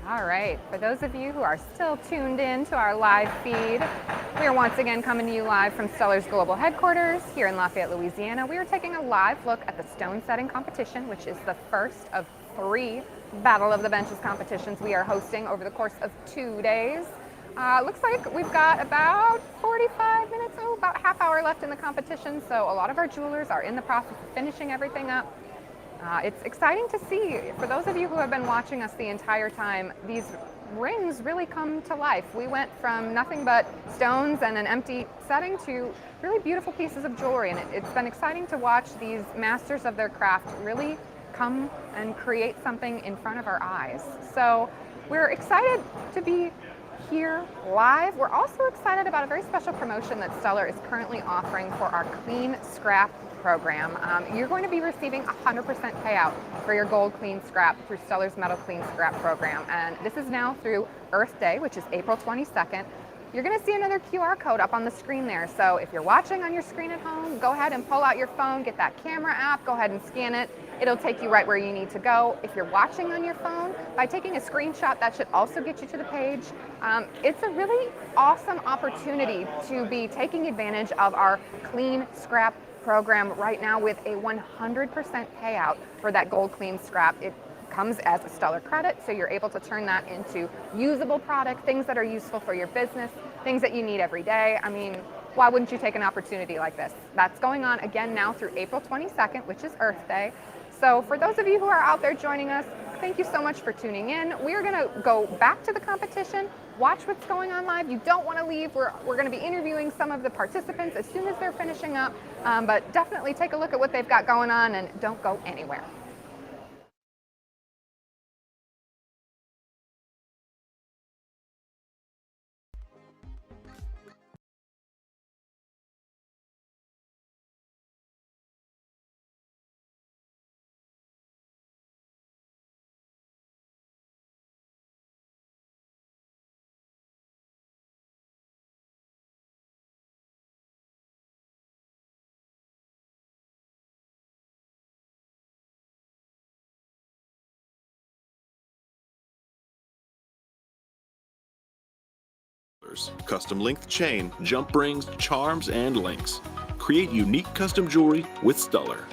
All right, for those of you who are still tuned in to our live feed, we are once again coming to you live from Stuller's global headquarters here in Lafayette, Louisiana. We are taking a live look at the stone setting competition, which is the first of 3 Battle of the Benches competitions we are hosting over the course of 2 days. Looks like we've got about 45 minutes, about a half hour left in the competition, so a lot of our jewelers are in the process of finishing everything up. It's exciting to see. For those of you who have been watching us the entire time, these rings really come to life. We went from nothing but stones and an empty setting to really beautiful pieces of jewelry, and it's been exciting to watch these masters of their craft really come and create something in front of our eyes. So we're excited to be here live. We're also excited about a very special promotion that Stuller is currently offering for our Clean Scrap program. You're going to be receiving 100% payout for your gold clean scrap through Stuller's Metal Clean Scrap program. And this is now through Earth Day, which is April 22nd. You're going to see another QR code up on the screen there. So if you're watching on your screen at home, go ahead and pull out your phone, get that camera app, go ahead and scan it. It'll take you right where you need to go. If you're watching on your phone, by taking a screenshot, that should also get you to the page. It's a really awesome opportunity to be taking advantage of our Clean Scrap program right now with a 100% payout for that gold clean scrap. It comes as a Stuller credit, so you're able to turn that into usable product, things that are useful for your business, things that you need every day. I mean, why wouldn't you take an opportunity like this? That's going on again now through April 22nd, which is Earth Day. So for those of you who are out there joining us, thank you so much for tuning in. We're going to go back to the competition, watch what's going on live. You don't want to leave. We're going to be interviewing some of the participants as soon as they're finishing up, but definitely take a look at what they've got going on and don't go anywhere. Custom length chain, jump rings, charms, and links. Create unique custom jewelry with Stuller.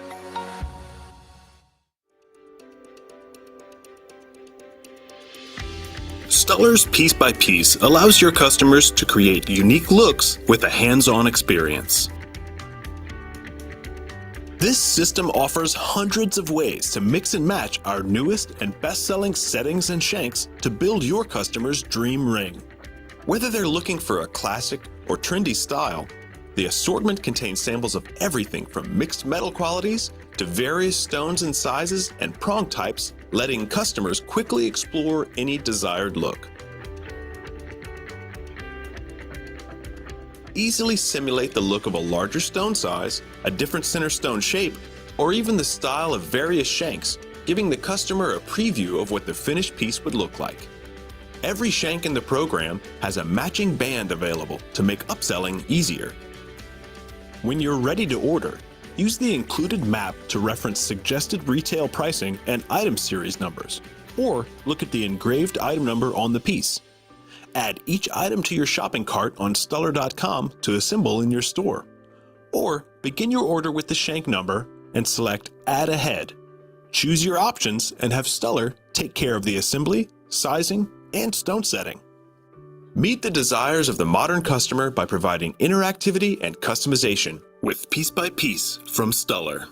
Stuller's Piece by Piece allows your customers to create unique looks with a hands-on experience. This system offers hundreds of ways to mix and match our newest and best-selling settings and shanks to build your customer's dream ring. Whether they're looking for a classic or trendy style, the assortment contains samples of everything from mixed metal qualities to various stones and sizes and prong types, letting customers quickly explore any desired look. Easily simulate the look of a larger stone size, a different center stone shape, or even the style of various shanks, giving the customer a preview of what the finished piece would look like. Every shank in the program has a matching band available to make upselling easier. When you're ready to order, use the included map to reference suggested retail pricing and item series numbers, or look at the engraved item number on the piece. Add each item to your shopping cart on Stuller.com to assemble in your store. Or begin your order with the shank number and select Add Ahead. Choose your options and have Stuller take care of the assembly, sizing, and stone setting. Meet the desires of the modern customer by providing interactivity and customization with Piece by Piece from Stuller.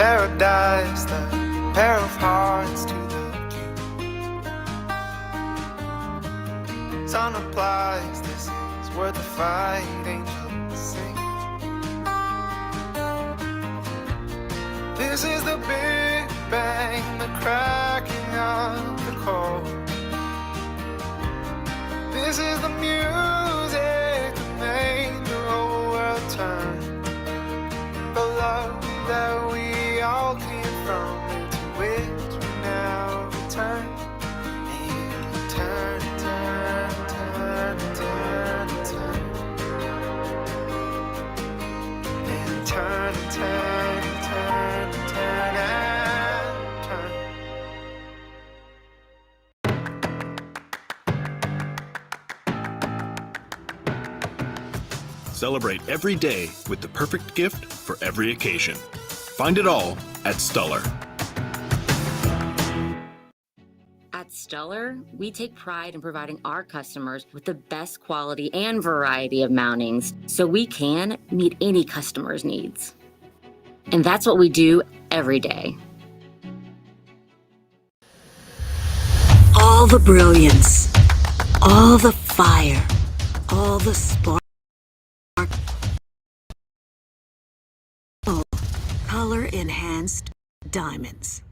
paradise, the pair of hearts to the king. Sun applies, this is worth the fight, angels sing. This is the Big Bang, the cracking of the code. This is the music that made the whole world turn. The love that we all came from, into which we now return. And turn, turn, turn, turn, turn. And turn, turn, turn, turn, and turn. Celebrate every day with the perfect gift for every occasion. Find it all at Stuller. At Stuller, we take pride in providing our customers with the best quality and variety of mountings so we can meet any customer's needs. And that's what we do every day. All the brilliance, all the fire, all the spark. Color enhanced diamonds.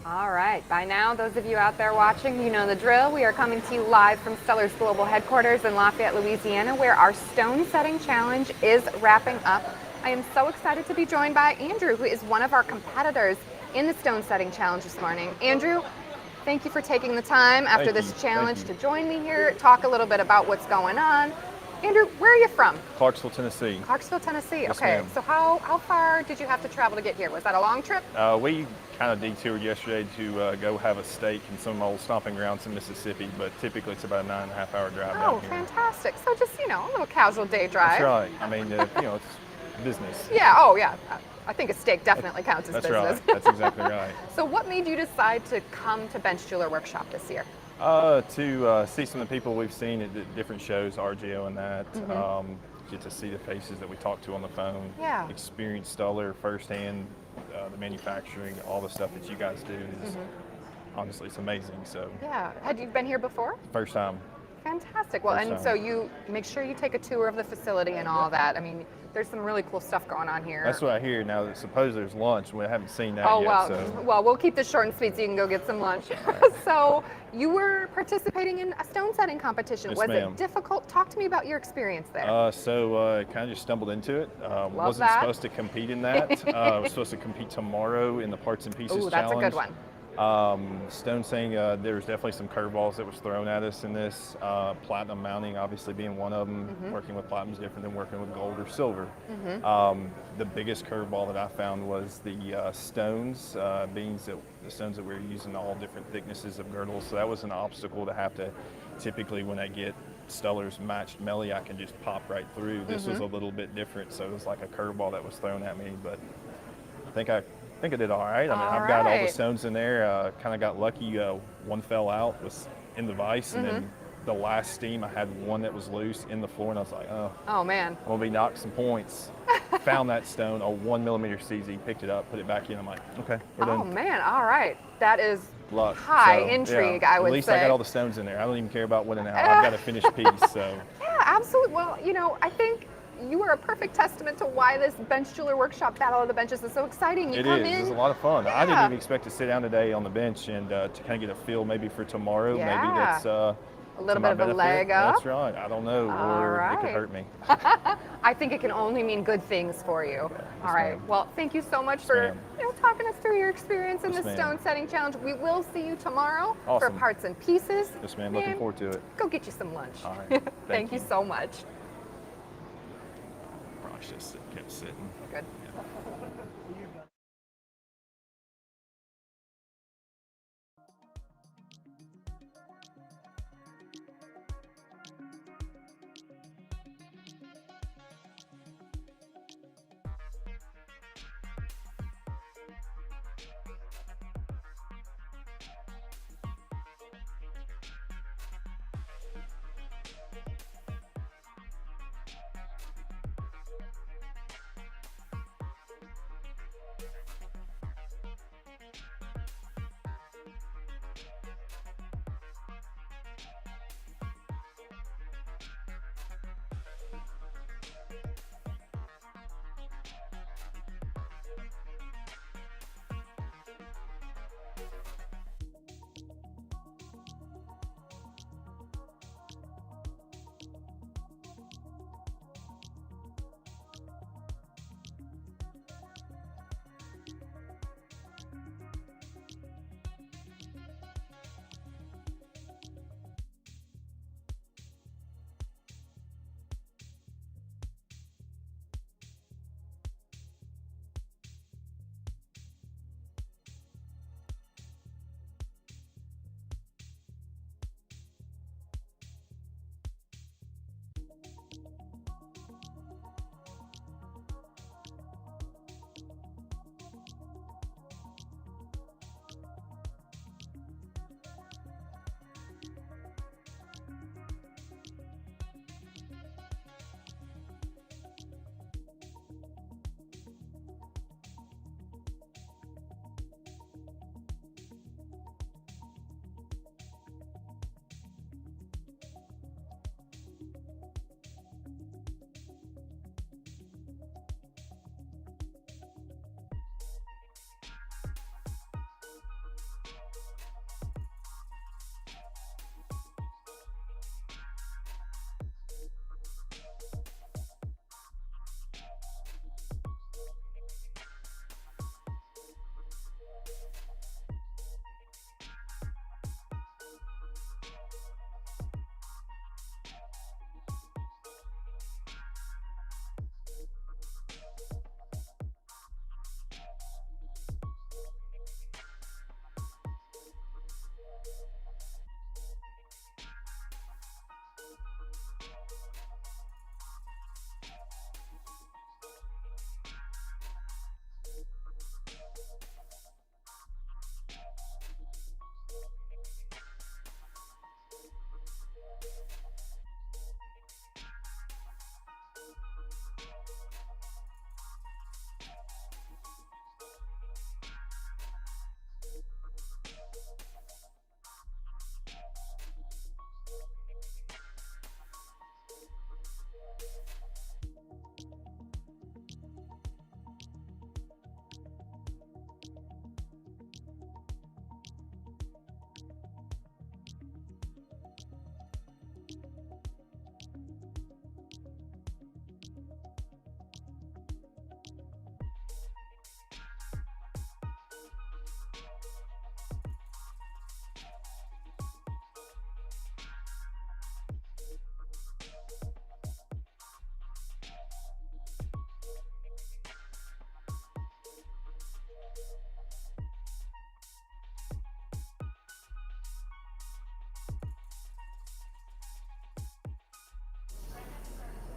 All right, by now, those of you out there watching, you know the drill. We are coming to you live from Stuller's global headquarters in Lafayette, Louisiana, where our stone setting challenge is wrapping up. I am so excited to be joined by Andrew, who is one of our competitors in the stone setting challenge this morning. Andrew, thank you for taking the time after this challenge to join me here, talk a little bit about what's going on. Andrew, where are you from? Clarksville, Tennessee. Clarksville, Tennessee. Yes, okay, ma'am. so how far did you have to travel to get here? Was that a long trip? We kind of detoured yesterday to go have a steak in some old stomping grounds in Mississippi, but typically it's about a 9.5 hour drive Oh, down here. fantastic. So just, you know, a little casual day drive. That's right. I mean, you know, it's business. Yeah, oh yeah. I think a steak definitely counts as That's business. right. That's exactly right. So what made you decide to come to Bench Jeweler Workshop this year? To see some of the people we've seen at different shows, RGO and that, get to see the faces that we talked to on the phone, Yeah. experience Stuller firsthand, the manufacturing, all the stuff that you guys do is honestly, it's amazing. So Yeah. Had you been here before? first time. Fantastic. Well, First and time. so you make sure you take a tour of the facility and all that. I mean, there's some really cool stuff going on here. That's what I hear now. That suppose there's lunch. We haven't seen that Oh, yet. well, So. well, we'll keep this short and sweet so you can go get some lunch. So you were participating in a stone setting competition. Yes, Was ma'am. it difficult? Talk to me about your experience there. Kind of just stumbled into it. Wasn't that. supposed to compete in that. I was supposed to compete tomorrow in the Parts and Pieces Ooh, that's Challenge. a good one. Stone saying there was definitely some curveballs that was thrown at us in this. Platinum mounting obviously being one of them. Working with platinum is different than working with gold or silver. The biggest curveball that I found was the stones, the stones that we were using, all different thicknesses of girdles. So that was an obstacle to have to, typically when I get Stuller's matched melee, I can just pop right through. This was a little bit different, so it was like a curveball that was thrown at me, but I think I did all right. I mean, I've got all the stones in there. Kind of got lucky. One fell out, was in the vise, and then the last steam, I had one that was loose in the floor, and I was like, Oh, man. I'm gonna be knocked some points. Found that stone, a 1 millimeter CZ, picked it up, put it back in. I'm like, okay, we're Oh, done. man. All right. That is Luck. high So, intrigue, yeah, I would At least say. I got all the stones in there. I don't even care about winning out. I've got a finished piece. So Yeah, absolutely. Well, you know, I think you are a perfect testament to why this Bench Jeweler Workshop Battle of the Benches is so exciting. You it come is. in. It's a lot of fun. I didn't Yeah. even expect to sit down today on the bench and to kind of get a feel maybe for tomorrow. Yeah. Maybe that's a little to my bit of a benefit. leg up. That's right. I don't know, All or right. it could hurt me. I think it can only mean good things for you. All right. ma'am. Well, thank you so much for talking us through your experience in Yes, the ma'am. Stone Setting Challenge. We will see you tomorrow for Awesome. Parts and Pieces. Yes, ma'am. Looking And forward to it. Go get you some lunch. All right. Thank you so much. Probably should have kept sitting. Good.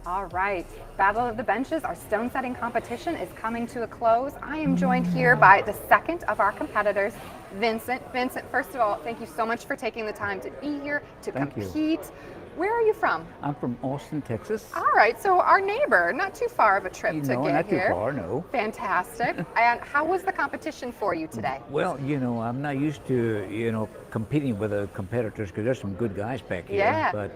All right, Battle of the Benches, our stone setting competition is coming to a close. I am joined here by the second of our competitors, Vincent. Vincent, first of all, thank you so much for taking the time to be here, to compete. Where are you from? I'm from Austin, Texas. All right, so our neighbor, not too far of a trip to get here. Not too far, no. Fantastic. And how was the competition for you today? Well, I'm not used to, competing with the competitors because there's some good guys back here. Yeah. But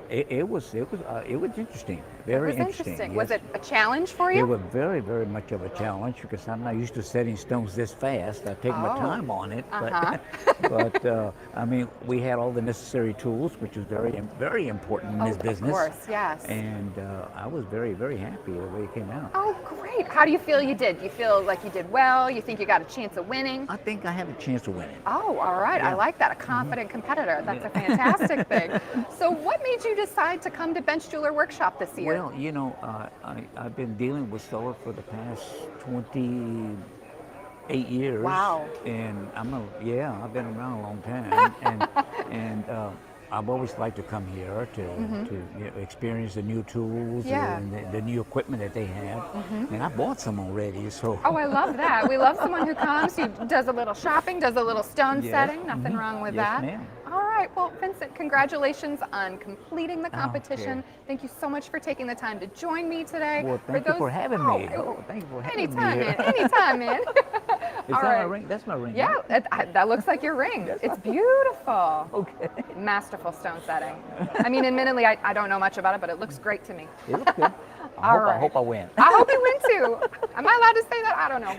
it was interesting, very interesting. Yes. Was it a challenge for you? It was very, very much of a challenge because I'm not used to setting stones this fast. I take my time on it, but I mean, we had all the necessary tools, which is very important in this business. Of course, yes. And I was very, very happy the way it came out. Oh, great. How do you feel you did? Do you feel like you did well? You think you got a chance of winning? I think I have a chance of winning. Oh, all right. Yeah. I like that. A confident competitor. That's a fantastic thing. So what made you decide to come to Bench Jeweler Workshop this year? Well, I've been dealing with Stuller for the past 28 years. Wow. And I've been around a long time. and I've always liked to come here to experience the new tools and the new equipment that they have. And I bought some already, so. Oh, I love that. We love someone who comes, who does a little shopping, does a little stone setting. Nothing wrong with that. Yes, ma'am. All right. Well, Vincent, congratulations on completing the competition. Thank you so much for taking the time to join me today. Well, thank you for having me. Thank you for having me. Anytime, man. Is that my ring? That's my ring. Yeah, that looks like your ring. It's beautiful. Okay. Masterful stone setting. I mean, admittedly, I don't know much about it, but it looks great to me. It looks good. I hope I win. I hope you win too. Am I allowed to say that? I don't know.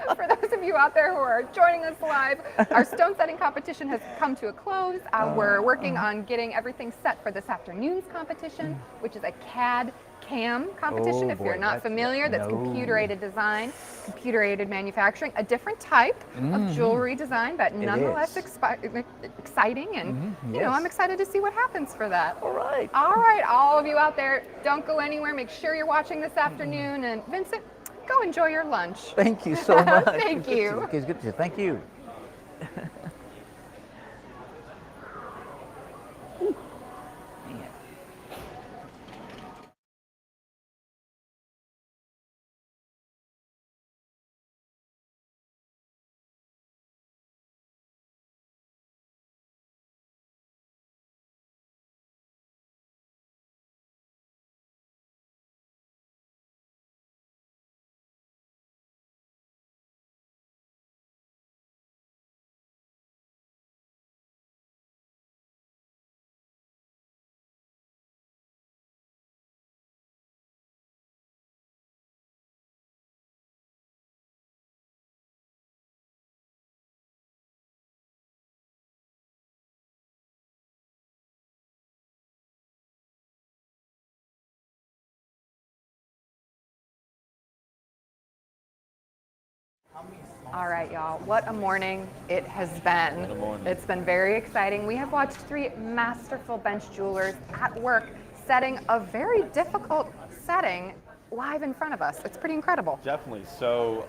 But for those of you out there who are joining us live, our stone setting competition has come to a close. We're working on getting everything set for this afternoon's competition, which is a CAD CAM competition. If you're not familiar, that's computer-aided design, computer-aided manufacturing, a different type of jewelry design, but nonetheless exciting. And I'm excited to see what happens for that. All right. All right, all of you out there, don't go anywhere. Make sure you're watching this afternoon. And Vincent, go enjoy your lunch. Thank you so much. Thank you. It's good to see you. Thank you. All right, y'all, what a morning it has been. What a morning. It's been very exciting. We have watched three masterful bench jewelers at work setting a very difficult setting live in front of us. It's pretty incredible. Definitely. So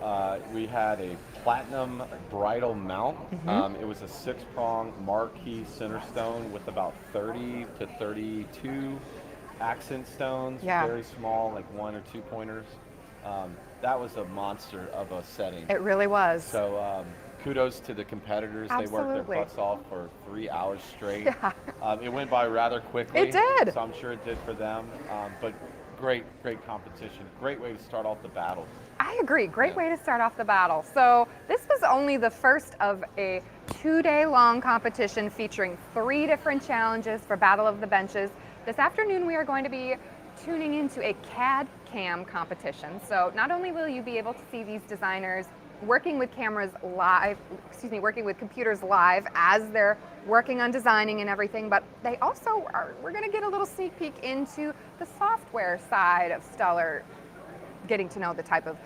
we had a platinum bridal mount. It was a 6-prong marquee center stone with about 30 to 32 accent stones, very small, like 1 or 2 pointers. That was a monster of a setting. It really was. So kudos to the competitors. Absolutely. They worked their butts off for 3 hours straight. Yeah. It went by rather quickly. It did. So I'm sure it did for them. But great competition. Great way to start off the battle. I agree. Great way to start off the battle. So this was only the first of a 2-day-long competition featuring 3 different challenges for Battle of the Benches. This afternoon we are going to be tuning into a CAD CAM competition. So not only will you be able to see these designers working with cameras live, working with computers live as they're working on designing and everything, but they also we're going to get a little sneak peek into the software side of Stuller, getting to know the type of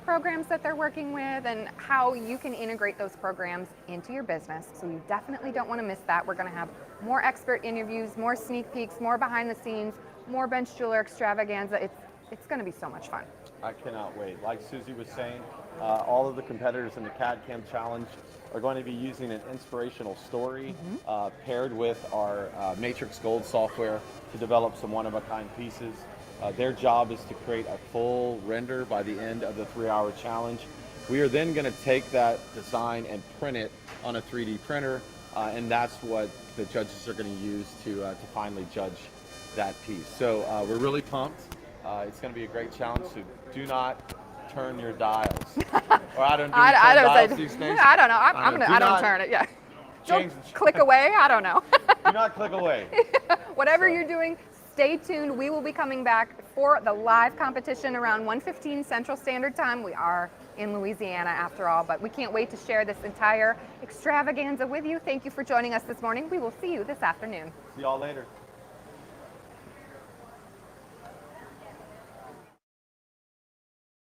programs that they're working with and how you can integrate those programs into your business. So you definitely don't want to miss that. We're going to have more expert interviews, more sneak peeks, more behind the scenes, more bench jeweler extravaganza. It's going to be so much fun. I cannot wait. Like Susie was saying, All of the competitors in the CAD CAM challenge are going to be using an inspirational story paired with our Matrix Gold software to develop some one-of-a-kind pieces. Their job is to create a full render by the end of the 3-hour challenge. We are then going to take that design and print it on a 3D printer, and that's what the judges are going to use to finally judge that piece. So we're really pumped. It's going to be a great challenge, so do not turn your dials. Or I don't do dials these days. I don't know. I don't turn it. Yeah. Don't click away. I don't know. Do not click away. Whatever you're doing, stay tuned. We will be coming back for the live competition around 1:15 Central Standard Time. We are in Louisiana after all, but we can't wait to share this entire extravaganza with you. Thank you for joining us this morning. We will see you this afternoon. See y'all later.